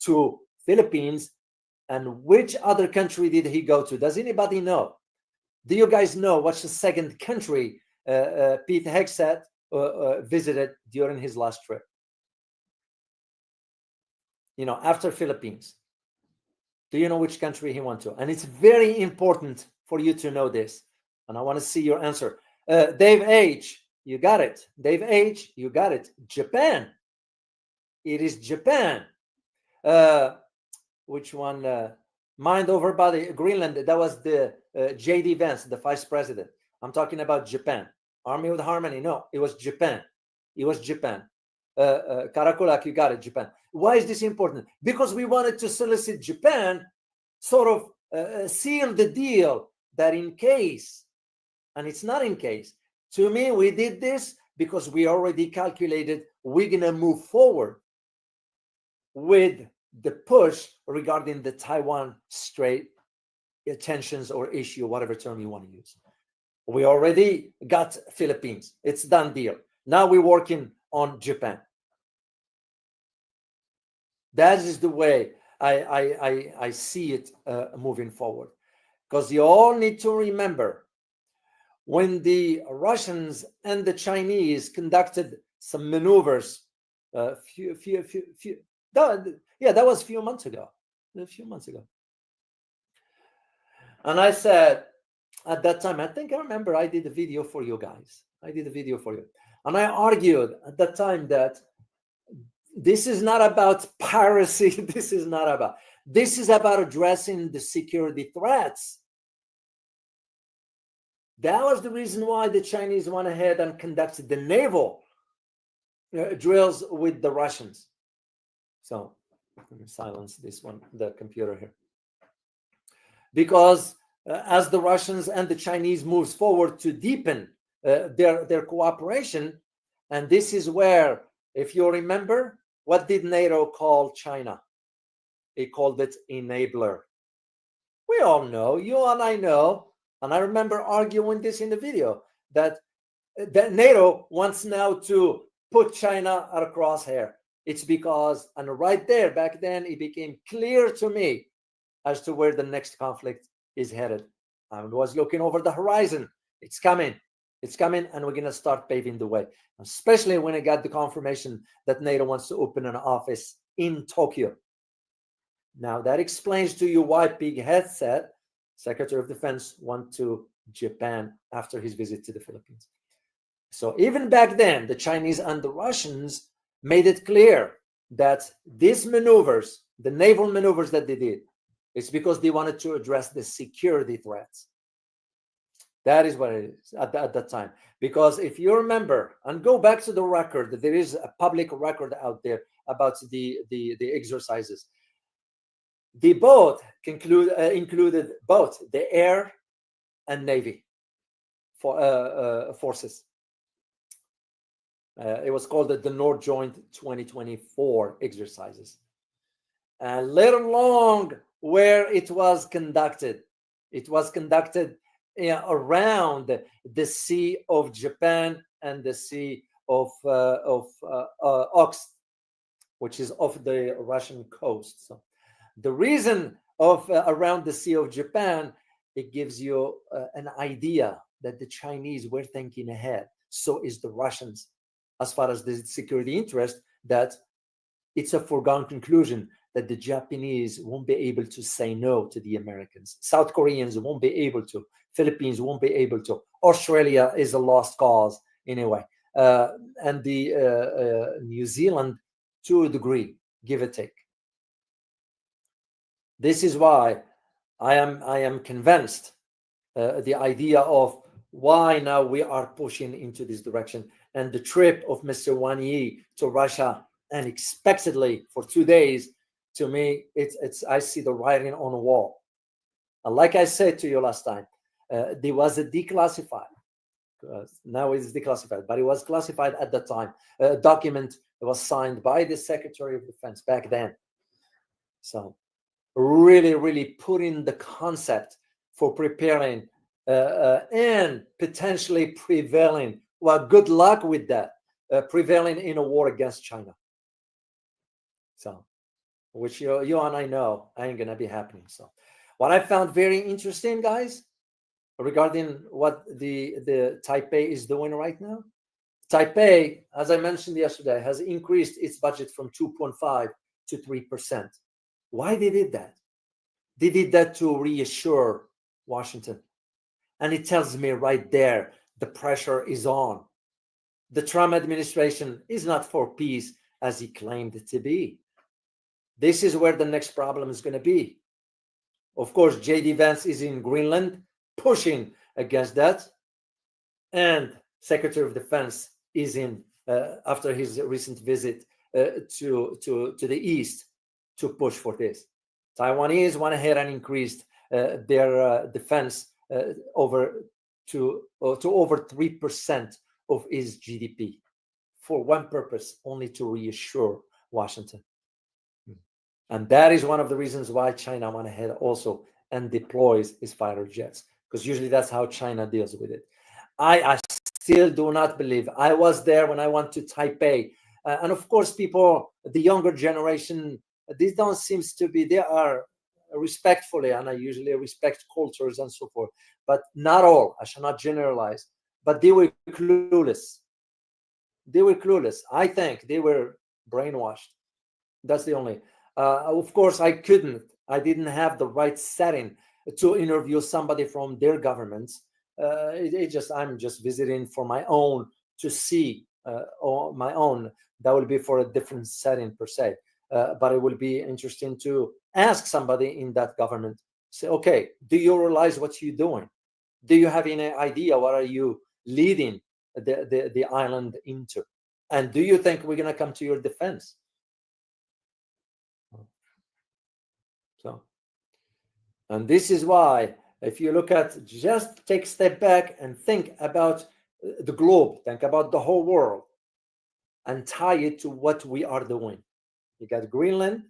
to Philippines. And which other country did he go to? Does anybody know? Do you guys know what's the second country Pete Hegseth visited during his last trip? You know, after Philippines. Do you know which country he went to? And it's very important for you to know this. And I want to see your answer. Dave H., you got it. Dave H., you got it. Japan. It is Japan. Which one? Mind over body, Greenland. That was the J.D. Vance, the vice president. I'm talking about Japan. Army with Harmony. No, it was Japan. It was Japan. Karakulak, you got it, Japan. Why is this important? Because we wanted to solicit Japan, sort of seal the deal that in case, and it's not in case, to me, we did this because we already calculated we're going to move forward with the push regarding the Taiwan Strait tensions or issue, whatever term you want to use. We already got Philippines. It's done deal. Now we're working on Japan. That is the way I see it moving forward. Because you all need to remember, when the Russians and the Chinese conducted some maneuvers that was a few months ago. And I said at that time, I think I remember I did a video for you guys. And I argued at that time that this is not about piracy. This is about addressing the security threats. That was the reason why the Chinese went ahead and conducted the naval drills with the Russians. So let me silence this one, the computer here. Because as the Russians and the Chinese moves forward to deepen their cooperation, and this is where, if you remember, what did NATO call China? It called it enabler. We all know, you and I know, and I remember arguing this in the video, that NATO wants now to put China at a crosshair. It's because, and right there, back then, it became clear to me as to where the next conflict is headed. I was looking over the horizon. It's coming, and we're going to start paving the way, especially when I got the confirmation that NATO wants to open an office in Tokyo. Now, that explains to you why Pete Hegseth, Secretary of Defense, went to Japan after his visit to the Philippines. So even back then, the Chinese and the Russians made it clear that these maneuvers, the naval maneuvers that they did, it's because they wanted to address the security threats. That is what it is at that time. Because if you remember, and go back to the record, there is a public record out there about the exercises. They both included both the air and navy forces. It was called the North Joint 2024 exercises. And later along, where it was conducted around the Sea of Japan and the Sea of Okhotsk, which is off the Russian coast. So The reason of around the Sea of Japan, it gives you an idea that the Chinese were thinking ahead. So is the Russians, as far as the security interest, that it's a foregone conclusion that the Japanese won't be able to say no to the Americans. South Koreans won't be able to. Philippines won't be able to. Australia is a lost cause anyway. And the New Zealand, to a degree, give or take. This is why I am convinced the idea of why now we are pushing into this direction, and the trip of Mr. Wang Yi to Russia unexpectedly for 2 days, to me, it's I see the writing on the wall. And like I said to you last time, there was a declassified. Now it's declassified, but it was classified at the time. A document that was signed by the Secretary of Defense back then. So really putting the concept for preparing and potentially prevailing. Well, good luck with that. Prevailing in a war against China. So, which you and I know ain't gonna be happening. So, what I found very interesting, guys, regarding what the Taipei is doing right now. Taipei, as I mentioned yesterday, has increased its budget from 2.5 to 3%. Why they did that? They did that to reassure Washington. And it tells me right there, the pressure is on. The Trump administration is not for peace as he claimed it to be. This is where the next problem is going to be. Of course, J.D. Vance is in Greenland pushing against that. And Secretary of Defense is in, after his recent visit to the east, to push for this. Taiwanese went ahead and increased their defense over 3% of its GDP for one purpose, only to reassure Washington. And that is one of the reasons why China went ahead also and deploys its fighter jets, because usually that's how China deals with it. I still do not believe. I was there when I went to Taipei. And of course, people, the younger generation, these don't seem to be, they are respectfully, and I usually respect cultures and so forth, but not all. I shall not generalize, but they were clueless. They were clueless. I think they were brainwashed. That's the only. Of course, I didn't have the right setting to interview somebody from their governments. I'm just visiting for my own, to see my own. That will be for a different setting per se. But it will be interesting to ask somebody in that government, say, okay, do you realize what you're doing? Do you have any idea what are you leading the island into? And do you think we're going to come to your defense? So, and this is why, if you look at, just take a step back and think about the globe, think about the whole world, and tie it to what we are doing. You got Greenland,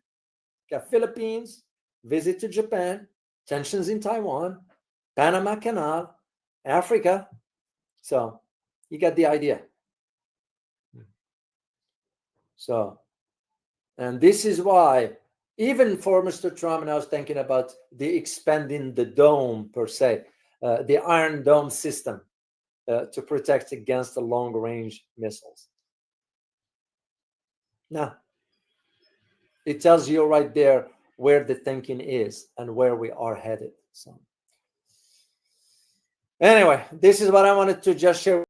you got Philippines, visit to Japan, tensions in Taiwan, Panama Canal, Africa. So you got the idea. So, and this is why, even for Mr. Trump, and I was thinking about the expanding the dome per se, the Iron Dome system to protect against the long-range missiles. Now, it tells you right there where the thinking is and where we are headed. So, anyway, this is what I wanted to just share.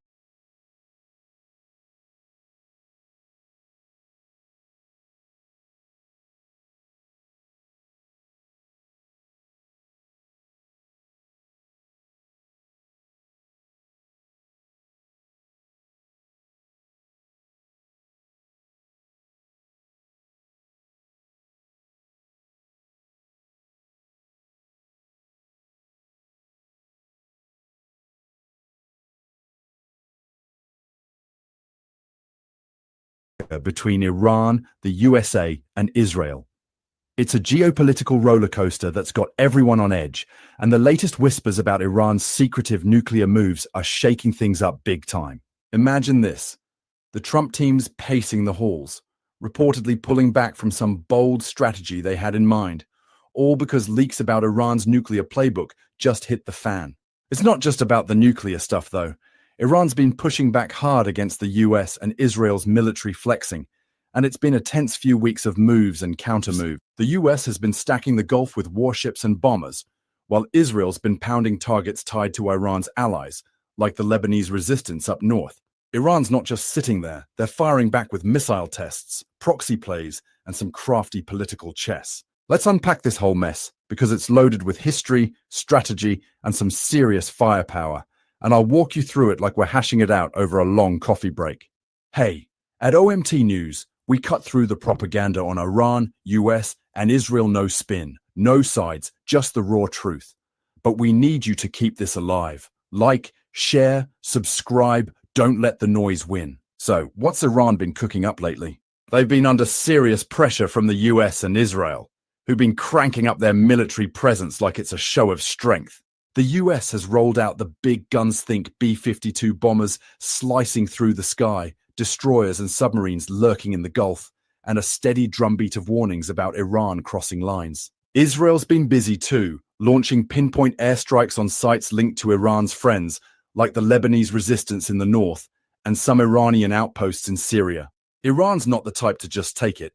Between Iran, the USA, and Israel. It's a geopolitical roller coaster that's got everyone on edge, and the latest whispers about Iran's secretive nuclear moves are shaking things up big time. Imagine this: the Trump team's pacing the halls, reportedly pulling back from some bold strategy they had in mind, all because leaks about Iran's nuclear playbook just hit the fan. It's not just about the nuclear stuff, though. Iran's been pushing back hard against the US and Israel's military flexing, and it's been a tense few weeks of moves and countermoves. The US has been stacking the Gulf with warships and bombers, while Israel's been pounding targets tied to Iran's allies, like the Lebanese resistance up north. Iran's not just sitting there, they're firing back with missile tests, proxy plays, and some crafty political chess. Let's unpack this whole mess, because it's loaded with history, strategy, and some serious firepower, and I'll walk you through it like we're hashing it out over a long coffee break. Hey, at OMT News, we cut through the propaganda on Iran, US, and Israel. No spin, no sides, just the raw truth. But we need you to keep this alive. Like, share, subscribe, don't let the noise win. So, what's Iran been cooking up lately? They've been under serious pressure from the US and Israel, who've been cranking up their military presence like it's a show of strength. The US has rolled out the big guns think B-52 bombers slicing through the sky, destroyers and submarines lurking in the Gulf, and a steady drumbeat of warnings about Iran crossing lines. Israel's been busy too, launching pinpoint airstrikes on sites linked to Iran's friends, like the Lebanese resistance in the north and some Iranian outposts in Syria. Iran's not the type to just take it.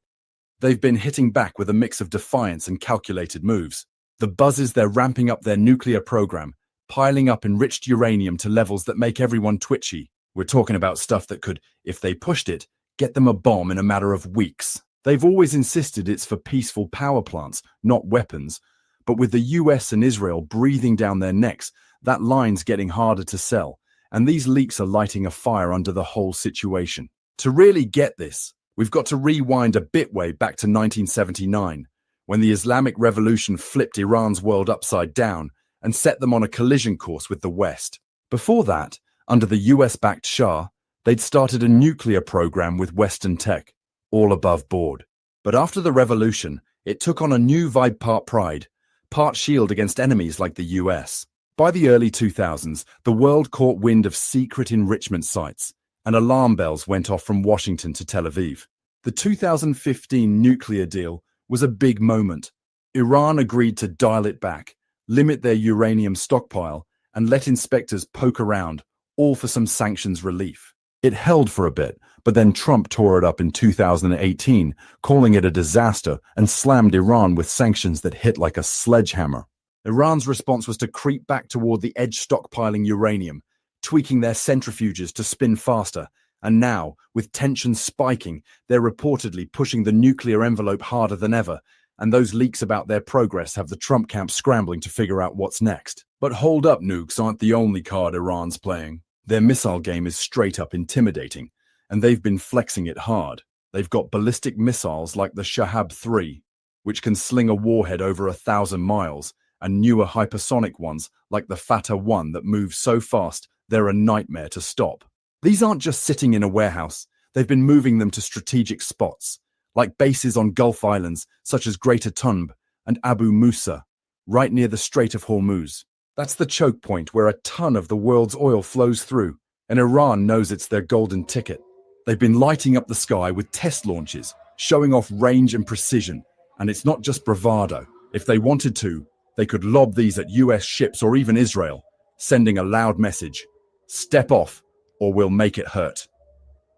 They've been hitting back with a mix of defiance and calculated moves. The buzz is they're ramping up their nuclear program, piling up enriched uranium to levels that make everyone twitchy. We're talking about stuff that could, if they pushed it, get them a bomb in a matter of weeks. They've always insisted it's for peaceful power plants, not weapons. But with the US and Israel breathing down their necks, that line's getting harder to sell, and these leaks are lighting a fire under the whole situation. To really get this, we've got to rewind a bit way back to 1979, when the Islamic Revolution flipped Iran's world upside down and set them on a collision course with the West. Before that, under the US-backed Shah, they'd started a nuclear program with Western tech, all above board. But after the revolution, it took on a new vibe, part pride, part shield against enemies like the US. By the early 2000s, the world caught wind of secret enrichment sites, and alarm bells went off from Washington to Tel Aviv. The 2015 nuclear deal was a big moment. Iran agreed to dial it back, limit their uranium stockpile, and let inspectors poke around, all for some sanctions relief. It held for a bit, but then Trump tore it up in 2018, calling it a disaster and slammed Iran with sanctions that hit like a sledgehammer. Iran's response was to creep back toward the edge, stockpiling uranium, tweaking their centrifuges to spin faster, and now, with tensions spiking, they're reportedly pushing the nuclear envelope harder than ever, and those leaks about their progress have the Trump camp scrambling to figure out what's next. But hold up, nukes aren't the only card Iran's playing. Their missile game is straight up intimidating, and they've been flexing it hard. They've got ballistic missiles like the Shahab-3, which can sling a warhead over 1,000 miles, and newer hypersonic ones like the Fatwa that move so fast they're a nightmare to stop. These aren't just sitting in a warehouse. They've been moving them to strategic spots, like bases on Gulf islands such as Greater Tunb and Abu Musa, right near the Strait of Hormuz. That's the choke point where a ton of the world's oil flows through, and Iran knows it's their golden ticket. They've been lighting up the sky with test launches, showing off range and precision, and it's not just bravado. If they wanted to, they could lob these at US ships or even Israel, sending a loud message: step off, or we'll make it hurt.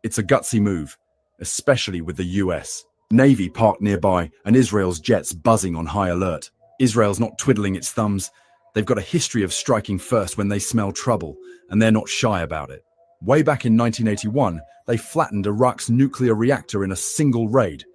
It's a gutsy move, especially with the US Navy parked nearby and Israel's jets buzzing on high alert. Israel's not twiddling its thumbs. They've got a history of striking first when they smell trouble, and they're not shy about it. Way back in 1981, they flattened Iraq's nuclear reactor in a single raid,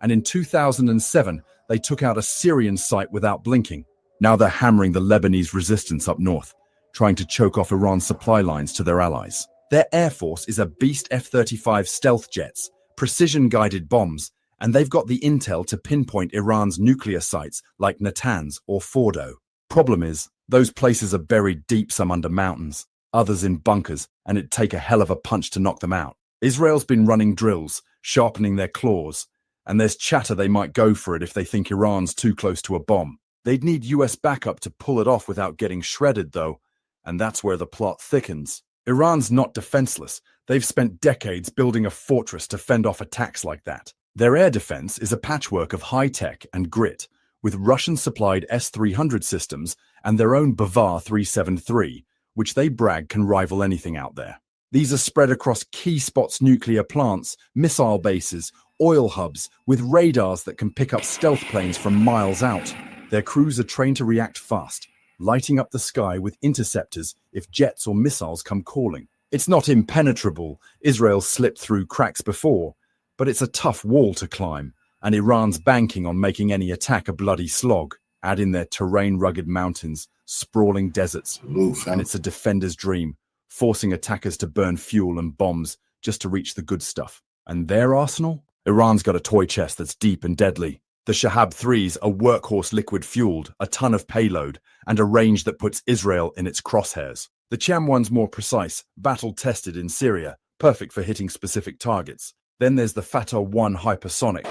and in 2007, they took out a Syrian site without blinking. Now they're hammering the Lebanese resistance up north, trying to choke off Iran's supply lines to their allies. Their air force is a beast F-35 stealth jets, precision-guided bombs, and they've got the intel to pinpoint Iran's nuclear sites like Natanz or Fordo. Problem is, those places are buried deep, some under mountains, others in bunkers, and it'd take a hell of a punch to knock them out. Israel's been running drills, sharpening their claws, and there's chatter they might go for it if they think Iran's too close to a bomb. They'd need US backup to pull it off without getting shredded, though, and that's where the plot thickens. Iran's not defenseless. They've spent decades building a fortress to fend off attacks like that. Their air defense is a patchwork of high-tech and grit, with Russian-supplied S-300 systems and their own Bavar 373, which they brag can rival anything out there. These are spread across key spots: nuclear plants, missile bases, oil hubs, with radars that can pick up stealth planes from miles out. Their crews are trained to react fast, lighting up the sky with interceptors if jets or missiles come calling. It's not impenetrable. Israel's slipped through cracks before, but it's a tough wall to climb, and Iran's banking on making any attack a bloody slog. Add in their terrain-rugged mountains, sprawling deserts, and it's a defender's dream, forcing attackers to burn fuel and bombs just to reach the good stuff. And their arsenal? Iran's got a toy chest that's deep and deadly. The Shahab 3s are workhorse liquid-fueled, a ton of payload, and a range that puts Israel in its crosshairs. The Cham 1's more precise, battle-tested in Syria, perfect for hitting specific targets. Then there's the Fatwa 1 hypersonic,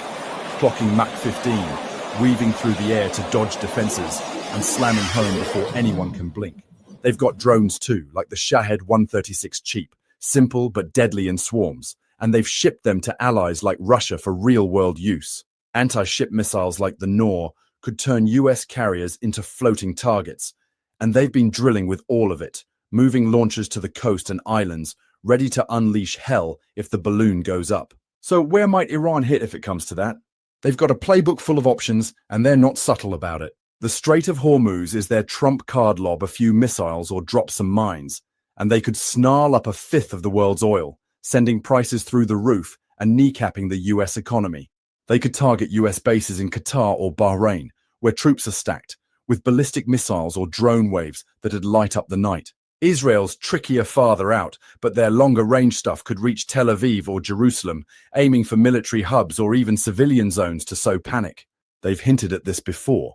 clocking Mach 15, weaving through the air to dodge defenses and slamming home before anyone can blink. They've got drones too, like the Shahed 136 Cheap, simple but deadly in swarms, and they've shipped them to allies like Russia for real-world use. Anti-ship missiles like the Nor could turn US carriers into floating targets, and they've been drilling with all of it, moving launchers to the coast and islands, ready to unleash hell if the balloon goes up. So where might Iran hit if it comes to that? They've got a playbook full of options, and they're not subtle about it. The Strait of Hormuz is their trump card: lob a few missiles or drop some mines, and they could snarl up a fifth of the world's oil, sending prices through the roof and kneecapping the US economy. They could target US bases in Qatar or Bahrain, where troops are stacked, with ballistic missiles or drone waves that'd light up the night. Israel's trickier farther out, but their longer range stuff could reach Tel Aviv or Jerusalem, aiming for military hubs or even civilian zones to sow panic. They've hinted at this before,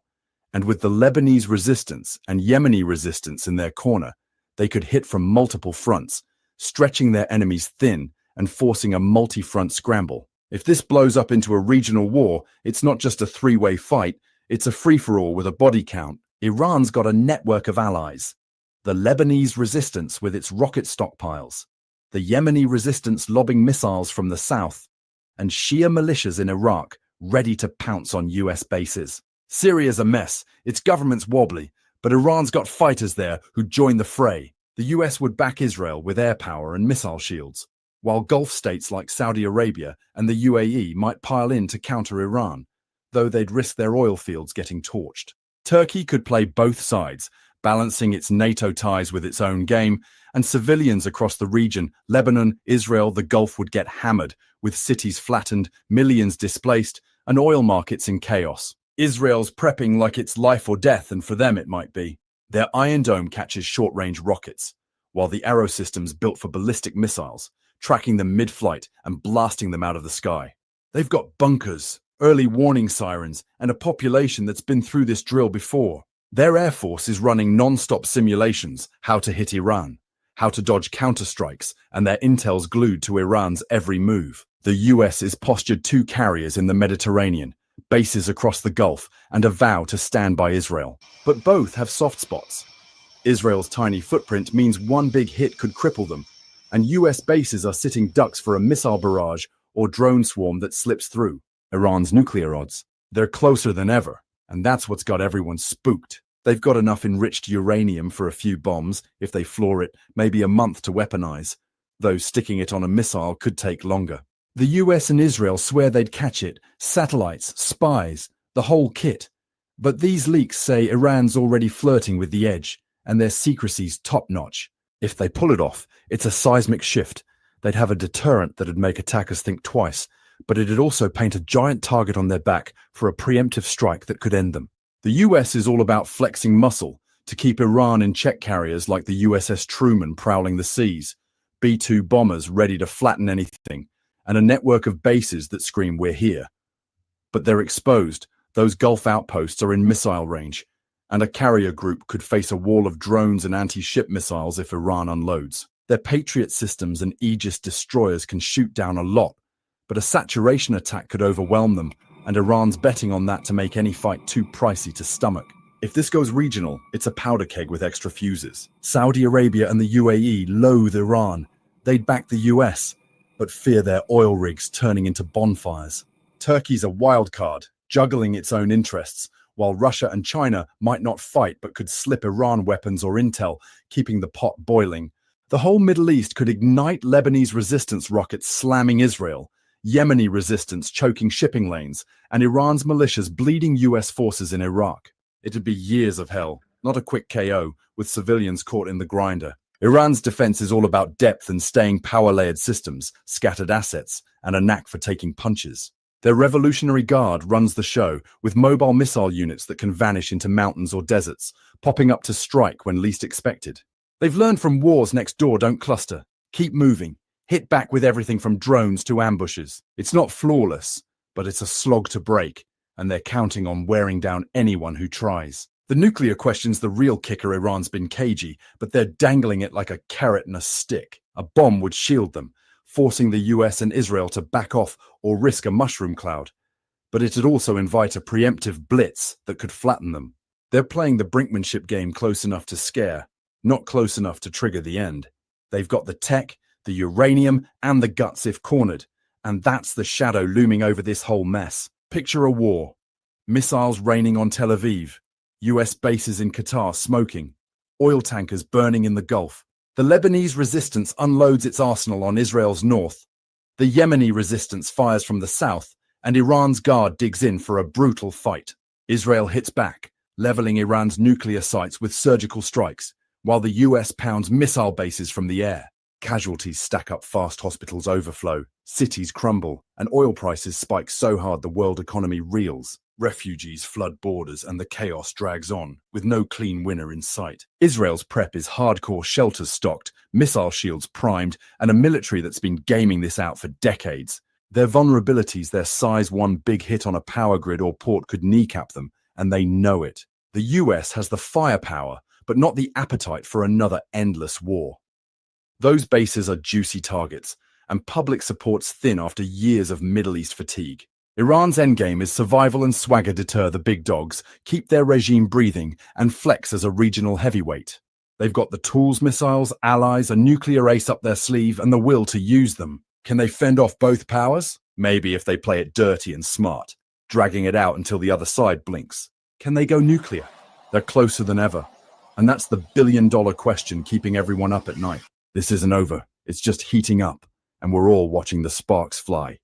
and with the Lebanese resistance and Yemeni resistance in their corner, they could hit from multiple fronts, stretching their enemies thin and forcing a multi-front scramble. If this blows up into a regional war, it's not just a three-way fight, it's a free-for-all with a body count. Iran's got a network of allies. The Lebanese resistance with its rocket stockpiles, the Yemeni resistance lobbing missiles from the south, and Shia militias in Iraq ready to pounce on US bases. Syria's a mess, its government's wobbly, but Iran's got fighters there who'd join the fray. The US would back Israel with air power and missile shields, while Gulf states like Saudi Arabia and the UAE might pile in to counter Iran, though they'd risk their oil fields getting torched. Turkey could play both sides, balancing its NATO ties with its own game, and civilians across the region, Lebanon, Israel, the Gulf, would get hammered, with cities flattened, millions displaced, and oil markets in chaos. Israel's prepping like it's life or death, and for them it might be. Their Iron Dome catches short-range rockets, while the Arrow system's built for ballistic missiles, tracking them mid-flight and blasting them out of the sky. They've got bunkers, early warning sirens, and a population that's been through this drill before. Their air force is running non-stop simulations, how to hit Iran, how to dodge counterstrikes, and their intel's glued to Iran's every move. The US is postured 2 carriers in the Mediterranean, bases across the Gulf, and a vow to stand by Israel. But both have soft spots. Israel's tiny footprint means one big hit could cripple them, and US bases are sitting ducks for a missile barrage or drone swarm that slips through. Iran's nuclear odds, they're closer than ever, and that's what's got everyone spooked. They've got enough enriched uranium for a few bombs, if they floor it, maybe a month to weaponize, though sticking it on a missile could take longer. The US and Israel swear they'd catch it, satellites, spies, the whole kit. But these leaks say Iran's already flirting with the edge, and their secrecy's top-notch. If they pull it off, it's a seismic shift. They'd have a deterrent that'd make attackers think twice, but it'd also paint a giant target on their back for a preemptive strike that could end them. The US is all about flexing muscle to keep Iran in check. Carriers like the USS Truman prowling the seas, B-2 bombers ready to flatten anything, and a network of bases that scream, "We're here." But they're exposed. Those Gulf outposts are in missile range, and a carrier group could face a wall of drones and anti-ship missiles if Iran unloads. Their Patriot systems and Aegis destroyers can shoot down a lot, but a saturation attack could overwhelm them, and Iran's betting on that to make any fight too pricey to stomach. If this goes regional, it's a powder keg with extra fuses. Saudi Arabia and the UAE loathe Iran. They'd back the US, but fear their oil rigs turning into bonfires. Turkey's a wild card, juggling its own interests, while Russia and China might not fight but could slip Iran weapons or intel, keeping the pot boiling. The whole Middle East could ignite Lebanese resistance rockets slamming Israel, Yemeni resistance choking shipping lanes, and Iran's militias bleeding US forces in Iraq. It'd be years of hell, not a quick KO, with civilians caught in the grinder. Iran's defense is all about depth and staying power-layered systems, scattered assets, and a knack for taking punches. Their Revolutionary Guard runs the show, with mobile missile units that can vanish into mountains or deserts, popping up to strike when least expected. They've learned from wars next door don't cluster. Keep moving. Hit back with everything from drones to ambushes. It's not flawless, but it's a slog to break, and they're counting on wearing down anyone who tries. The nuclear question's the real kicker. Iran's been cagey, but they're dangling it like a carrot and a stick. A bomb would shield them, forcing the US and Israel to back off or risk a mushroom cloud. But it'd also invite a preemptive blitz that could flatten them. They're playing the brinkmanship game close enough to scare, not close enough to trigger the end. They've got the tech, the uranium, and the guts if cornered, and that's the shadow looming over this whole mess. Picture a war. Missiles raining on Tel Aviv, US bases in Qatar smoking, oil tankers burning in the Gulf. The Lebanese resistance unloads its arsenal on Israel's north. The Yemeni resistance fires from the south, and Iran's guard digs in for a brutal fight. Israel hits back, leveling Iran's nuclear sites with surgical strikes, while the US pounds missile bases from the air. Casualties stack up fast, hospitals overflow, cities crumble, and oil prices spike so hard the world economy reels. Refugees flood borders and the chaos drags on, with no clean winner in sight. Israel's prep is hardcore shelters stocked, missile shields primed, and a military that's been gaming this out for decades. Their vulnerabilities, their size, one big hit on a power grid or port could kneecap them, and they know it. The US has the firepower, but not the appetite for another endless war. Those bases are juicy targets, and public support's thin after years of Middle East fatigue. Iran's endgame is survival and swagger deter the big dogs, keep their regime breathing, and flex as a regional heavyweight. They've got the tools, missiles, allies, a nuclear ace up their sleeve, and the will to use them. Can they fend off both powers? Maybe if they play it dirty and smart, dragging it out until the other side blinks. Can they go nuclear? They're closer than ever. And that's the billion-dollar question keeping everyone up at night. This isn't over. It's just heating up, and we're all watching the sparks fly.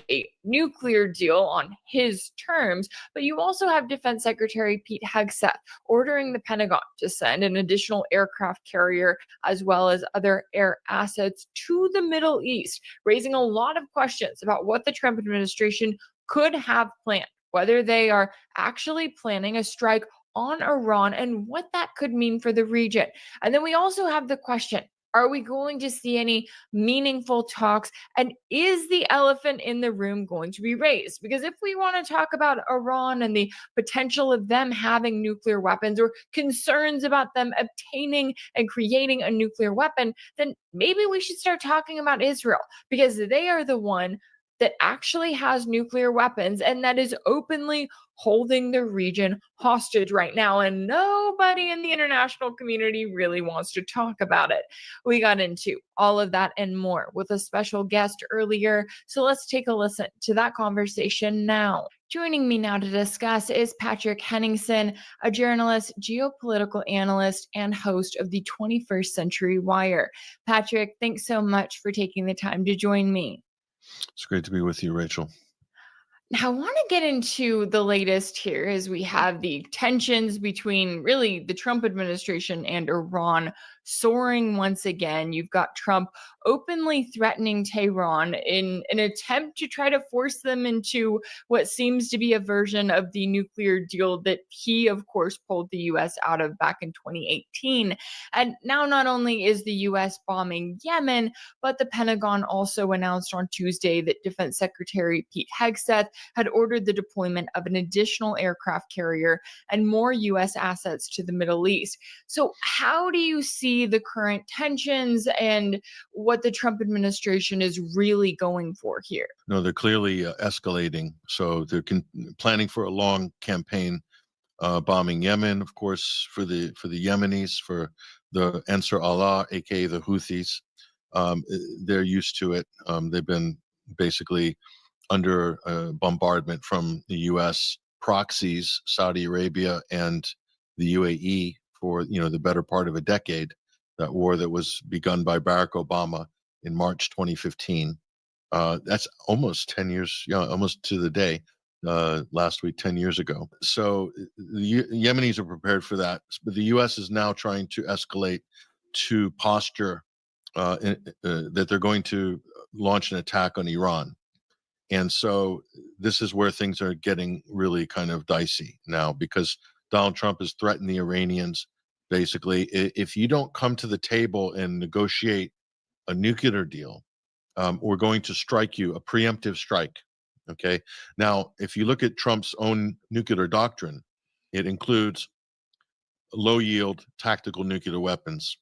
A nuclear deal on his terms, but you also have Defense Secretary Pete Hegseth ordering the Pentagon to send an additional aircraft carrier as well as other air assets to the Middle East, raising a lot of questions about what the Trump administration could have planned, whether they are actually planning a strike on Iran and what that could mean for the region. And then we also have the question, are we going to see any meaningful talks? And is the elephant in the room going to be raised? Because if we want to talk about Iran and the potential of them having nuclear weapons or concerns about them obtaining and creating a nuclear weapon, then maybe we should start talking about Israel, because they are the one that actually has nuclear weapons and that is openly holding the region hostage right now. And nobody in the international community really wants to talk about it. We got into all of that and more with a special guest earlier. So let's take a listen to that conversation now. Joining me now to discuss is Patrick Henningsen, a journalist, geopolitical analyst, and host of the 21st Century Wire. Patrick, thanks so much for taking the time to join me. It's great to be with you, Rachel. Now, I want to get into the latest here as we have the tensions between really the Trump administration and Iran soaring once again. You've got Trump openly threatening Tehran in an attempt to try to force them into what seems to be a version of the nuclear deal that he, of course, pulled the U.S. out of back in 2018. And now not only is the U.S. bombing Yemen, but the Pentagon also announced on Tuesday that Defense Secretary Pete Hegseth had ordered the deployment of an additional aircraft carrier and more U.S. assets to the Middle East. So how do you see see the current tensions and what the Trump administration is really going for here? No, they're clearly escalating. So they're planning for a long campaign, bombing Yemen, of course, for the Yemenis, for the Ansar Allah, aka the Houthis. They're used to it. They've been basically under bombardment from the U.S. proxies, Saudi Arabia and the UAE, for the better part of a decade. That war that was begun by Barack Obama in March 2015. That's almost 10 years, almost to the day. Last week, 10 years ago. So the Yemenis are prepared for that, but the U.S. is now trying to escalate to posture that they're going to launch an attack on Iran. And so this is where things are getting really kind of dicey now, because Donald Trump has threatened the Iranians, basically, if you don't come to the table and negotiate a nuclear deal, we're going to strike you, a preemptive strike. Okay. Now, if you look at Trump's own nuclear doctrine, it includes low yield tactical nuclear weapons,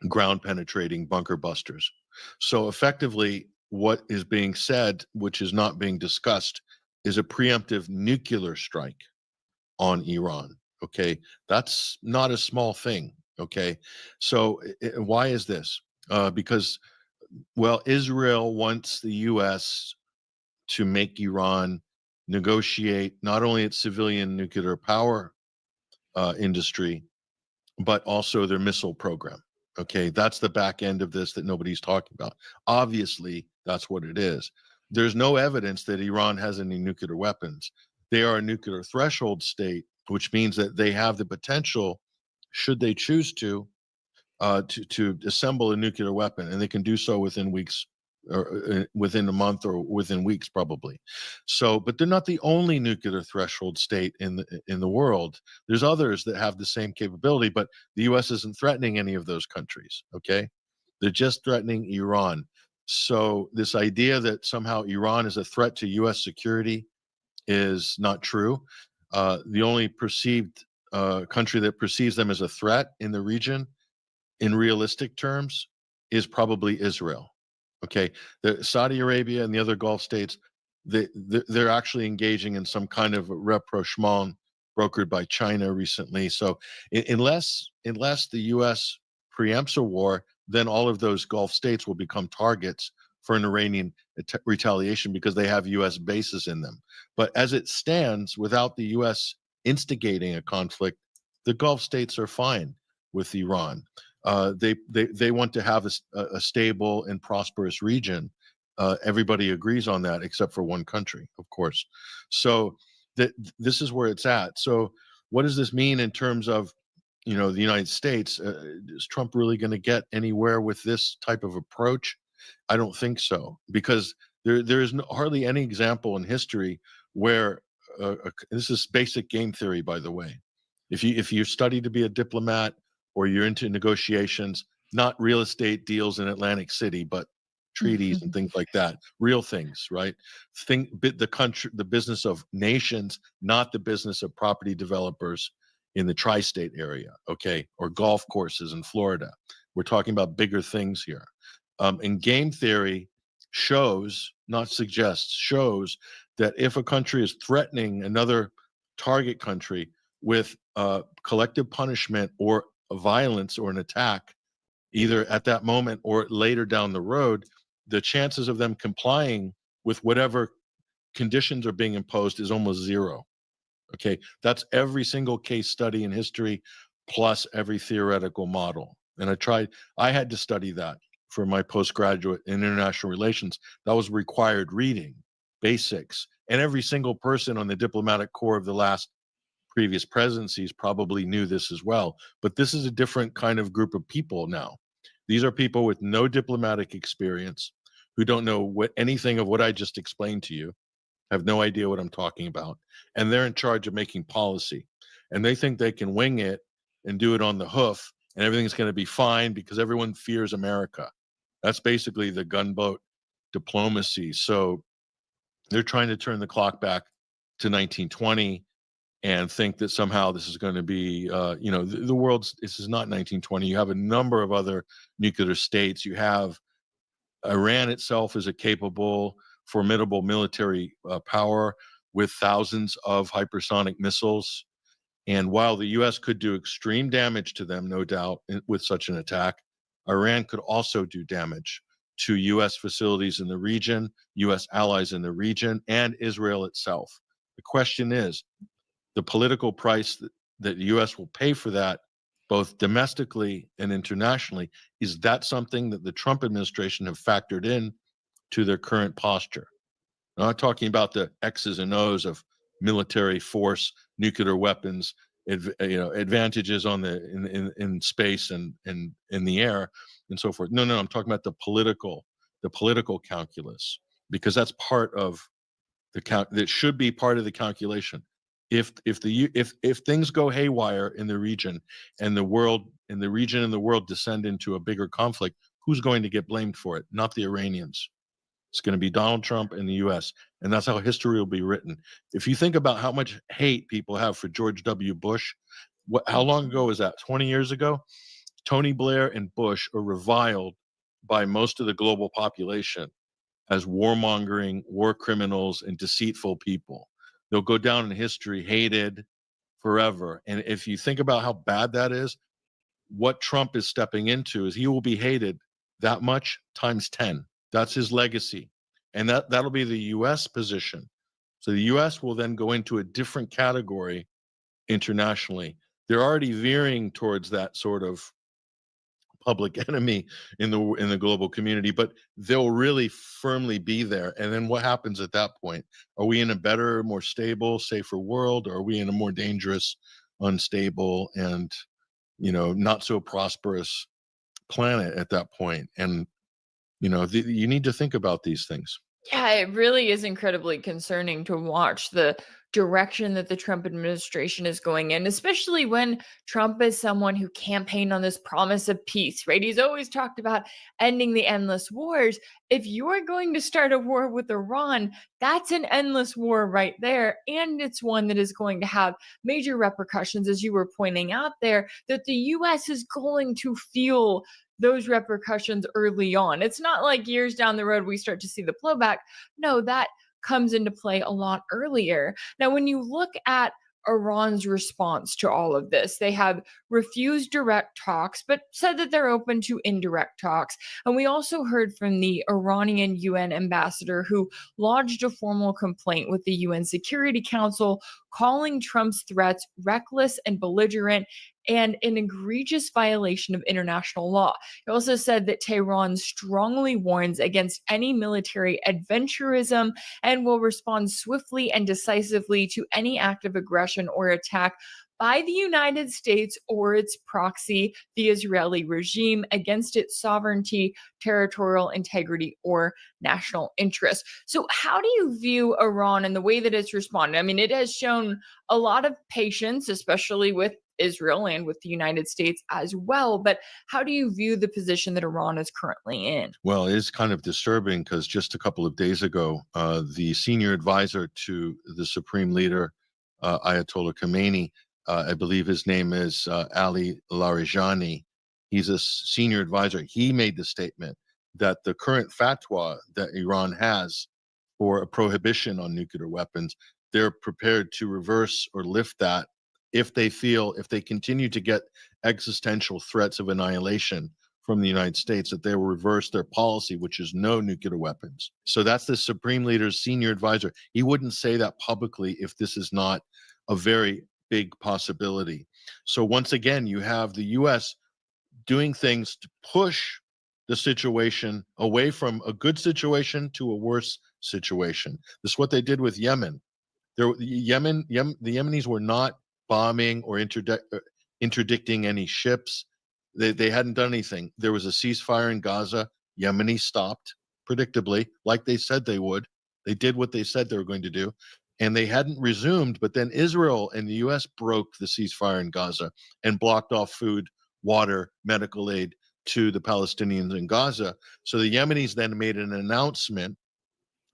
ground penetrating bunker busters. So effectively, what is being said, which is not being discussed, is a preemptive nuclear strike on Iran. Okay. That's not a small thing. Okay. So why is this? Because, well, Israel wants the U.S. to make Iran negotiate not only its civilian nuclear power industry, but also their missile program. Okay, that's the back end of this that nobody's talking about. Obviously, that's what it is. There's no evidence that Iran has any nuclear weapons. They are a nuclear threshold state, which means that they have the potential, should they choose to assemble a nuclear weapon, and they can do so within weeks, or within a month, or within weeks probably. So, but they're not the only nuclear threshold state in the world. There's others that have the same capability, but the U.S. isn't threatening any of those countries. Okay, they're just threatening Iran. So this idea that somehow Iran is a threat to U.S. security is not true. The only perceived country that perceives them as a threat in the region, in realistic terms, is probably Israel. Okay, the Saudi Arabia and the other Gulf states, they're actually engaging in some kind of rapprochement brokered by China recently. So unless the U.S. preempts a war, then all of those Gulf states will become targets for an Iranian retaliation because they have U.S. bases in them. But as it stands, without the U.S. instigating a conflict, the Gulf states are fine with Iran. They want to have a stable and prosperous region. Everybody agrees on that except for one country, of course. So this is where it's at. So what does this mean in terms of, the United States? Is Trump really going to get anywhere with this type of approach? I don't think so, because there is hardly any example in history where this is basic game theory, by the way. If you study to be a diplomat, or you're into negotiations, not real estate deals in Atlantic City, but treaties and things like that, real things, right? The business of nations, not the business of property developers in the tri-state area, okay, or golf courses in Florida. We're talking about bigger things here. And game theory shows, not suggests, shows that if a country is threatening another target country with collective punishment or violence or an attack, either at that moment or later down the road, the chances of them complying with whatever conditions are being imposed is almost zero. Okay, that's every single case study in history, plus every theoretical model. And I had to study that for my postgraduate in international relations. That was required reading, basics. And every single person on the diplomatic corps of the last previous presidencies probably knew this as well. But this is a different kind of group of people now. These are people with no diplomatic experience, who don't know anything of what I just explained to you, have no idea what I'm talking about. And they're in charge of making policy. And they think they can wing it and do it on the hoof, and everything's going to be fine because everyone fears America. That's basically the gunboat diplomacy. So they're trying to turn the clock back to 1920, and think that somehow this is going to be, the world's, this is not 1920. You have a number of other nuclear states. You have Iran itself is a capable, formidable military power with thousands of hypersonic missiles. And while the U.S. could do extreme damage to them, no doubt, with such an attack, Iran could also do damage to U.S. facilities in the region, U.S. allies in the region, and Israel itself. The question is, the political price that the U.S. will pay for that, both domestically and internationally, is that something that the Trump administration have factored in to their current posture? I'm not talking about the X's and O's of military force, nuclear weapons, advantages on in space and in the air and so forth. No, I'm talking about the political calculus, because that's part of that should be part of the calculation. If things go haywire in the region and the world descend into a bigger conflict, who's going to get blamed for it? Not the Iranians. It's going to be Donald Trump and the U.S., and that's how history will be written. If you think about how much hate people have for George W. Bush, how long ago was that? 20 years ago? Tony Blair and Bush are reviled by most of the global population as warmongering, war criminals, and deceitful people. They'll go down in history hated forever. And if you think about how bad that is, what Trump is stepping into is he will be hated that much times 10. That's his legacy. And that'll be the U.S. position. So the U.S. will then go into a different category internationally. They're already veering towards that sort of public enemy in the global community, but they'll really firmly be there. And then what happens at that point? Are we in a better, more stable, safer world, or are we in a more dangerous, unstable, and not so prosperous planet at that point? And you need to think about these things. Yeah, it really is incredibly concerning to watch the direction that the Trump administration is going in, especially when Trump is someone who campaigned on this promise of peace, right? He's always talked about ending the endless wars. If you're going to start a war with Iran, that's an endless war right there. And it's one that is going to have major repercussions, as you were pointing out there, that the U.S. is going to feel those repercussions early on. It's not like years down the road we start to see the blowback. No, that comes into play a lot earlier. Now, when you look at Iran's response to all of this, they have refused direct talks, but said that they're open to indirect talks. And we also heard from the Iranian UN ambassador, who lodged a formal complaint with the UN Security Council, calling Trump's threats reckless and belligerent and an egregious violation of international law. He also said that Tehran strongly warns against any military adventurism and will respond swiftly and decisively to any act of aggression or attack by the United States or its proxy, the Israeli regime, against its sovereignty, territorial integrity, or national interest. So how do you view Iran and the way that it's responded? I mean, it has shown a lot of patience, especially with Israel and with the United States as well. But how do you view the position that Iran is currently in? Well, it is kind of disturbing because just a couple of days ago, the senior advisor to the supreme leader, Ayatollah Khamenei, I believe his name is Ali Larijani. He's a senior advisor. He made the statement that the current fatwa that Iran has for a prohibition on nuclear weapons, they're prepared to reverse or lift that if they continue to get existential threats of annihilation from the United States, that they will reverse their policy, which is no nuclear weapons. So that's the supreme leader's senior advisor. He wouldn't say that publicly if this is not a very big possibility. So once again, you have the U.S. doing things to push the situation away from a good situation to a worse situation. This is what they did with Yemen. The Yemenis were not bombing or interdicting any ships. They hadn't done anything. There was a ceasefire in Gaza. Yemenis stopped, predictably, like they said they would. They did what they said they were going to do, and they hadn't resumed. But then Israel and the U.S. broke the ceasefire in Gaza and blocked off food, water, medical aid to the Palestinians in Gaza. So the Yemenis then made an announcement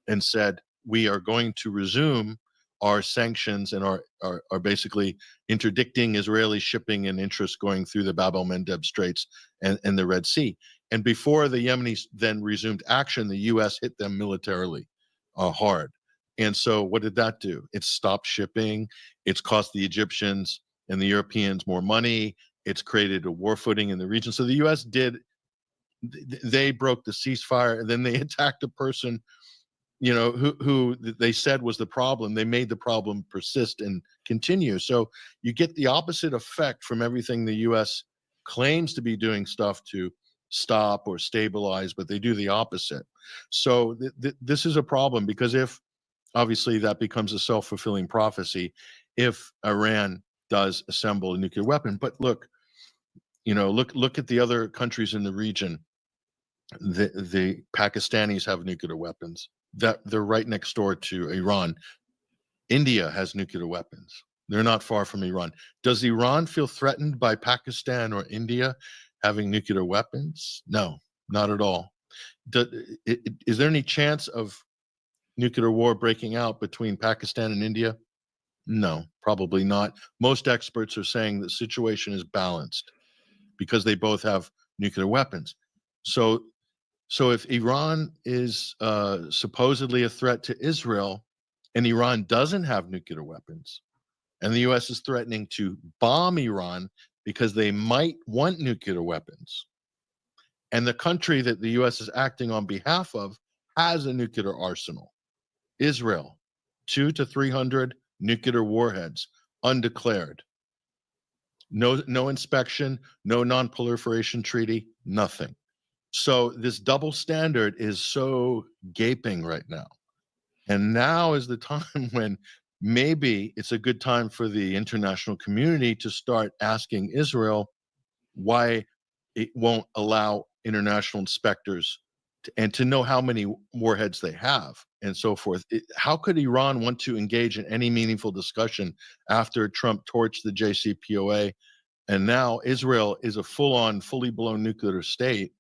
and said, we are going to resume are sanctions and are basically interdicting Israeli shipping and interest going through the Bab el-Mandeb Straits and the Red Sea. And before the Yemenis then resumed action, the U.S. hit them militarily hard. And so what did that do? It stopped shipping. It's cost the Egyptians and the Europeans more money. It's created a war footing in the region. So the U.S. they broke the ceasefire, and then they attacked a person, you know, who they said was the problem. They made the problem persist and continue. So you get the opposite effect from everything the U.S. claims to be doing stuff to stop or stabilize, but they do the opposite. So this is a problem, because if obviously that becomes a self-fulfilling prophecy if Iran does assemble a nuclear weapon. But look, you know, look at the other countries in the region. The Pakistanis have nuclear weapons. That they're right next door to Iran. India has nuclear weapons. They're not far from Iran. Does Iran feel threatened by Pakistan or India having nuclear weapons? No, not at all. Is there any chance of nuclear war breaking out between Pakistan and India? No, probably not. Most experts are saying the situation is balanced because they both have nuclear weapons. So if Iran is supposedly a threat to Israel and Iran doesn't have nuclear weapons, and the U.S. is threatening to bomb Iran because they might want nuclear weapons, and the country that the U.S. is acting on behalf of has a nuclear arsenal, Israel, 200 to 300 nuclear warheads, undeclared. No inspection, no non-proliferation treaty, nothing. So this double standard is so gaping right now. And now is the time when maybe it's a good time for the international community to start asking Israel why it won't allow international inspectors and to know how many warheads they have and so forth. How could Iran want to engage in any meaningful discussion after Trump torched the JCPOA? And now Israel is a full-on, fully blown nuclear state.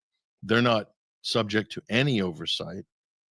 They're not subject to any oversight,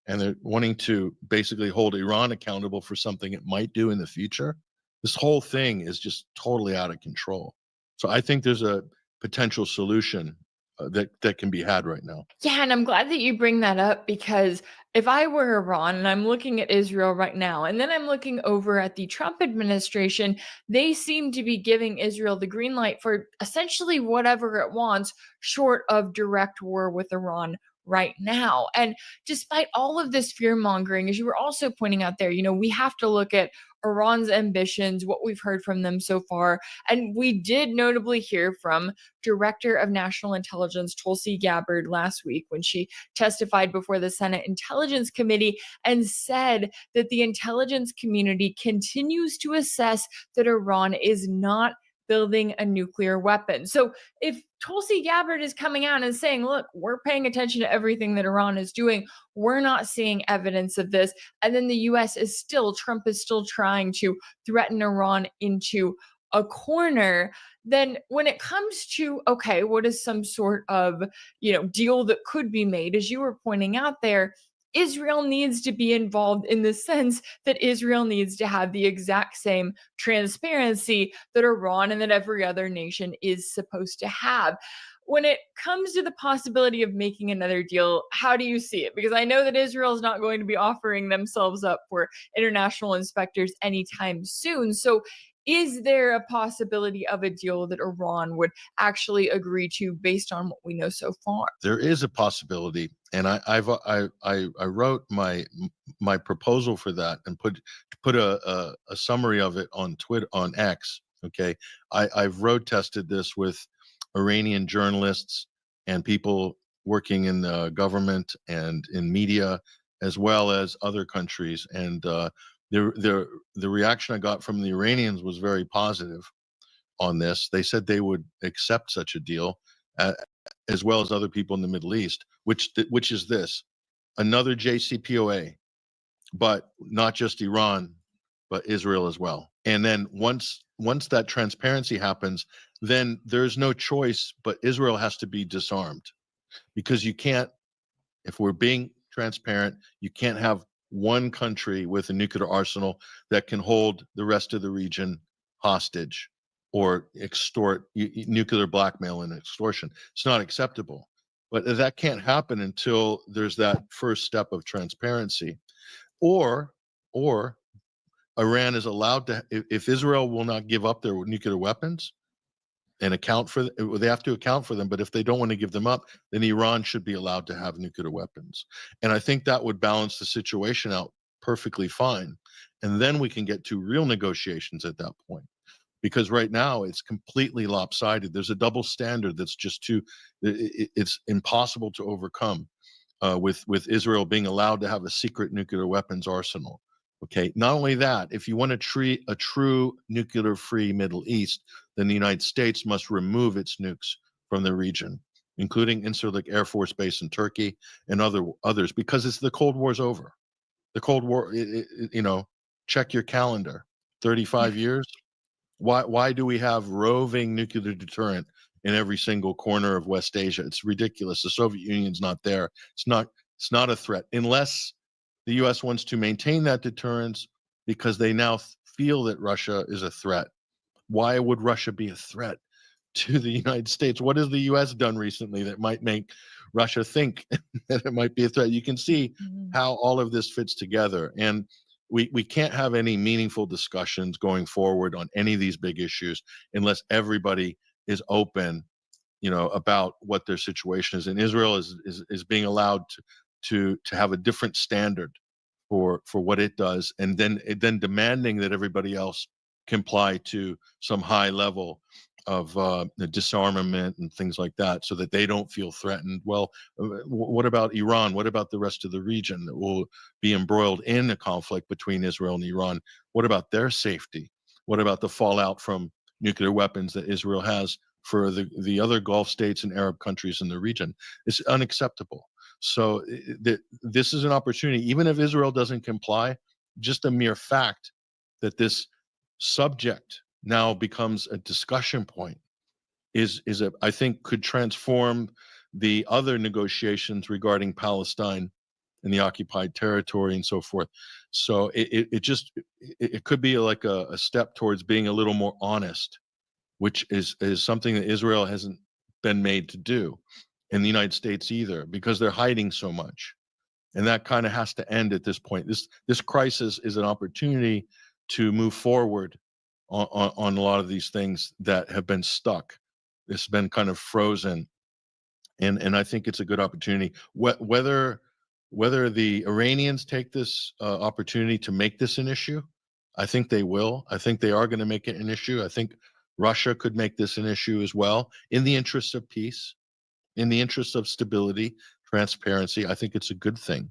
and they're wanting to basically hold Iran accountable for something it might do in the future. This whole thing is just totally out of control. So I think there's a potential solution that can be had right now. Yeah, and I'm glad that you bring that up, because if I were Iran and I'm looking at Israel right now, and then I'm looking over at the Trump administration, they seem to be giving Israel the green light for essentially whatever it wants, short of direct war with Iran right now. And despite all of this fear mongering, as you were also pointing out there, you know, we have to look at Iran's ambitions, what we've heard from them so far. And we did notably hear from Director of National Intelligence Tulsi Gabbard last week when she testified before the Senate Intelligence Committee and said that the intelligence community continues to assess that Iran is not building a nuclear weapon. So if Tulsi Gabbard is coming out and saying, look, we're paying attention to everything that Iran is doing, we're not seeing evidence of this, and then the US is still, Trump is still trying to threaten Iran into a corner, then when it comes to, okay, what is some sort of, you know, deal that could be made, as you were pointing out there, Israel needs to be involved in the sense that Israel needs to have the exact same transparency that Iran and that every other nation is supposed to have. When it comes to the possibility of making another deal, how do you see it? Because I know that Israel is not going to be offering themselves up for international inspectors anytime soon. So is there a possibility of a deal that Iran would actually agree to based on what we know so far? There is a possibility, and I wrote my proposal for that and put a summary of it on Twitter, on X. Okay, I've road tested this with Iranian journalists and people working in the government and in media, as well as other countries, and the reaction I got from the Iranians was very positive on this. They said they would accept such a deal, as well as other people in the Middle East, which is this: another JCPOA, but not just Iran, but Israel as well. And then once that transparency happens, then there's no choice, but Israel has to be disarmed, because you can't, if we're being transparent, you can't have one country with a nuclear arsenal that can hold the rest of the region hostage or extort nuclear blackmail and extortion. It's not acceptable. But that can't happen until there's that first step of transparency. Or Iran is allowed to, if Israel will not give up their nuclear weapons and account for, they have to account for them, but if they don't want to give them up, then Iran should be allowed to have nuclear weapons. And I think that would balance the situation out perfectly fine. And then we can get to real negotiations at that point. Because right now it's completely lopsided. There's a double standard that's just it's impossible to overcome with Israel being allowed to have a secret nuclear weapons arsenal. Okay, not only that, if you want to treat a true nuclear-free Middle East, then the United States must remove its nukes from the region, including Incirlik Air Force Base in Turkey and others, because the Cold War's over. The Cold War, check your calendar, 35 years. Why do we have roving nuclear deterrent in every single corner of West Asia? It's ridiculous. The Soviet Union's not there. It's not a threat unless the U.S. wants to maintain that deterrence because they now feel that Russia is a threat. Why would Russia be a threat to the United States? What has the U.S. done recently that might make Russia think that it might be a threat? You can see how all of this fits together. And we can't have any meaningful discussions going forward on any of these big issues unless everybody is open, about what their situation is. And Israel is being allowed to have a different standard for what it does, and then demanding that everybody else comply to some high level of disarmament and things like that, so that they don't feel threatened. Well, what about Iran? What about the rest of the region that will be embroiled in a conflict between Israel and Iran? What about their safety? What about the fallout from nuclear weapons that Israel has for the other Gulf states and Arab countries in the region? It's unacceptable. So this is an opportunity, even if Israel doesn't comply, just the mere fact that this subject now becomes a discussion point I think could transform the other negotiations regarding Palestine and the occupied territory and so forth. So it could be like a step towards being a little more honest, which is something that Israel hasn't been made to do, in the United States either, because they're hiding so much. And that kind of has to end at this point. This crisis is an opportunity to move forward on a lot of these things that have been stuck. It's been kind of frozen. And I think it's a good opportunity. Whether the Iranians take this opportunity to make this an issue, I think they will. I think they are going to make it an issue. I think Russia could make this an issue as well, in the interests of peace, in the interest of stability, transparency. I think it's a good thing.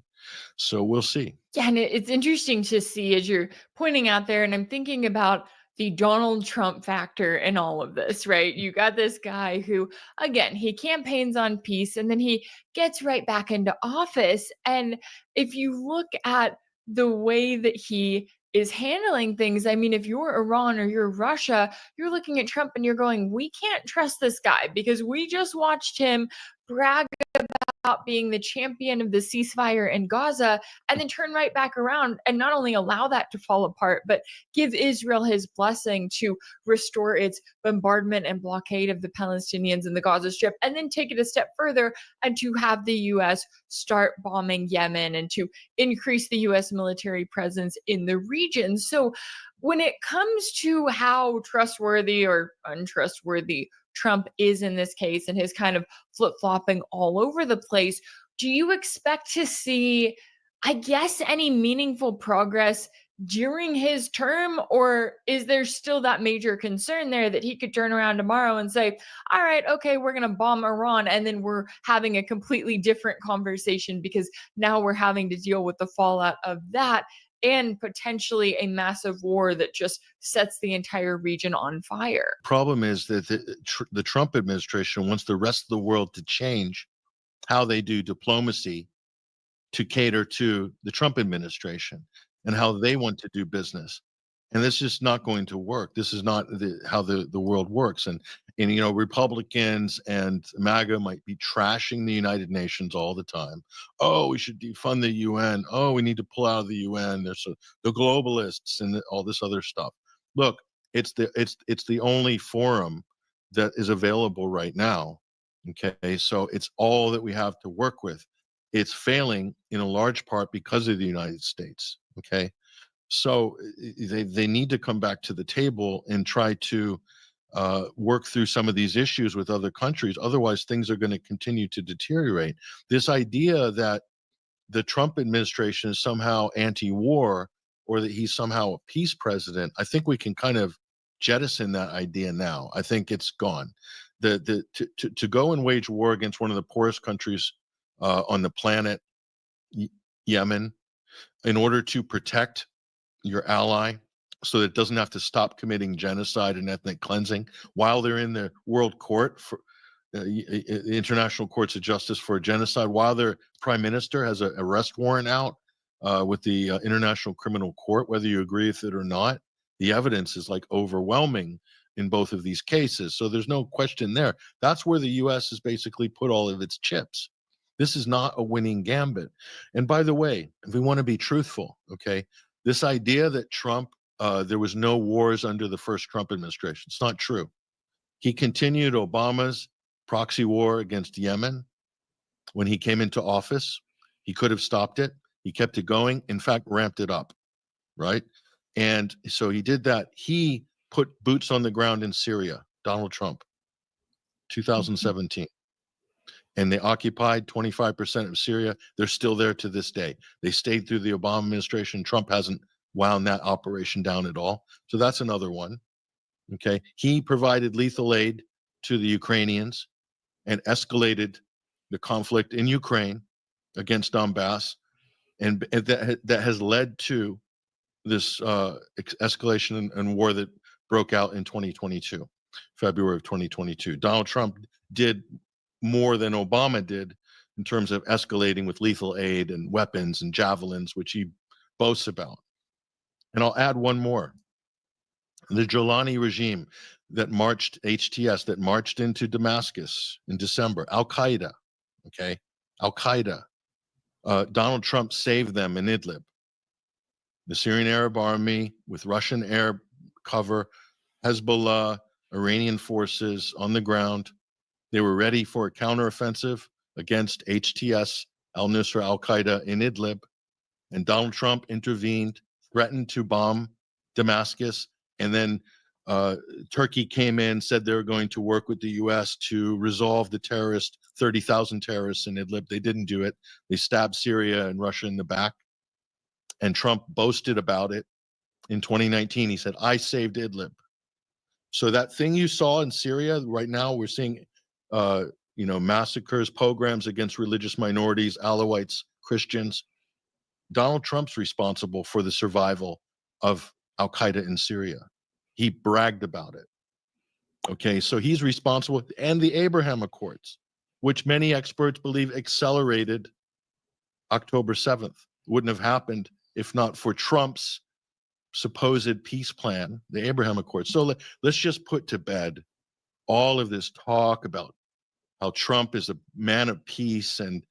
So we'll see. Yeah, and it's interesting to see, as you're pointing out there, and I'm thinking about the Donald Trump factor in all of this, right? You got this guy who, again, he campaigns on peace and then he gets right back into office. And if you look at the way that he is handling things, I mean, if you're Iran or you're Russia, you're looking at Trump and you're going, we can't trust this guy because we just watched him brag about being the champion of the ceasefire in Gaza and then turn right back around and not only allow that to fall apart, but give Israel his blessing to restore its bombardment and blockade of the Palestinians in the Gaza Strip, and then take it a step further and to have the U.S. start bombing Yemen and to increase the U.S. military presence in the region. So when it comes to how trustworthy or untrustworthy Trump is in this case and his kind of flip-flopping all over the place, do you expect to see, I guess, any meaningful progress during his term? Or is there still that major concern there that he could turn around tomorrow and say, all right, okay, we're going to bomb Iran, and then we're having a completely different conversation because now we're having to deal with the fallout of that and potentially a massive war that just sets the entire region on fire? Problem is that the Trump administration wants the rest of the world to change how they do diplomacy to cater to the Trump administration and how they want to do business. And this is not going to work. This is not how the world works. And Republicans and MAGA might be trashing the United Nations all the time. Oh, we should defund the UN. Oh, we need to pull out of the UN. There's the globalists and all this other stuff. Look, it's the only forum that is available right now. Okay, so it's all that we have to work with. It's failing in a large part because of the United States. Okay. So they need to come back to the table and try to work through some of these issues with other countries. Otherwise, things are going to continue to deteriorate. This idea that the Trump administration is somehow anti-war or that he's somehow a peace president, I think we can kind of jettison that idea now. I think it's gone. To go and wage war against one of the poorest countries on the planet, Yemen, in order to protect your ally so that it doesn't have to stop committing genocide and ethnic cleansing while they're in the world court for international courts of justice for genocide, while their prime minister has an arrest warrant out with the International Criminal Court, whether you agree with it or not. The evidence is like overwhelming in both of these cases. So there's no question there. That's where the US has basically put all of its chips. This is not a winning gambit. And by the way, if we want to be truthful, okay, this idea that Trump, there was no wars under the first Trump administration, it's not true. He continued Obama's proxy war against Yemen when he came into office. He could have stopped it. He kept it going, in fact, ramped it up, right? And so he did that. He put boots on the ground in Syria, Donald Trump, 2017. And they occupied 25% of Syria. They're still there to this day. They stayed through the Obama administration. Trump hasn't wound that operation down at all. So that's another one. Okay. He provided lethal aid to the Ukrainians and escalated the conflict in Ukraine against Donbass. And that has led to this escalation and war that broke out in 2022, February of 2022. Donald Trump did more than Obama did in terms of escalating with lethal aid and weapons and javelins, which he boasts about. And I'll add one more. The Jolani regime that marched, HTS, that marched into Damascus in December, Al-Qaeda, okay? Al-Qaeda. Donald Trump saved them in Idlib. The Syrian Arab Army with Russian air cover, Hezbollah, Iranian forces on the ground. They were ready for a counteroffensive against HTS, al-Nusra, al-Qaeda in Idlib. And Donald Trump intervened, threatened to bomb Damascus. And then Turkey came in, said they were going to work with the US to resolve the 30,000 terrorists in Idlib. They didn't do it. They stabbed Syria and Russia in the back. And Trump boasted about it. In 2019, he said, I saved Idlib. So that thing you saw in Syria, right now we're seeing massacres, pogroms against religious minorities, Alawites, Christians. Donald Trump's responsible for the survival of Al-Qaeda in Syria. He bragged about it. Okay, so he's responsible. And the Abraham Accords, which many experts believe accelerated October 7th, wouldn't have happened if not for Trump's supposed peace plan, the Abraham Accords. So let's just put to bed all of this talk about how Trump is a man of peace and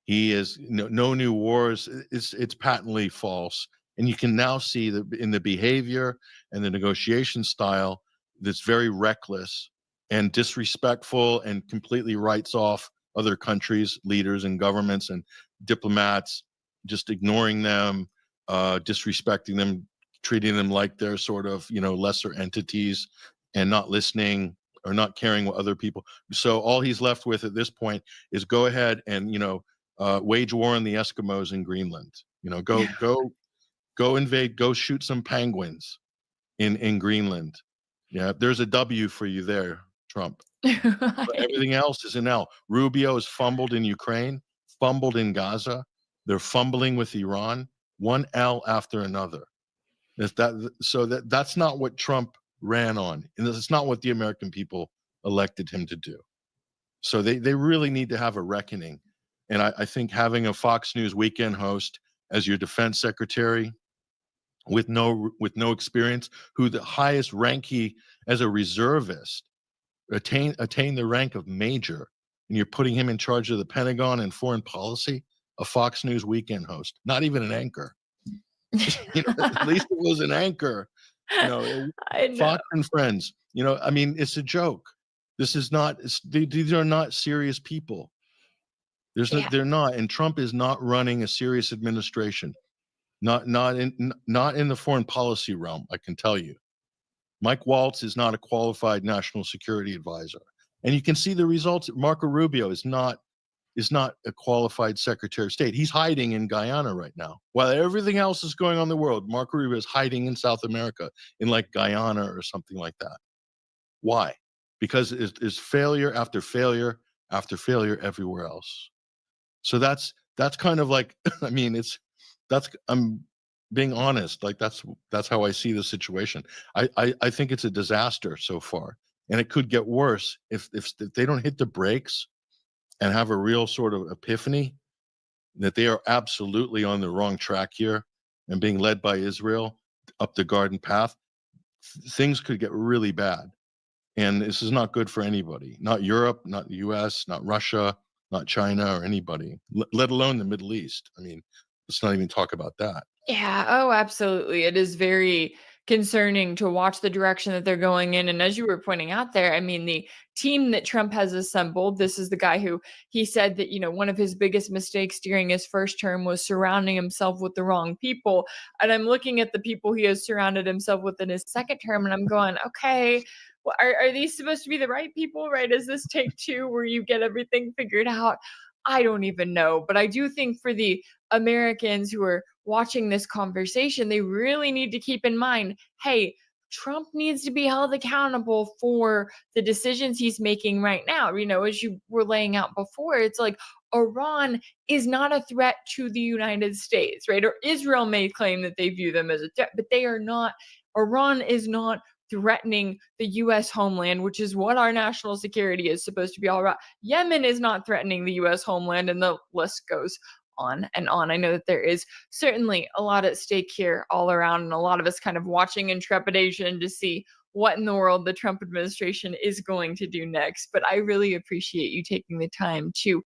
he is no new wars. It's patently false. And you can now see that in the behavior and the negotiation style that's very reckless and disrespectful and completely writes off other countries, leaders and governments and diplomats, just ignoring them, disrespecting them, treating them like they're sort of, lesser entities and not listening or not caring what other people. So all he's left with at this point is go ahead and, wage war on the Eskimos in Greenland. Go invade, go shoot some penguins in Greenland. Yeah, there's a W for you there, Trump. But everything else is an L. Rubio has fumbled in Ukraine, fumbled in Gaza. They're fumbling with Iran, one L after another. That's not what Trump ran on. And it's not what the American people elected him to do. So they really need to have a reckoning. And I think having a Fox News weekend host as your defense secretary with no experience, who the highest rank he as a reservist attain the rank of major, and you're putting him in charge of the Pentagon and foreign policy, a Fox News weekend host, not even an anchor. At least it was an anchor. I know. Fox and Friends. I mean, it's a joke. This is not. These are not serious people. They're not, and Trump is not running a serious administration. Not in the foreign policy realm. I can tell you, Mike Waltz is not a qualified national security advisor, and you can see the results. Marco Rubio is not a qualified Secretary of State. He's hiding in Guyana right now. While everything else is going on in the world, Marco Rubio is hiding in South America, in like Guyana or something like that. Why? Because it's failure after failure after failure everywhere else. So that's kind of like, I mean, I'm being honest. Like that's how I see the situation. I think it's a disaster so far, and it could get worse if they don't hit the brakes and have a real sort of epiphany that they are absolutely on the wrong track here and being led by Israel up the garden path. Things could get really bad, and this is not good for anybody. Not Europe, not the U.S., not Russia, not China or anybody, let alone the Middle East. I mean, let's not even talk about that. Yeah. Oh, absolutely. It is very concerning to watch the direction that they're going in. And as you were pointing out there, I mean, the team that Trump has assembled, this is the guy who he said that, one of his biggest mistakes during his first term was surrounding himself with the wrong people. And I'm looking at the people he has surrounded himself with in his second term, and I'm going, okay, well, are these supposed to be the right people, right? Is this take two where you get everything figured out? I don't even know. But I do think for the Americans who are watching this conversation, they really need to keep in mind, hey, Trump needs to be held accountable for the decisions he's making right now. As you were laying out before, it's like Iran is not a threat to the United States, right? Or Israel may claim that they view them as a threat, but they are not. Iran is not threatening the U.S. homeland, which is what our national security is supposed to be all about. Yemen is not threatening the U.S. homeland, and the list goes on and on. I know that there is certainly a lot at stake here all around, and a lot of us kind of watching in trepidation to see what in the world the Trump administration is going to do next. But I really appreciate you taking the time to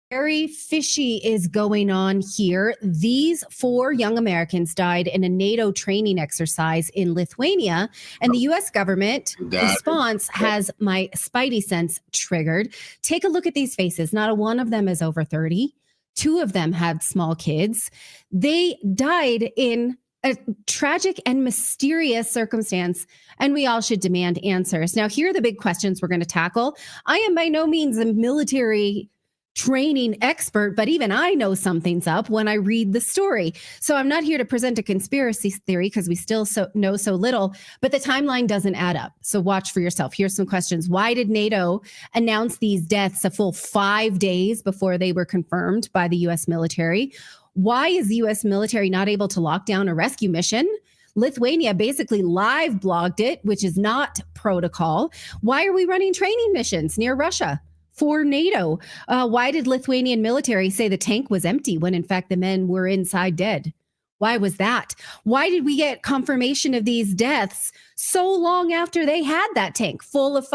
Very fishy is going on here. These 4 young Americans died in a NATO training exercise in Lithuania, and the U.S. government response has my spidey sense triggered. Take a look at these faces. Not a one of them is over 30. 2 of them had small kids. They died in a tragic and mysterious circumstance, and we all should demand answers. Now, here are the big questions we're going to tackle. I am by no means a military training expert, but even I know something's up when I read the story. So I'm not here to present a conspiracy theory because we still know so little, but the timeline doesn't add up. So watch for yourself. Here's some questions. Why did NATO announce these deaths a full 5 days before they were confirmed by the U.S. military? Why is the U.S. military not able to lock down a rescue mission? Lithuania basically live blogged it, which is not protocol. Why are we running training missions near Russia for NATO? Why did Lithuanian military say the tank was empty when in fact the men were inside dead? Why was that? Why did we get confirmation of these deaths so long after they had that tank full of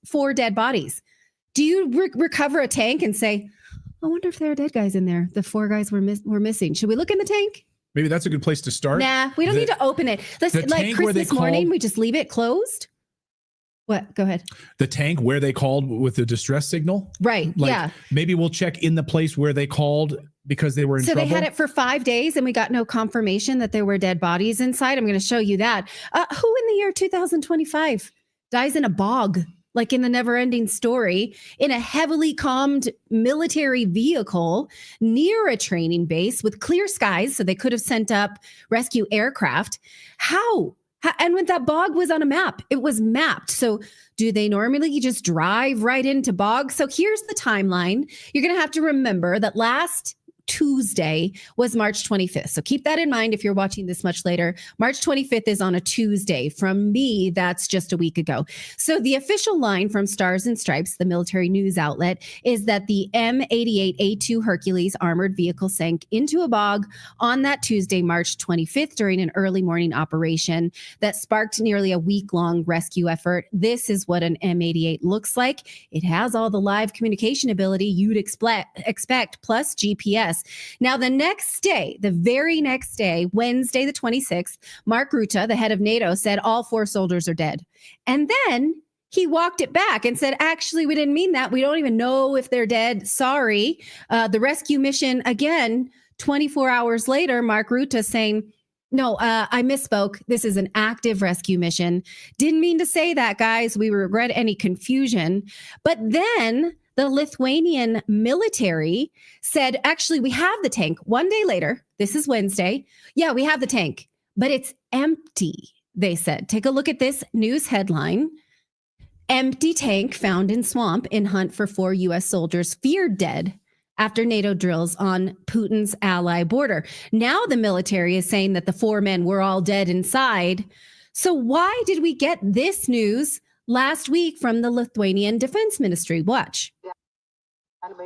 4 dead bodies? Do you recover a tank and say, I wonder if there are dead guys in there? The 4 guys were missing. Should we look in the tank? Maybe that's a good place to start. Nah, we don't need to open it. Let's, like Christmas morning, we just leave it closed. What? Go ahead. The tank where they called with the distress signal? Right. Yeah. Maybe we'll check in the place where they called because they were in trouble. So they had it for 5 days and we got no confirmation that there were dead bodies inside. I'm going to show you that. Who in the year 2025 dies in a bog like in the never-ending story, in a heavily calmed military vehicle near a training base with clear skies, so they could have sent up rescue aircraft. How? And when that bog was on a map, it was mapped. So do they normally just drive right into bogs? So here's the timeline. You're going to have to remember that last Tuesday was March 25th. So keep that in mind if you're watching this much later. March 25th is on a Tuesday. From me, that's just a week ago. So the official line from Stars and Stripes, the military news outlet, is that the M88A2 Hercules armored vehicle sank into a bog on that Tuesday, March 25th, during an early morning operation that sparked nearly a week-long rescue effort. This is what an M88 looks like. It has all the live communication ability you'd expect, plus GPS. Now, the next day, the very next day, Wednesday, the 26th, Mark Rutte, the head of NATO, said all 4 soldiers are dead. And then he walked it back and said, actually, we didn't mean that. We don't even know if they're dead. Sorry. The rescue mission, again, 24 hours later, Mark Rutte saying, no, I misspoke. This is an active rescue mission. Didn't mean to say that, guys. We regret any confusion. But then the Lithuanian military said, actually, we have the tank. One day later, this is Wednesday. Yeah, we have the tank, but it's empty, they said. Take a look at this news headline. Empty tank found in swamp in hunt for 4 U.S. soldiers feared dead after NATO drills on Putin's ally border. Now the military is saying that the 4 men were all dead inside. So why did we get this news last week from the Lithuanian Defense Ministry? Watch. We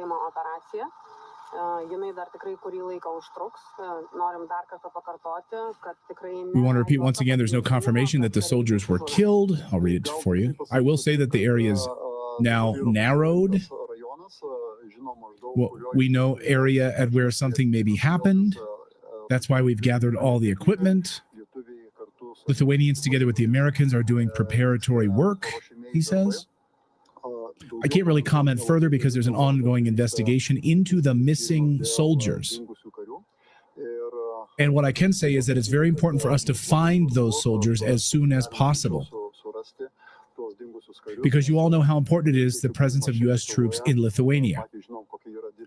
want to repeat once again, there's no confirmation that the soldiers were killed. I'll read it for you. I will say that the area is now narrowed. Well, we know area at where something maybe happened. That's why we've gathered all the equipment. Lithuanians, together with the Americans, are doing preparatory work, he says. I can't really comment further because there's an ongoing investigation into the missing soldiers. And what I can say is that it's very important for us to find those soldiers as soon as possible. Because you all know how important it is, the presence of U.S. troops in Lithuania.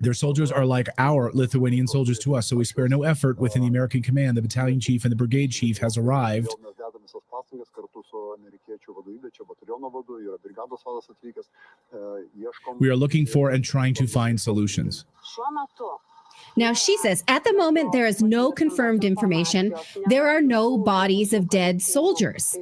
Their soldiers are like our Lithuanian soldiers to us, so we spare no effort within the American command. The battalion chief and the brigade chief has arrived. We are looking for and trying to find solutions. Now, she says, at the moment, there is no confirmed information. There are no bodies of dead soldiers.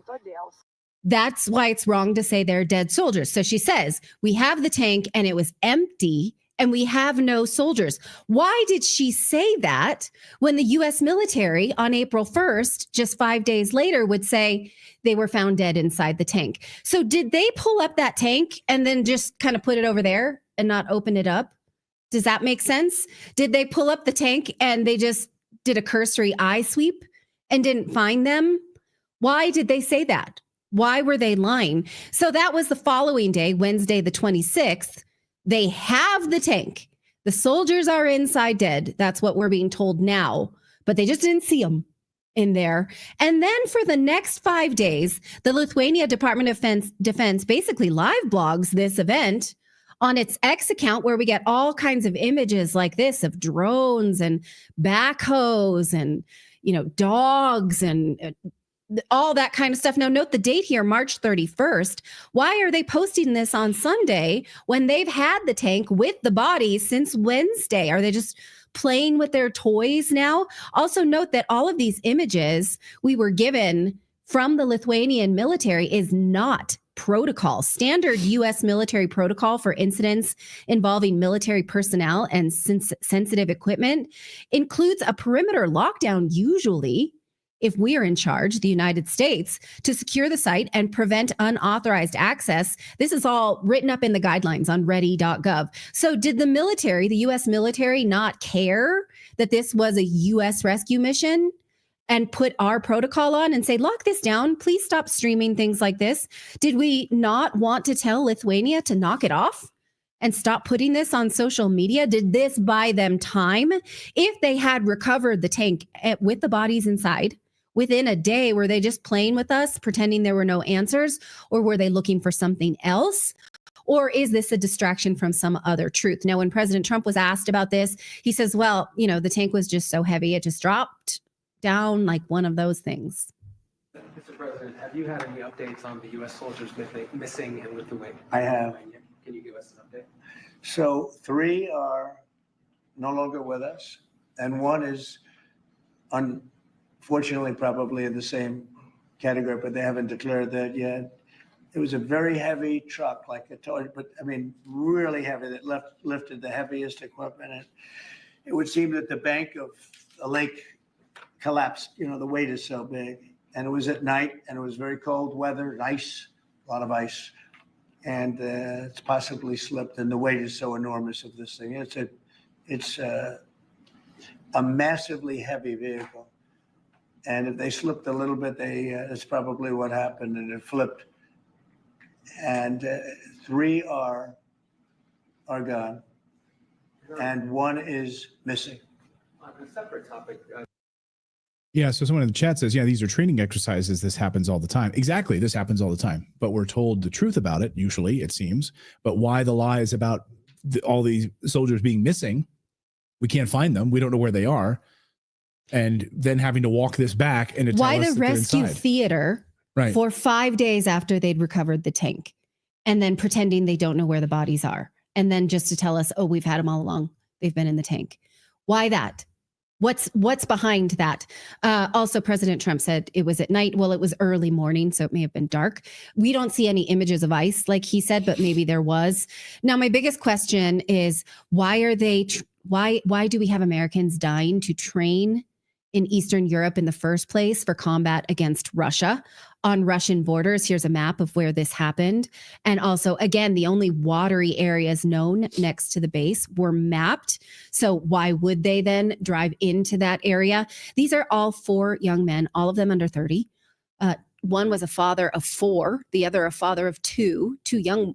That's why it's wrong to say they're dead soldiers. So she says, we have the tank and it was empty and we have no soldiers. Why did she say that when the U.S. military on April 1st, just 5 days later, would say they were found dead inside the tank? So did they pull up that tank and then just kind of put it over there and not open it up? Does that make sense? Did they pull up the tank and they just did a cursory eye sweep and didn't find them? Why did they say that? Why were they lying? So that was the following day, Wednesday, the 26th. They have the tank. The soldiers are inside dead. That's what we're being told now. But they just didn't see them in there. And then for the next 5 days, the Lithuania Department of Defense basically live blogs this event on its X account, where we get all kinds of images like this of drones and backhoes and, dogs and all that kind of stuff. Now, note the date here, March 31st. Why are they posting this on Sunday when they've had the tank with the bodies since Wednesday? Are they just playing with their toys now? Also note that all of these images we were given from the Lithuanian military is not protocol. Standard U.S. military protocol for incidents involving military personnel and sensitive equipment includes a perimeter lockdown, usually, if we are in charge, the United States, to secure the site and prevent unauthorized access. This is all written up in the guidelines on ready.gov. So did the military, the U.S. military, not care that this was a U.S. rescue mission and put our protocol on and say, lock this down, please stop streaming things like this? Did we not want to tell Lithuania to knock it off and stop putting this on social media? Did this buy them time? If they had recovered the tank with the bodies inside, within a day? Were they just playing with us, pretending there were no answers, or were they looking for something else? Or is this a distraction from some other truth? Now, when President Trump was asked about this, he says, well, you know, the tank was just so heavy, it just dropped down like one of those things. Mr. President, have you had any updates on the U.S. soldiers missing in Lithuania? I have. Can you give us an update? So 3 are no longer with us, and 1 is unfortunately probably in the same category, but they haven't declared that yet. It was a very heavy truck, like a toy, but I mean, really heavy, that lifted the heaviest equipment. And it would seem that the bank of the lake collapsed. You know, the weight is so big. And it was at night, and it was very cold weather, ice, a lot of ice. And it's possibly slipped, and the weight is so enormous of this thing. It's a massively heavy vehicle. And if they slipped a little bit, that's probably what happened, and it flipped. And 3 are gone, and 1 is missing. On a separate topic. Yeah, so someone in the chat says, yeah, these are training exercises. This happens all the time. Exactly, this happens all the time. But we're told the truth about it, usually, it seems. But why the lies about all these soldiers being missing? We can't find them. We don't know where they are. And then having to walk this back and to why tell us the that rescue they're inside. theater for 5 days after they'd recovered the tank, and then pretending they don't know where the bodies are, and then just to tell us, oh, we've had them all along. They've been in the tank. Why that? What's behind that? Also, President Trump said it was at night. Well, it was early morning, so it may have been dark. We don't see any images of ice, like he said, but maybe there was. Now, my biggest question is, why are they? Why do we have Americans dying to train in Eastern Europe in the first place for combat against Russia on Russian borders? Here's a map of where this happened. And also, again, the only watery areas known next to the base were mapped. So why would they then drive into that area? These are all 4 young men, all of them under 30. One was a father of 4, the other a father of 2 young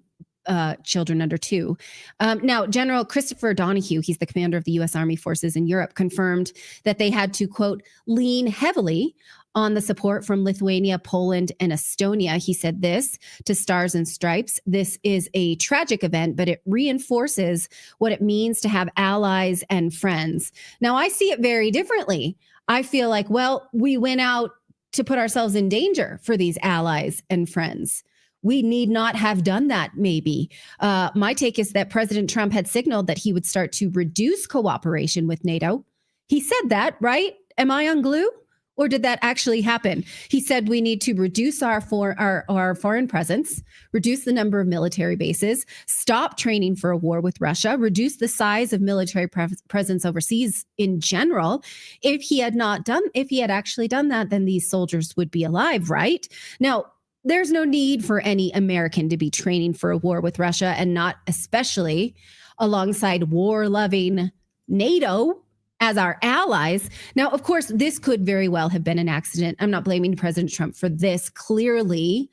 children under 2. Now, General Christopher Donahue, he's the commander of the U.S. Army forces in Europe, confirmed that they had to, quote, lean heavily on the support from Lithuania, Poland, and Estonia. He said this to Stars and Stripes: this is a tragic event, but it reinforces what it means to have allies and friends. Now, I see it very differently. I feel like, well, we went out to put ourselves in danger for these allies and friends. We need not have done that, maybe. My take is that President Trump had signaled that he would start to reduce cooperation with NATO. He said that, right? Am I on glue? Or did that actually happen? He said we need to reduce our foreign presence, reduce the number of military bases, stop training for a war with Russia, reduce the size of military presence overseas in general. If he had actually done that, then these soldiers would be alive, right? Now, there's no need for any American to be training for a war with Russia, and not especially alongside war-loving NATO as our allies. Now, of course, this could very well have been an accident. I'm not blaming President Trump for this, clearly,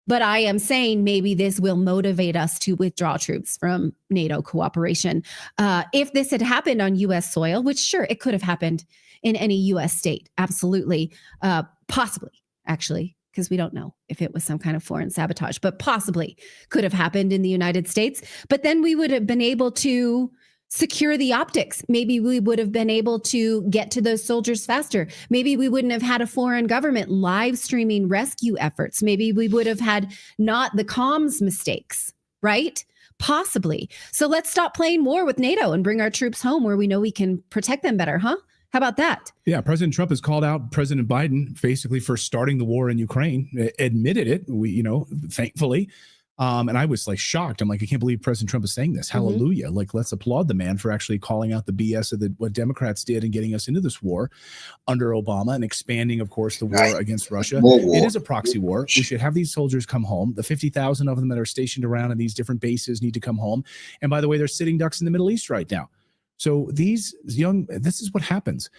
but I am saying maybe this will motivate us to withdraw troops from NATO cooperation. If this had happened on U.S. soil, which sure, it could have happened in any U.S. state, absolutely, possibly, actually, because we don't know if it was some kind of foreign sabotage, but possibly could have happened in the United States. But then we would have been able to secure the optics. Maybe we would have been able to get to those soldiers faster. Maybe we wouldn't have had a foreign government live streaming rescue efforts. Maybe we would have had not the comms mistakes, right? Possibly. So let's stop playing war with NATO and bring our troops home where we know we can protect them better, huh? How about that? Yeah, President Trump has called out President Biden basically for starting the war in Ukraine, admitted it, thankfully. And I was like shocked. I'm like, I can't believe President Trump is saying this. Hallelujah. Like, let's applaud the man for actually calling out the BS of what Democrats did and getting us into this war under Obama and expanding, of course, the war against Russia. It is a proxy war. We should have these soldiers come home. The 50,000 of them that are stationed around in these different bases need to come home. And by the way, they're sitting ducks in the Middle East right now. So this is what happens.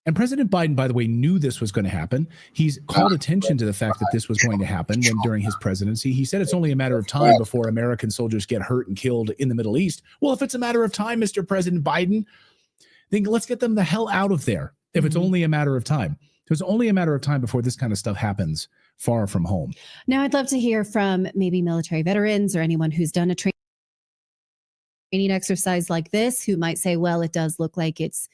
And President Biden, by the way, knew this was going to happen. He's called attention to the fact that this was going to happen during his presidency. He said it's only a matter of time before American soldiers get hurt and killed in the Middle East. Well, if it's a matter of time, Mr. President Biden, then let's get them the hell out of there if it's only a matter of time. So it's only a matter of time before this kind of stuff happens far from home. Now, I'd love to hear from maybe military veterans or anyone who's done a training exercise like this, who might say, well, it does look like this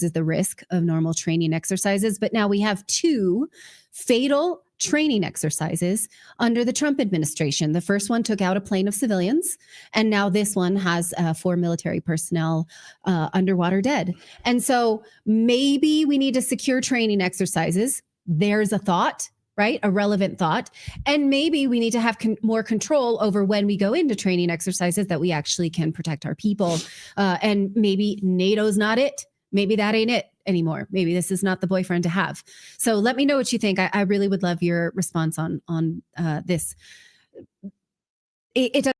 is the risk of normal training exercises. But now we have two fatal training exercises under the Trump administration. The first one took out a plane of civilians, and now this one has 4 military personnel underwater dead. And so maybe we need to secure training exercises. There's a thought, right? A relevant thought. And maybe we need to have more control over when we go into training exercises, that we actually can protect our people. And maybe NATO's not it. Maybe that ain't it anymore. Maybe this is not the boyfriend to have. So let me know what you think. I really would love your response on this. It does.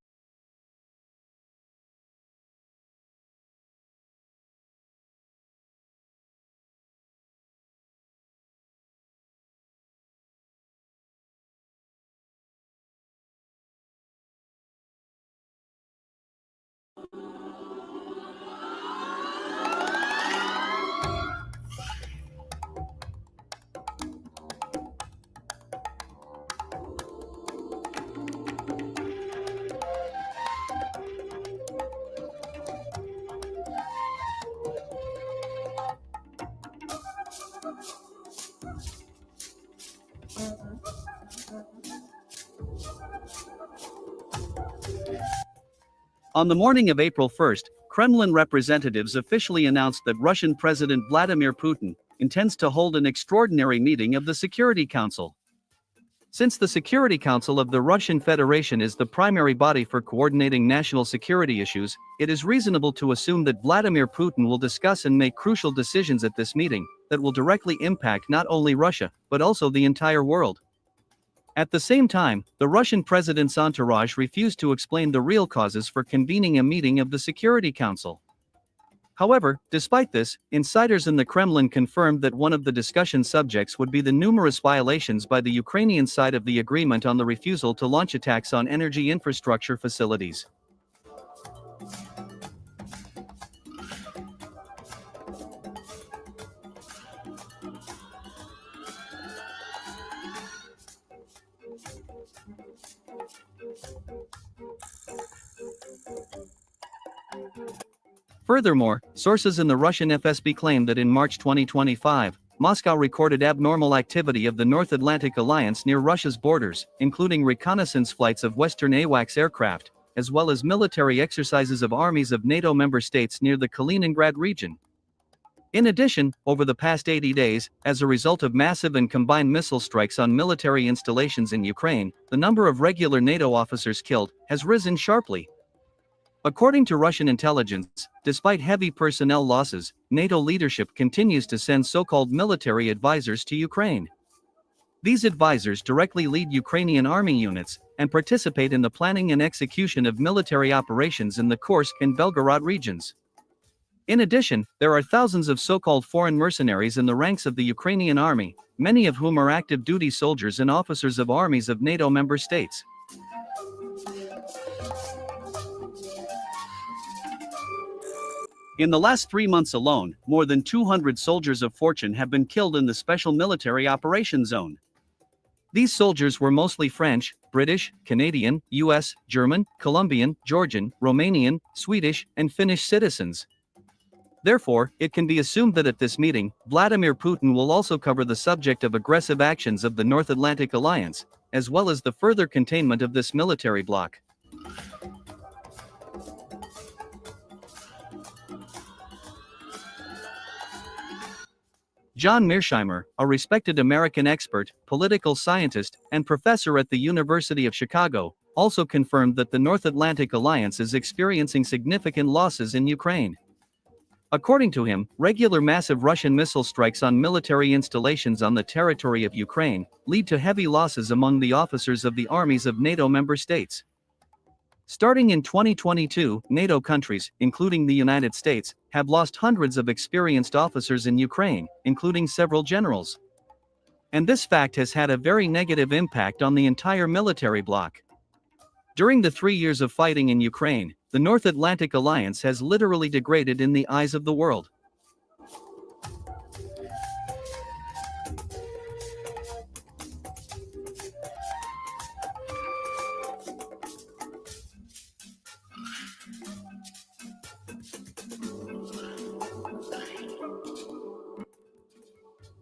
On the morning of April 1st, Kremlin representatives officially announced that Russian President Vladimir Putin intends to hold an extraordinary meeting of the Security Council. Since the Security Council of the Russian Federation is the primary body for coordinating national security issues, it is reasonable to assume that Vladimir Putin will discuss and make crucial decisions at this meeting that will directly impact not only Russia, but also the entire world. At the same time, the Russian president's entourage refused to explain the real causes for convening a meeting of the Security Council. However, despite this, insiders in the Kremlin confirmed that one of the discussion subjects would be the numerous violations by the Ukrainian side of the agreement on the refusal to launch attacks on energy infrastructure facilities. Furthermore, sources in the Russian FSB claim that in March 2025, Moscow recorded abnormal activity of the North Atlantic Alliance near Russia's borders, including reconnaissance flights of Western AWACS aircraft, as well as military exercises of armies of NATO member states near the Kaliningrad region. In addition, over the past 80 days, as a result of massive and combined missile strikes on military installations in Ukraine, the number of regular NATO officers killed has risen sharply. According to Russian intelligence, despite heavy personnel losses, NATO leadership continues to send so-called military advisors to Ukraine. These advisors directly lead Ukrainian army units and participate in the planning and execution of military operations in the Kursk and Belgorod regions. In addition, there are thousands of so-called foreign mercenaries in the ranks of the Ukrainian army, many of whom are active duty soldiers and officers of armies of NATO member states. In the last 3 months alone, more than 200 soldiers of fortune have been killed in the Special Military Operations Zone. These soldiers were mostly French, British, Canadian, US, German, Colombian, Georgian, Romanian, Swedish, and Finnish citizens. Therefore, it can be assumed that at this meeting, Vladimir Putin will also cover the subject of aggressive actions of the North Atlantic Alliance, as well as the further containment of this military bloc. John Mearsheimer, a respected American expert, political scientist, and professor at the University of Chicago, also confirmed that the North Atlantic Alliance is experiencing significant losses in Ukraine. According to him, regular massive Russian missile strikes on military installations on the territory of Ukraine lead to heavy losses among the officers of the armies of NATO member states. Starting in 2022, NATO countries, including the United States, have lost hundreds of experienced officers in Ukraine, including several generals. And this fact has had a very negative impact on the entire military bloc. During the 3 years of fighting in Ukraine, the North Atlantic Alliance has literally degraded in the eyes of the world.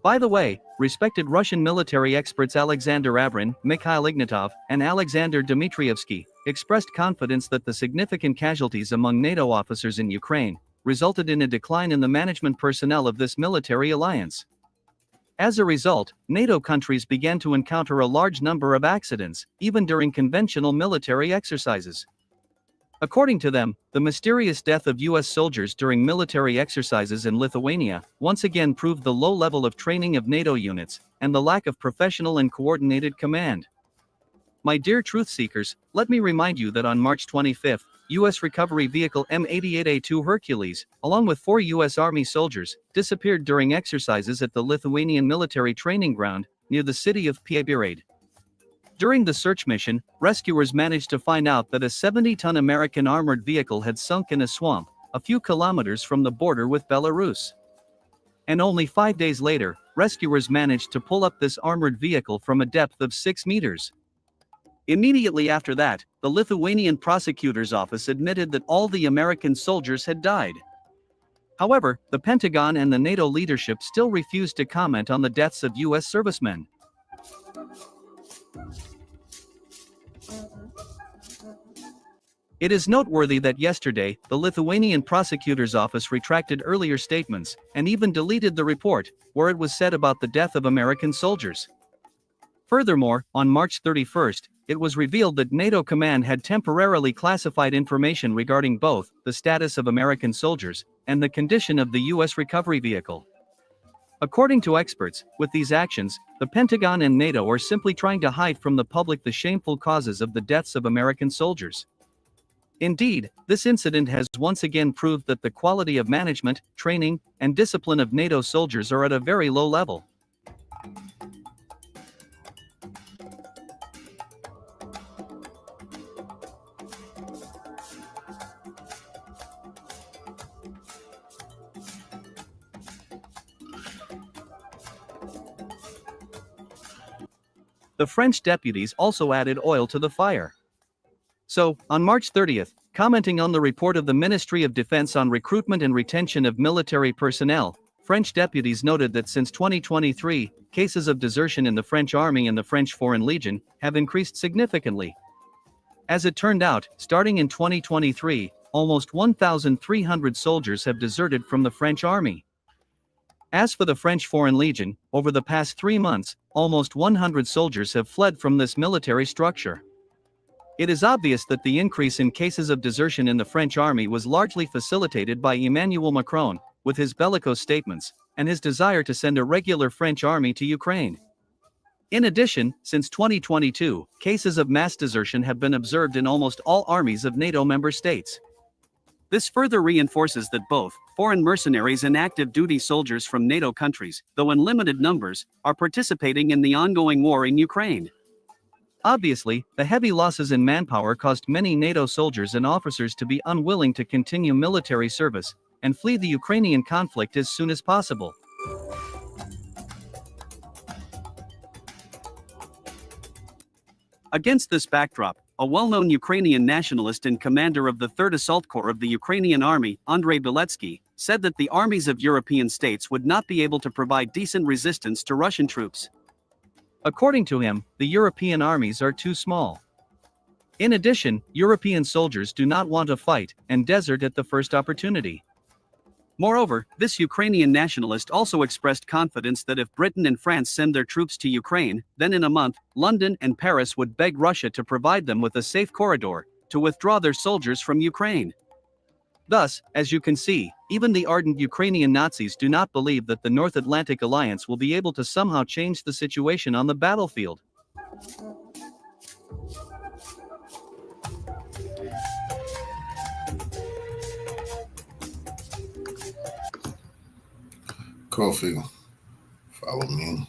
By the way, respected Russian military experts Alexander Avrin, Mikhail Ignatov, and Alexander Dmitrievsky expressed confidence that the significant casualties among NATO officers in Ukraine resulted in a decline in the management personnel of this military alliance. As a result, NATO countries began to encounter a large number of accidents, even during conventional military exercises. According to them, the mysterious death of US soldiers during military exercises in Lithuania once again proved the low level of training of NATO units and the lack of professional and coordinated command. My dear truth seekers, let me remind you that on March 25, U.S. recovery vehicle M88A2 Hercules, along with 4 U.S. Army soldiers, disappeared during exercises at the Lithuanian military training ground near the city of Piebrade. During the search mission, rescuers managed to find out that a 70-ton American armored vehicle had sunk in a swamp a few kilometers from the border with Belarus. And only 5 days later, rescuers managed to pull up this armored vehicle from a depth of 6 meters. Immediately after that, the Lithuanian prosecutor's office admitted that all the American soldiers had died. However, the Pentagon and the NATO leadership still refused to comment on the deaths of U.S. servicemen. It is noteworthy that yesterday, the Lithuanian prosecutor's office retracted earlier statements and even deleted the report, where it was said about the death of American soldiers. Furthermore, on March 31st, it was revealed that NATO command had temporarily classified information regarding both the status of American soldiers and the condition of the U.S. recovery vehicle. According to experts, with these actions, the Pentagon and NATO are simply trying to hide from the public the shameful causes of the deaths of American soldiers. Indeed, this incident has once again proved that the quality of management, training, and discipline of NATO soldiers are at a very low level. The French deputies also added oil to the fire. So, on March 30th, commenting on the report of the Ministry of Defense on recruitment and retention of military personnel, French deputies noted that since 2023, cases of desertion in the French Army and the French Foreign Legion have increased significantly. As it turned out, starting in 2023, almost 1,300 soldiers have deserted from the French Army. As for the French Foreign Legion, over the past 3 months, almost 100 soldiers have fled from this military structure. It is obvious that the increase in cases of desertion in the French army was largely facilitated by Emmanuel Macron, with his bellicose statements, and his desire to send a regular French army to Ukraine. In addition, since 2022, cases of mass desertion have been observed in almost all armies of NATO member states. This further reinforces that both foreign mercenaries and active duty soldiers from NATO countries, though in limited numbers, are participating in the ongoing war in Ukraine. Obviously, the heavy losses in manpower caused many NATO soldiers and officers to be unwilling to continue military service and flee the Ukrainian conflict as soon as possible. Against this backdrop, a well-known Ukrainian nationalist and commander of the 3rd Assault Corps of the Ukrainian Army, Andrei Beletsky, said that the armies of European states would not be able to provide decent resistance to Russian troops. According to him, the European armies are too small. In addition, European soldiers do not want to fight and desert at the first opportunity. Moreover, this Ukrainian nationalist also expressed confidence that if Britain and France send their troops to Ukraine, then in a month, London and Paris would beg Russia to provide them with a safe corridor to withdraw their soldiers from Ukraine. Thus, as you can see, even the ardent Ukrainian Nazis do not believe that the North Atlantic Alliance will be able to somehow change the situation on the battlefield. Coffee, follow me.